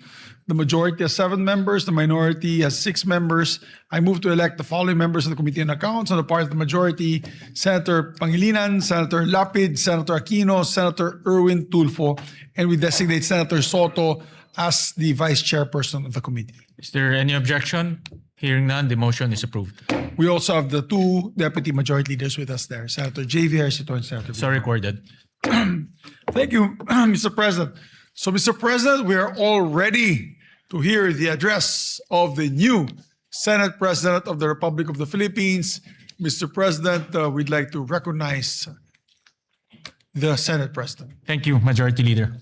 The majority has 7 members, the minority has 6 members. I move to elect the following members of the Committee on Accounts. On the part of the majority, Senator Pangilinan, Senator Lapid, Senator Aquino, Senator Erwin Tulfo, and we designate Senator Soto as the vice chairperson of the committee. Is there any objection? Hearing none, the motion is approved. We also have the 2 deputy majority leaders with us there, Senator J.V. Ejercito and Senator So recorded. Thank you, Mr. President. So, Mr. President, we are all ready to hear the address of the new Senate President of the Republic of the Philippines. Mr. President, we'd like to recognize the Senate President. Thank you, Majority Leader.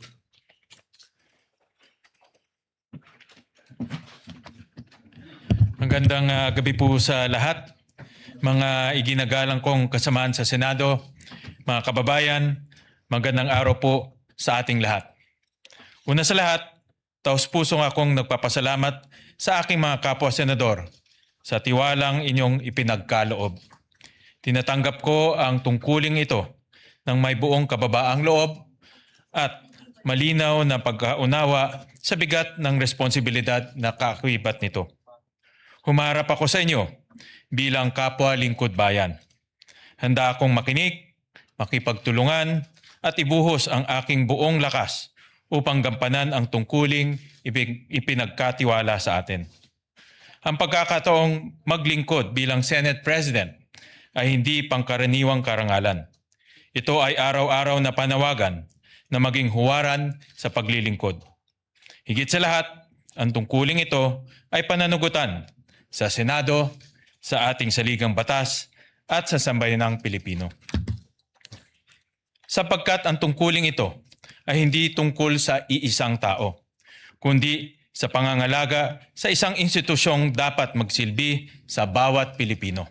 Magandang gabi po sa lahat. Mga iginagalang kong kasamaan sa Senado, mga kababayan, magandang araw po sa ating lahat. Una sa lahat, taos-pusong akong nagpapasalamat sa aking mga kapwa-senador sa tiwalang inyong ipinagkaloob. Tinatanggap ko ang tungkuling ito ng may buong kababaang loob at malinaw na pagkaunawa sa bigat ng responsibilidad na kaakibat nito. Humarap ako sa inyo bilang kapwa lingkod bayan. Handa akong makinig, makipagtulungan at ibuhos ang aking buong lakas upang gampanan ang tungkuling ipinagkatiwala sa atin. Ang pagkakataong maglingkod bilang Senate President ay hindi pangkaraniwang karangalan. Ito ay araw-araw na panawagan na maging huwaran sa paglilingkod. Higit sa lahat, ang tungkuling ito ay pananagutan sa Senado, sa ating saligang batas, at sa sambayanang Pilipino. Sapagkat ang tungkuling ito ay hindi tungkol sa iisang tao, kundi sa pangangalaga sa isang institusyong dapat magsilbi sa bawat Pilipino.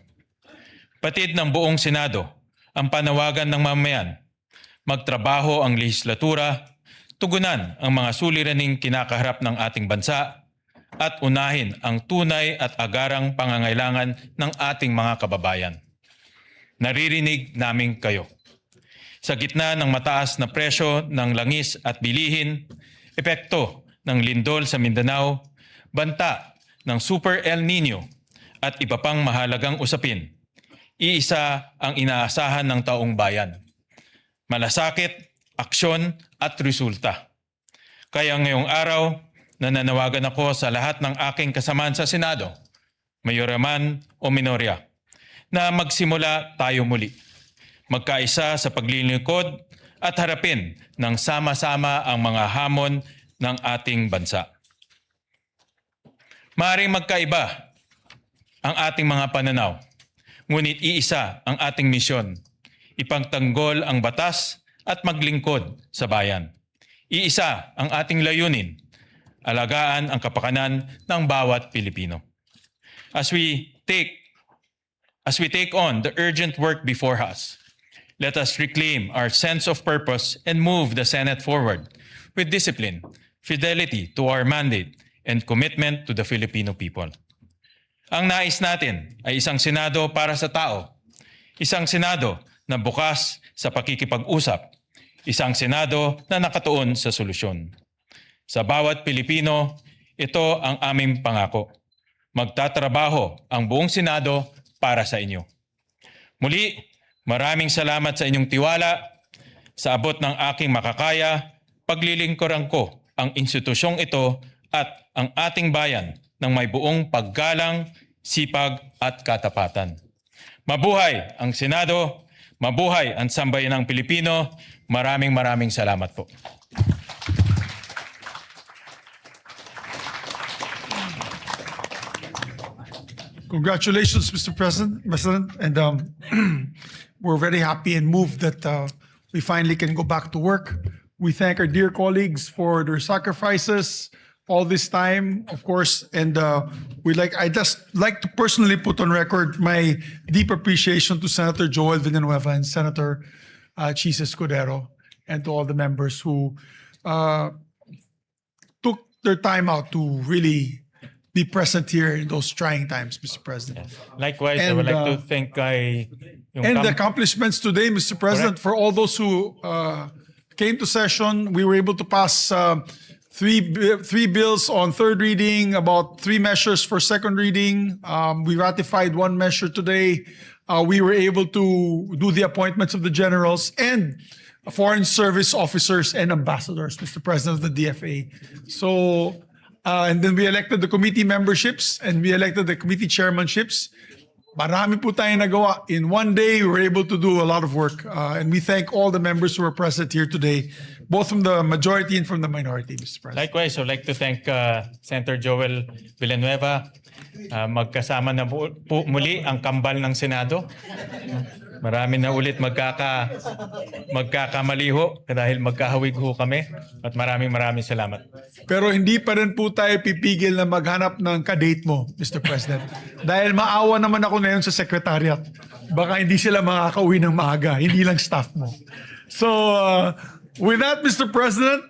Patid ng buong Senado ang panawagan ng mamayan, magtrabaho ang lehislatura, tugunan ang mga suliraning kinakaharap ng ating bansa, at unahin ang tunay at agarang pangangailangan ng ating mga kababayan. Naririnig namin kayo. Sa gitna ng mataas na presyo ng langis at bilihin, epekto ng lindol sa Mindanao, banta ng Super El Nino at iba pang mahalagang usapin, iisa ang inaasahan ng taong bayan. Malasakit, aksyon at resulta. Kaya ngayong araw, nananawagan ako sa lahat ng aking kasamaan sa Senado, mayoraman o minorya, na magsimula tayo muli. Magkaisa sa paglilingkod at harapin ng sama-sama ang mga hamon ng ating bansa. Maaaring magkaiba ang ating mga pananaw, ngunit iisa ang ating misyon, ipagtanggol ang batas at maglingkod sa bayan. Iisa ang ating layunin, alagaan ang kapakanan ng bawat Pilipino. As we take on the urgent work before us, let us reclaim our sense of purpose and move the Senate forward with discipline, fidelity to our mandate, and commitment to the Filipino people. Ang nais natin ay isang Senado para sa tao, isang Senado na bukas sa pakikipag-usap, isang Senado na nakatuon sa solusyon. Sa bawat Pilipino, ito ang aming pangako. Magtatrabaho ang buong Senado para sa inyo. Muli, maraming salamat sa inyong tiwala. Sa abot ng aking makakaya, paglilingkuran ko ang institusyong ito at ang ating bayan ng may buong paggalang, sipag at katapatan. Mabuhay ang Senado, mabuhay ang sambayanang Pilipino. Maraming salamat po. Congratulations, Mr. President. And we're very happy and moved that we finally can go back to work. We thank our dear colleagues for their sacrifices all this time, of course. And I just like to personally put on record my deep appreciation to Senator Joel Villanueva and Senator Chis Escudero, and to all the members who took their time out to really be present here in those trying times, Mr. President. Likewise, I And, would like to uh, thank yung And the kam- accomplishments today, Mr. President, for all those who came to session, we were able to pass three bills on third reading, about 3 measures for second reading. We ratified 1 measure today. We were able to do the appointments of the generals and foreign service officers and ambassadors, Mr. President of the DFA. So, and then we elected the committee memberships and we elected the committee chairmanships. Marami po tayong nagawa. In one day, we were able to do a lot of work. And we thank all the members who are present here today, both from the majority and from the minority, Mr. President. Likewise, I would like to thank Senator Joel Villanueva. Magkasama na po muli ang kambal ng Senado. Marami na ulit magkakamali ho dahil magkahawig ho kami. At maraming salamat. Pero hindi pa rin po tayo pipigil na maghanap ng kadate mo, Mr. President. Dahil maawa naman ako ngayon sa secretariat. Baka hindi sila makakauwi ng maaga, hindi lang staff mo. So, with that, Mr. President,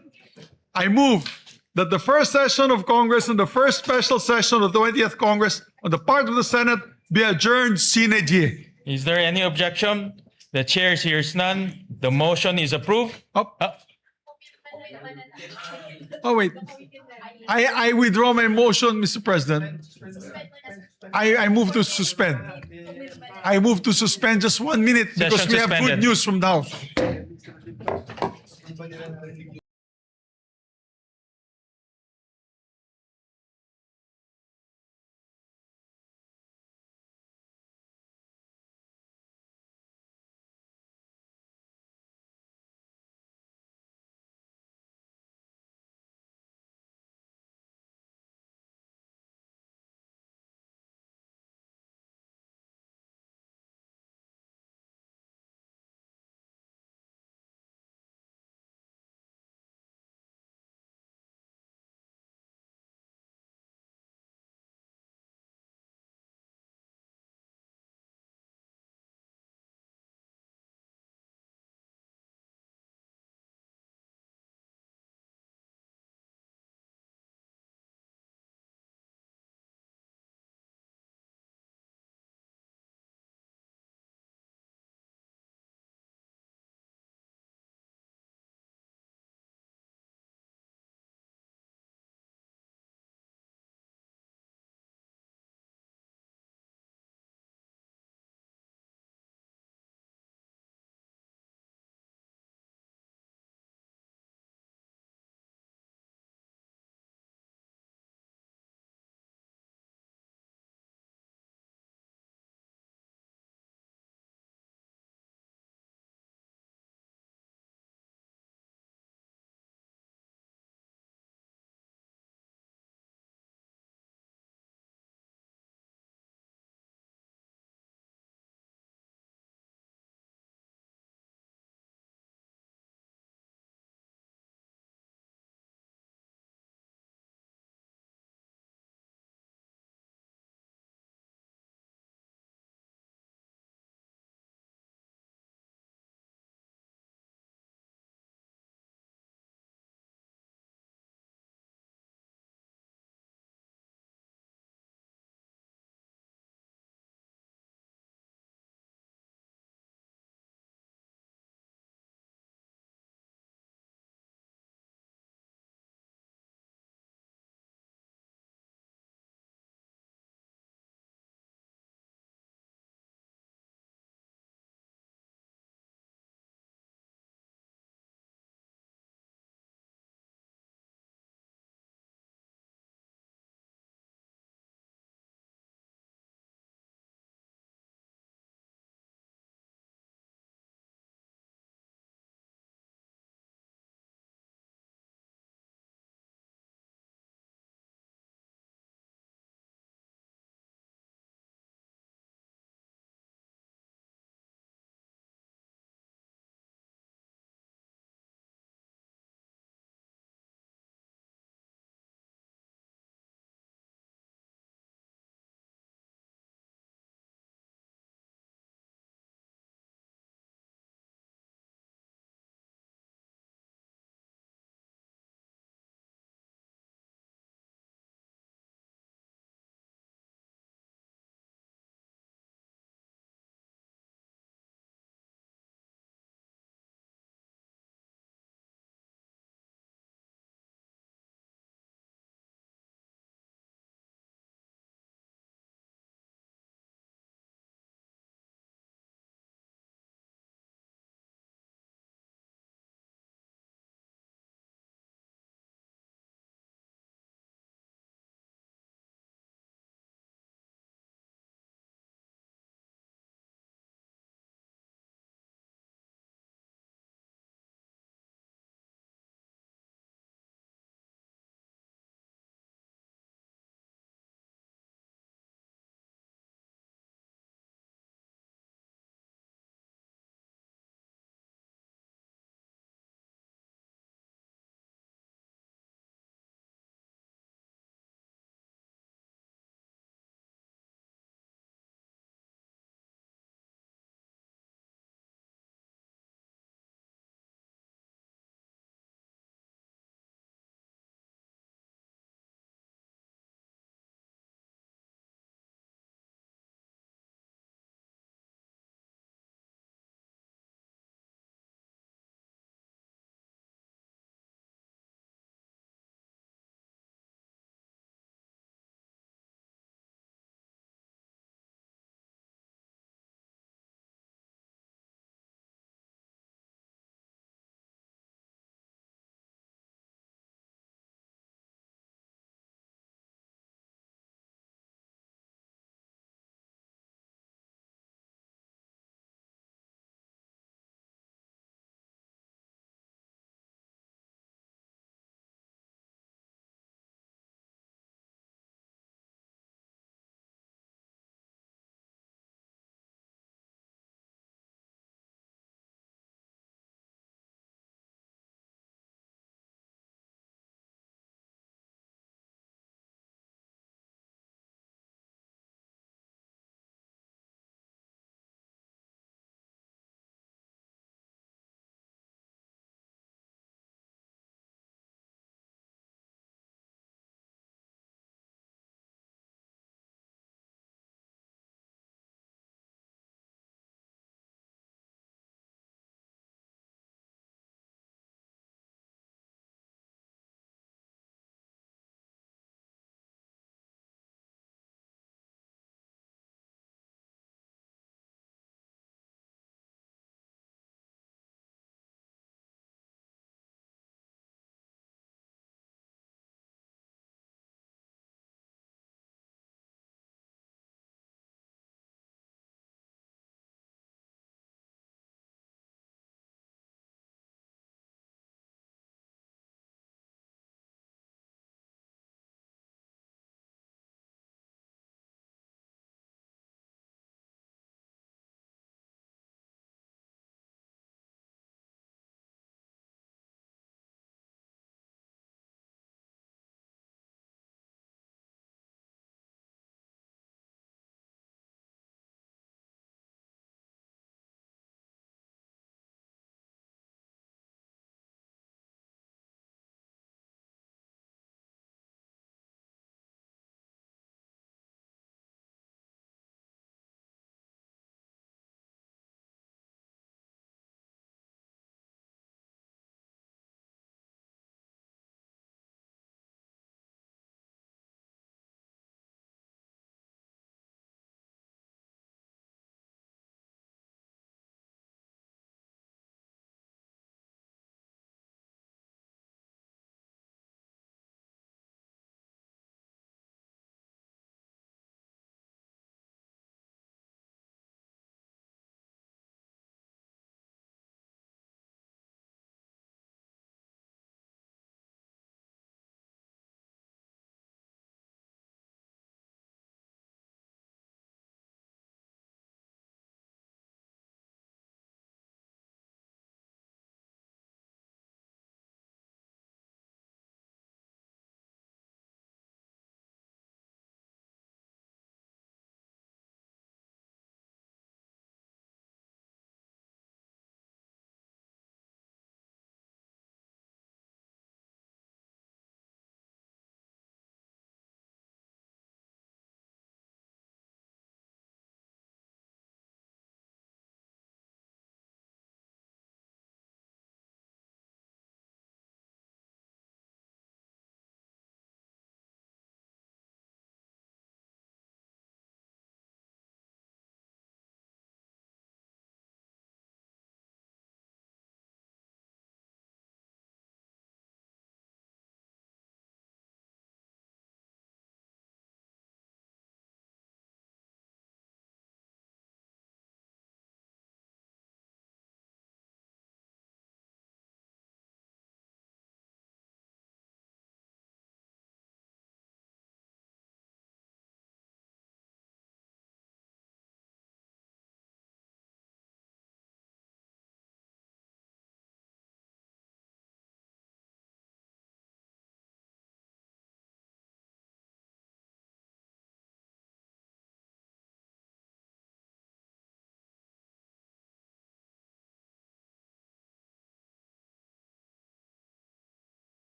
I move that the first session of Congress and the first special session of the 20th Congress on the part of the Senate be adjourned sine die. Is there any objection? The chair hears none. The motion is approved. Oh, wait. I withdraw my motion, Mr. President. I move to suspend. I move to suspend just 1 minute because Session we have suspended. good news from the House.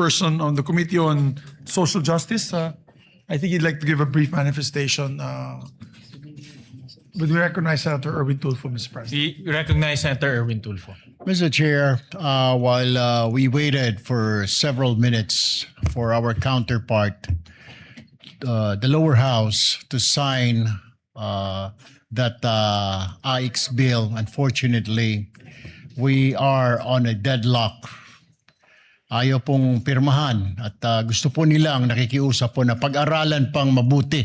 chairperson on the Committee on Social Justice. I think he'd like to give a brief manifestation. But we recognize Senator Erwin Tulfo, Mr. President. We recognize Senator Erwin Tulfo. Mr. Chair, while we waited for several minutes for our counterpart, the lower house, to sign that AIX bill, unfortunately, we are on a deadlock. Ayaw pong pirmahan at gusto po nilang nakikiusap po na pag-aralan pang mabuti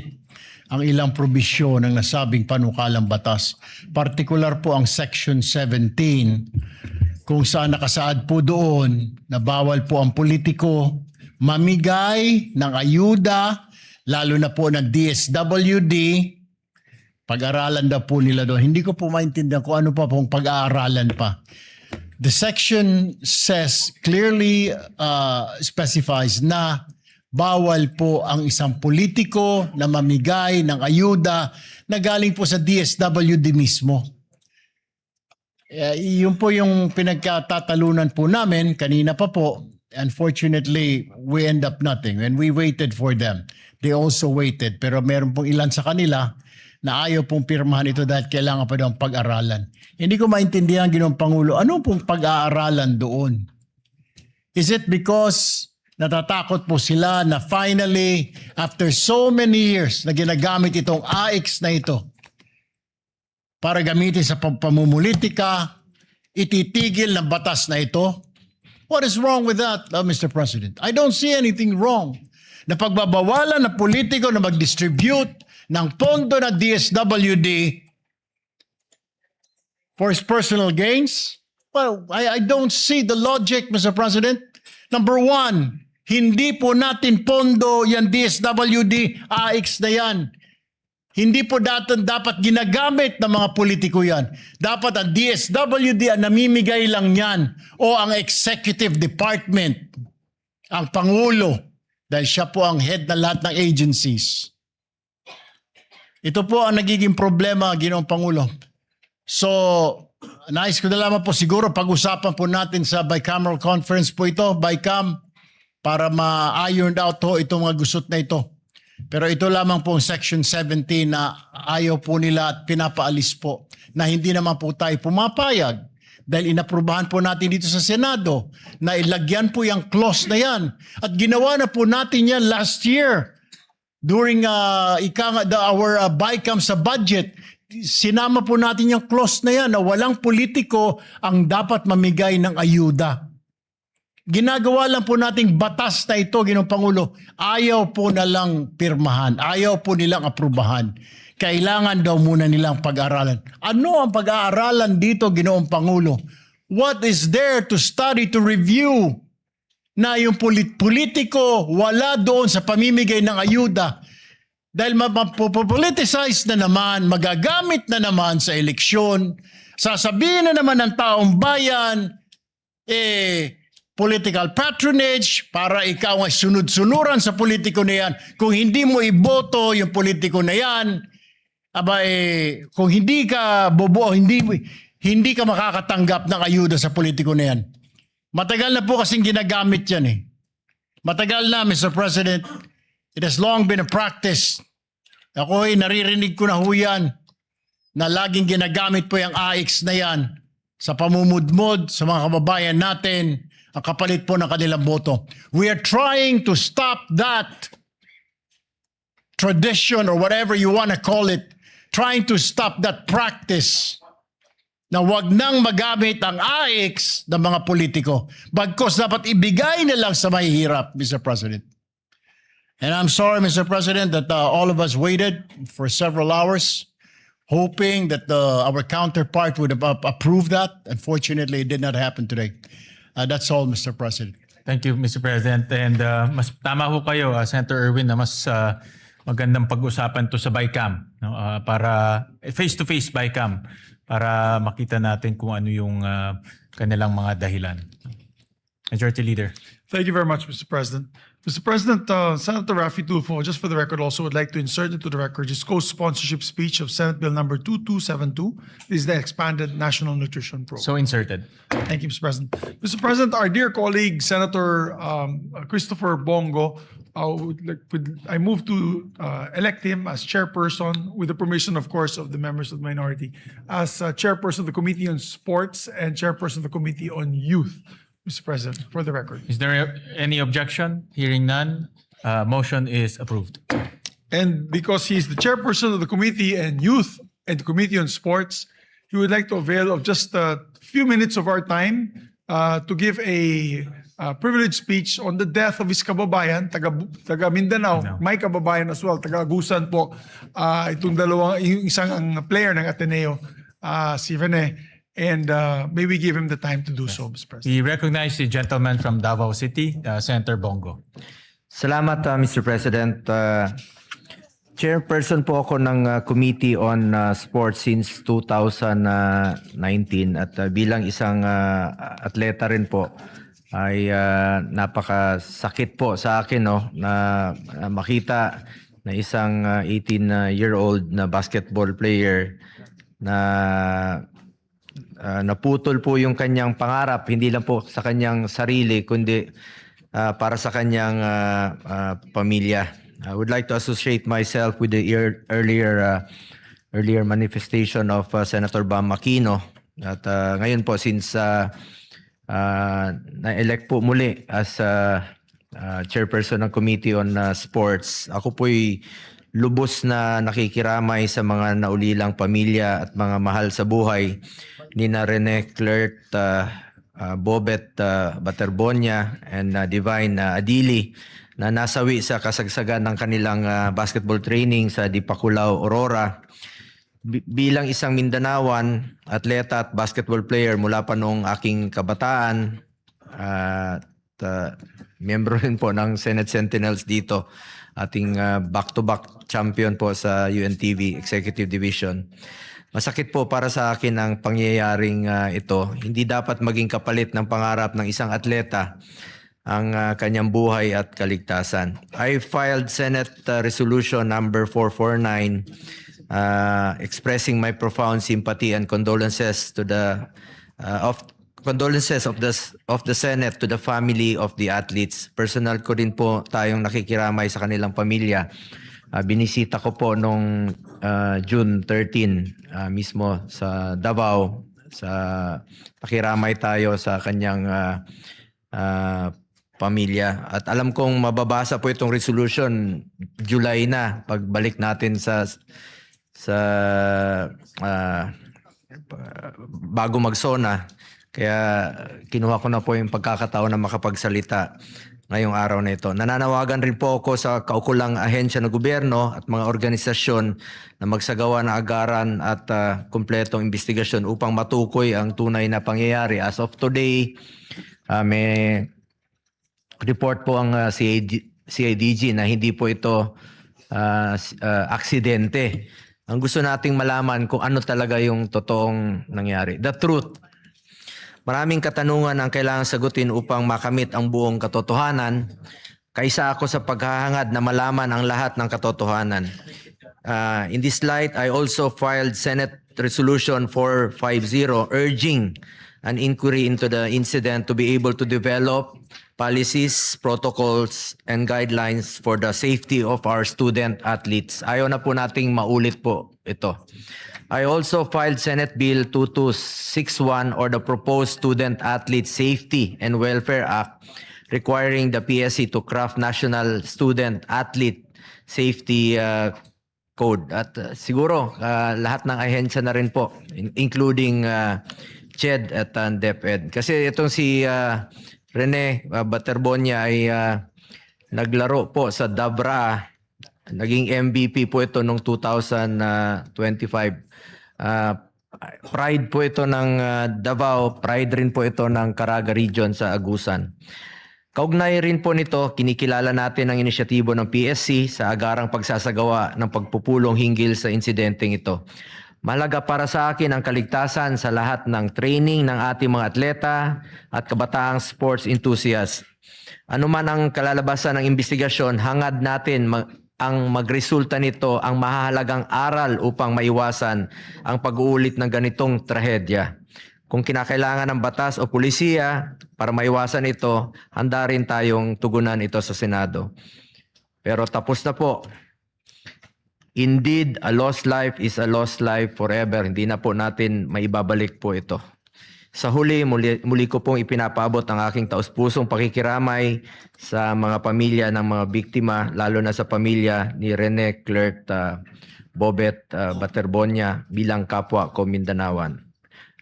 ang ilang probisyon ng nasabing panukalang batas. Partikular po ang Section 17 kung saan nakasaad po doon na bawal po ang politiko mamigay ng ayuda, lalo na po ng DSWD. Pag-aralan daw po nila doon. Hindi ko po maintindihan kung ano pa pong pag-aaralan pa. The section says, clearly specifies na bawal po ang isang politiko na mamigay ng ayuda na galing po sa DSWD mismo. Yun po yung pinagkatatalunan po namin kanina pa po. Unfortunately, we end up nothing. And we waited for them. They also waited. Pero meron pong ilan sa kanila na ayaw pong pirmahan ito dahil kailangan pa daw pag-aralan. Hindi ko maintindihan, Ginoong Pangulo, ano pong pag-aaralan doon? Is it because natatakot po sila na finally, after so many years na ginagamit itong AIX na ito para gamitin sa pamumulitika, ititigil ng batas na ito? What is wrong with that, Mr. President? I don't see anything wrong na pagbabawalan ng politiko na mag-distribute ng pondo ng DSWD for his personal gains? Well, I don't see the logic, Mr. President. Number one, hindi po natin pondo yan DSWD, AIX na yan. Hindi po dapat ginagamit ng mga politiko yan. Dapat ang DSWD ang namimigay lang yan o ang executive department, ang Pangulo, dahil siya po ang head na lahat ng agencies. Ito po ang nagiging problema, Ginoong Pangulo. So, nais ko na lamang po siguro pag-usapan po natin sa bicameral conference po ito, BICAM, para ma-ironed out ho itong mga gusot na ito. Pero ito lamang po ang Section 17 na ayaw po nila at pinapaalis po na hindi naman po tayo pumapayag dahil inaprubahan po natin dito sa Senado na ilagyan po yung clause na yan. At ginawa na po natin yan last year during our BICAM sa budget. Sinama po natin yung clause na yan na walang politiko ang dapat mamigay ng ayuda. Ginagawa lang po nating batas na ito, Ginoong Pangulo. Ayaw po na lang pirmahan. Ayaw po nilang aprubahan. Kailangan daw muna nilang pag-aralan. Ano ang pag-aaralan dito, Ginoong Pangulo? What is there to study, to review? Na yung politiko wala doon sa pamimigay ng ayuda. Dahil mapopoliticize na naman, magagamit na naman sa eleksyon, sasabihin na naman ng taong bayan, political patronage para ikaw ay sunod-sunuran sa politiko na yan. Kung hindi mo iboto yung politiko na yan, kung hindi ka bobo, hindi ka makakatanggap ng ayuda sa politiko na yan. Matagal na po kasing ginagamit yan eh. Matagal na, Mr. President. It has long been a practice. Ako naririnig ko na ho yan na laging ginagamit po yung AIX na yan sa pamumudmod sa mga kababayan natin ang kapalit po ng kanilang boto. We are trying to stop that tradition or whatever you want to call it, trying to stop that practice na wag nang magamit ang AIX ng mga politiko. Bagkos dapat ibigay na lang sa mahihirap, Mr. President. And I'm sorry, Mr. President, that all of us waited for several hours hoping that our counterpart would approve that. Unfortunately, it did not happen today. That's all, Mr. President. Thank you, Mr. President. And mas tama ho kayo, Senator Erwin, na mas magandang pag-usapan to sa BICAM, no? Para face-to-face BICAM, para makita natin kung ano yung kanilang mga dahilan. Majority Leader. Thank you very much, Mr. President. Mr. President, Senator Raffy Tulfo, just for the record, also would like to insert into the record his co-sponsorship speech of Senate Bill number 2272. This is the expanded National Nutrition Program. So inserted. Thank you, Mr. President. Mr. President, our dear colleague, Senator Christopher Bongo, I move to elect him as chairperson, with the permission, of course, of the members of the minority, as chairperson of the Committee on Sports and chairperson of the Committee on Youth, Mr. President, for the record. Is there any objection? Hearing none, motion is approved. And because he's the chairperson of the Committee on Youth and the Committee on Sports, he would like to avail of just a few minutes of our time to give a privileged speech on the death of his kababayan, taga Mindanao, may kababayan as well, taga Agusan po, yung isang player ng Ateneo, si Rene. And may we give him the time to do so, Mr. President. We recognize the gentleman from Davao City, Senator Bongo. Salamat, Mr. President. Chairperson po ako ng Committee on Sports since 2019 at bilang isang atleta rin po ay napakasakit po sa akin na makita na isang 18-year-old na basketball player na naputol po yung kanyang pangarap, hindi lang po sa kanyang sarili kundi para sa kanyang pamilya. I would like to associate myself with the earlier manifestation of Senator Bam Aquino. At ngayon po, since na-elect po muli as chairperson ng Committee on Sports, ako po'y lubos na nakikiramay sa mga naulilang pamilya at mga mahal sa buhay ni na Rene Clerc, Bobet Baterbonia, and Divine Adili na nasawi sa kasagsagan ng kanilang basketball training sa Dipakulaw, Aurora. Bilang isang Mindanaoan, atleta at basketball player mula pa noong aking kabataan, miyembro rin po ng Senate Sentinels dito, ating back-to-back champion po sa UNTV Executive Division. Masakit po para sa akin ang pangyayaring ito. Hindi dapat maging kapalit ng pangarap ng isang atleta ang kanyang buhay at kaligtasan. I filed Senate Resolution number 449 expressing my profound sympathy and condolences to the of the Senate to the family of the athletes. Personal ko din po tayong nakikiramay sa kanilang pamilya. Binisita ko po nung June 13 mismo sa Davao, sa pakiramay tayo sa kanyang pamilya. At alam kong mababasa po itong resolution July na pagbalik natin sa bago magsona. Kaya kinuha ko na po yung pagkakataon na makapagsalita ngayong araw na ito. Nananawagan rin po ako sa kaukulang ahensya ng gobyerno at mga organisasyon na magsagawa ng agaran at kumpletong investigasyon upang matukoy ang tunay na pangyayari. As of today, may report po ang CIDG na hindi po ito aksidente. Ang gusto nating malaman kung ano talaga yung totoong nangyari. The truth. Maraming katanungan ang kailangan sagutin upang makamit ang buong katotohanan. Kaisa ako sa paghahangad na malaman ang lahat ng katotohanan. In this light, I also filed Senate Resolution 450 urging an inquiry into the incident to be able to develop policies, protocols, and guidelines for the safety of our student athletes. Ayaw na po nating maulit po ito. I also filed Senate Bill 2261 or the proposed Student Athlete Safety and Welfare Act requiring the PSC to craft National Student Athlete Safety Code. At siguro lahat ng ahensya na rin po, including CHED at DepEd. Kasi itong si Rene Baterbonia ay naglaro po sa Dabra. Naging MVP po ito noong 2025. Pride po ito ng Davao, pride rin po ito ng Caraga Region sa Agusan. Kaugnay rin po nito, kinikilala natin ang inisyatibo ng PSC sa agarang pagsasagawa ng pagpupulong hinggil sa insidenteng ito. Mahalaga para sa akin ang kaligtasan sa lahat ng training ng ating mga atleta at kabataang sports enthusiasts. Ano man ang kalalabasan ng investigasyon, hangad natin ang magresulta nito ang mahalagang aral upang maiwasan ang pag-uulit ng ganitong trahedya. Kung kinakailangan ng batas o pulisiya para maiwasan ito, handa rin tayong tugunan ito sa Senado. Pero tapos na po. Indeed, a lost life is a lost life forever. Hindi na po natin maibabalik po ito. Sa huli, muli ko pong ipinapaabot ang aking taus-pusong pakikiramay sa mga pamilya ng mga biktima, lalo na sa pamilya ni Rene Clerk Bobet Baterbonia bilang kapwa ko Mindanaoan.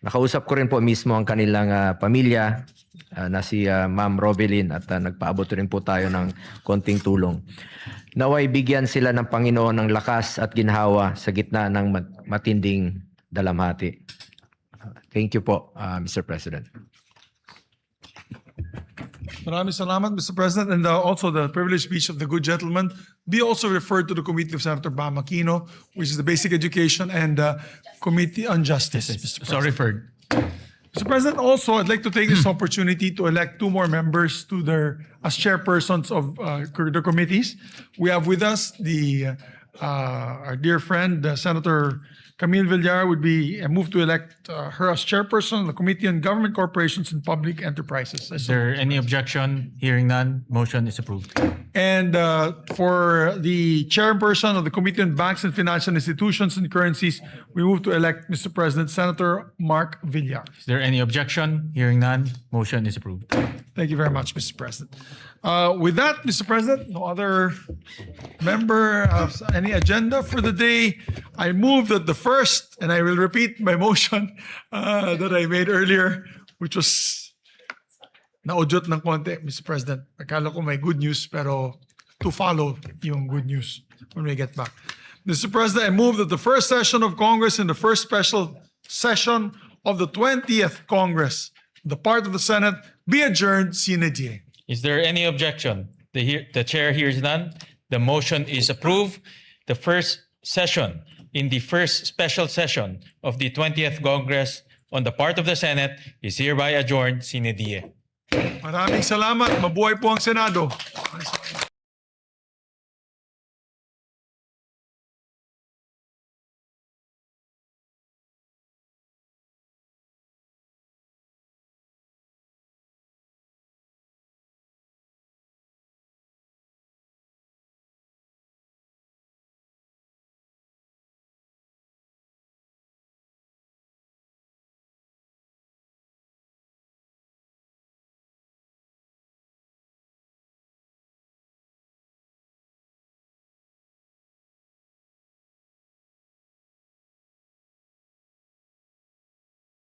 Nakausap ko rin po mismo ang kanilang pamilya na si Ma'am Rovelyn at nagpaabot rin po tayo ng konting tulong. Naway bigyan sila ng Panginoon ng lakas at ginhawa sa gitna ng matinding dalamhati. Thank you po, Mr. President. Maraming salamat, Mr. President. And also the privileged speech of the good gentleman be also referred to the committee of Senator Bam Aquino, which is the Basic Education and Committee on Justice. Mr. So referred. Mr. President, also, I'd like to take this opportunity to elect 2 more members to as chairpersons of the committees. We have with us our dear friend, Senator Camille Villar would be moved to elect her as chairperson of the Committee on Government Corporations and Public Enterprises. Is there any objection? Hearing none, motion is approved. And for the chairperson of the Committee on Banks and Financial Institutions and Currencies, we move to elect Mr. President Senator Mark Villar. Is there any objection? Hearing none, motion is approved. Thank you very much, Mr. President. With that, Mr. President, no other member of any agenda for the day. I move that the first, and I will repeat my motion that I made earlier, which was naudyot ng konti, Mr. President. Akala ko may good news, pero to follow yung good news when we get back. Mr. President, I move that the first session of Congress and the first special session of the 20th Congress, the part of the Senate, be adjourned sine die. Is there any objection? The chair hears none. The motion is approved. The first session in the first special session of the 20th Congress on the part of the Senate is hereby adjourned sine die. Maraming salamat. Mabuhay po ang Senado.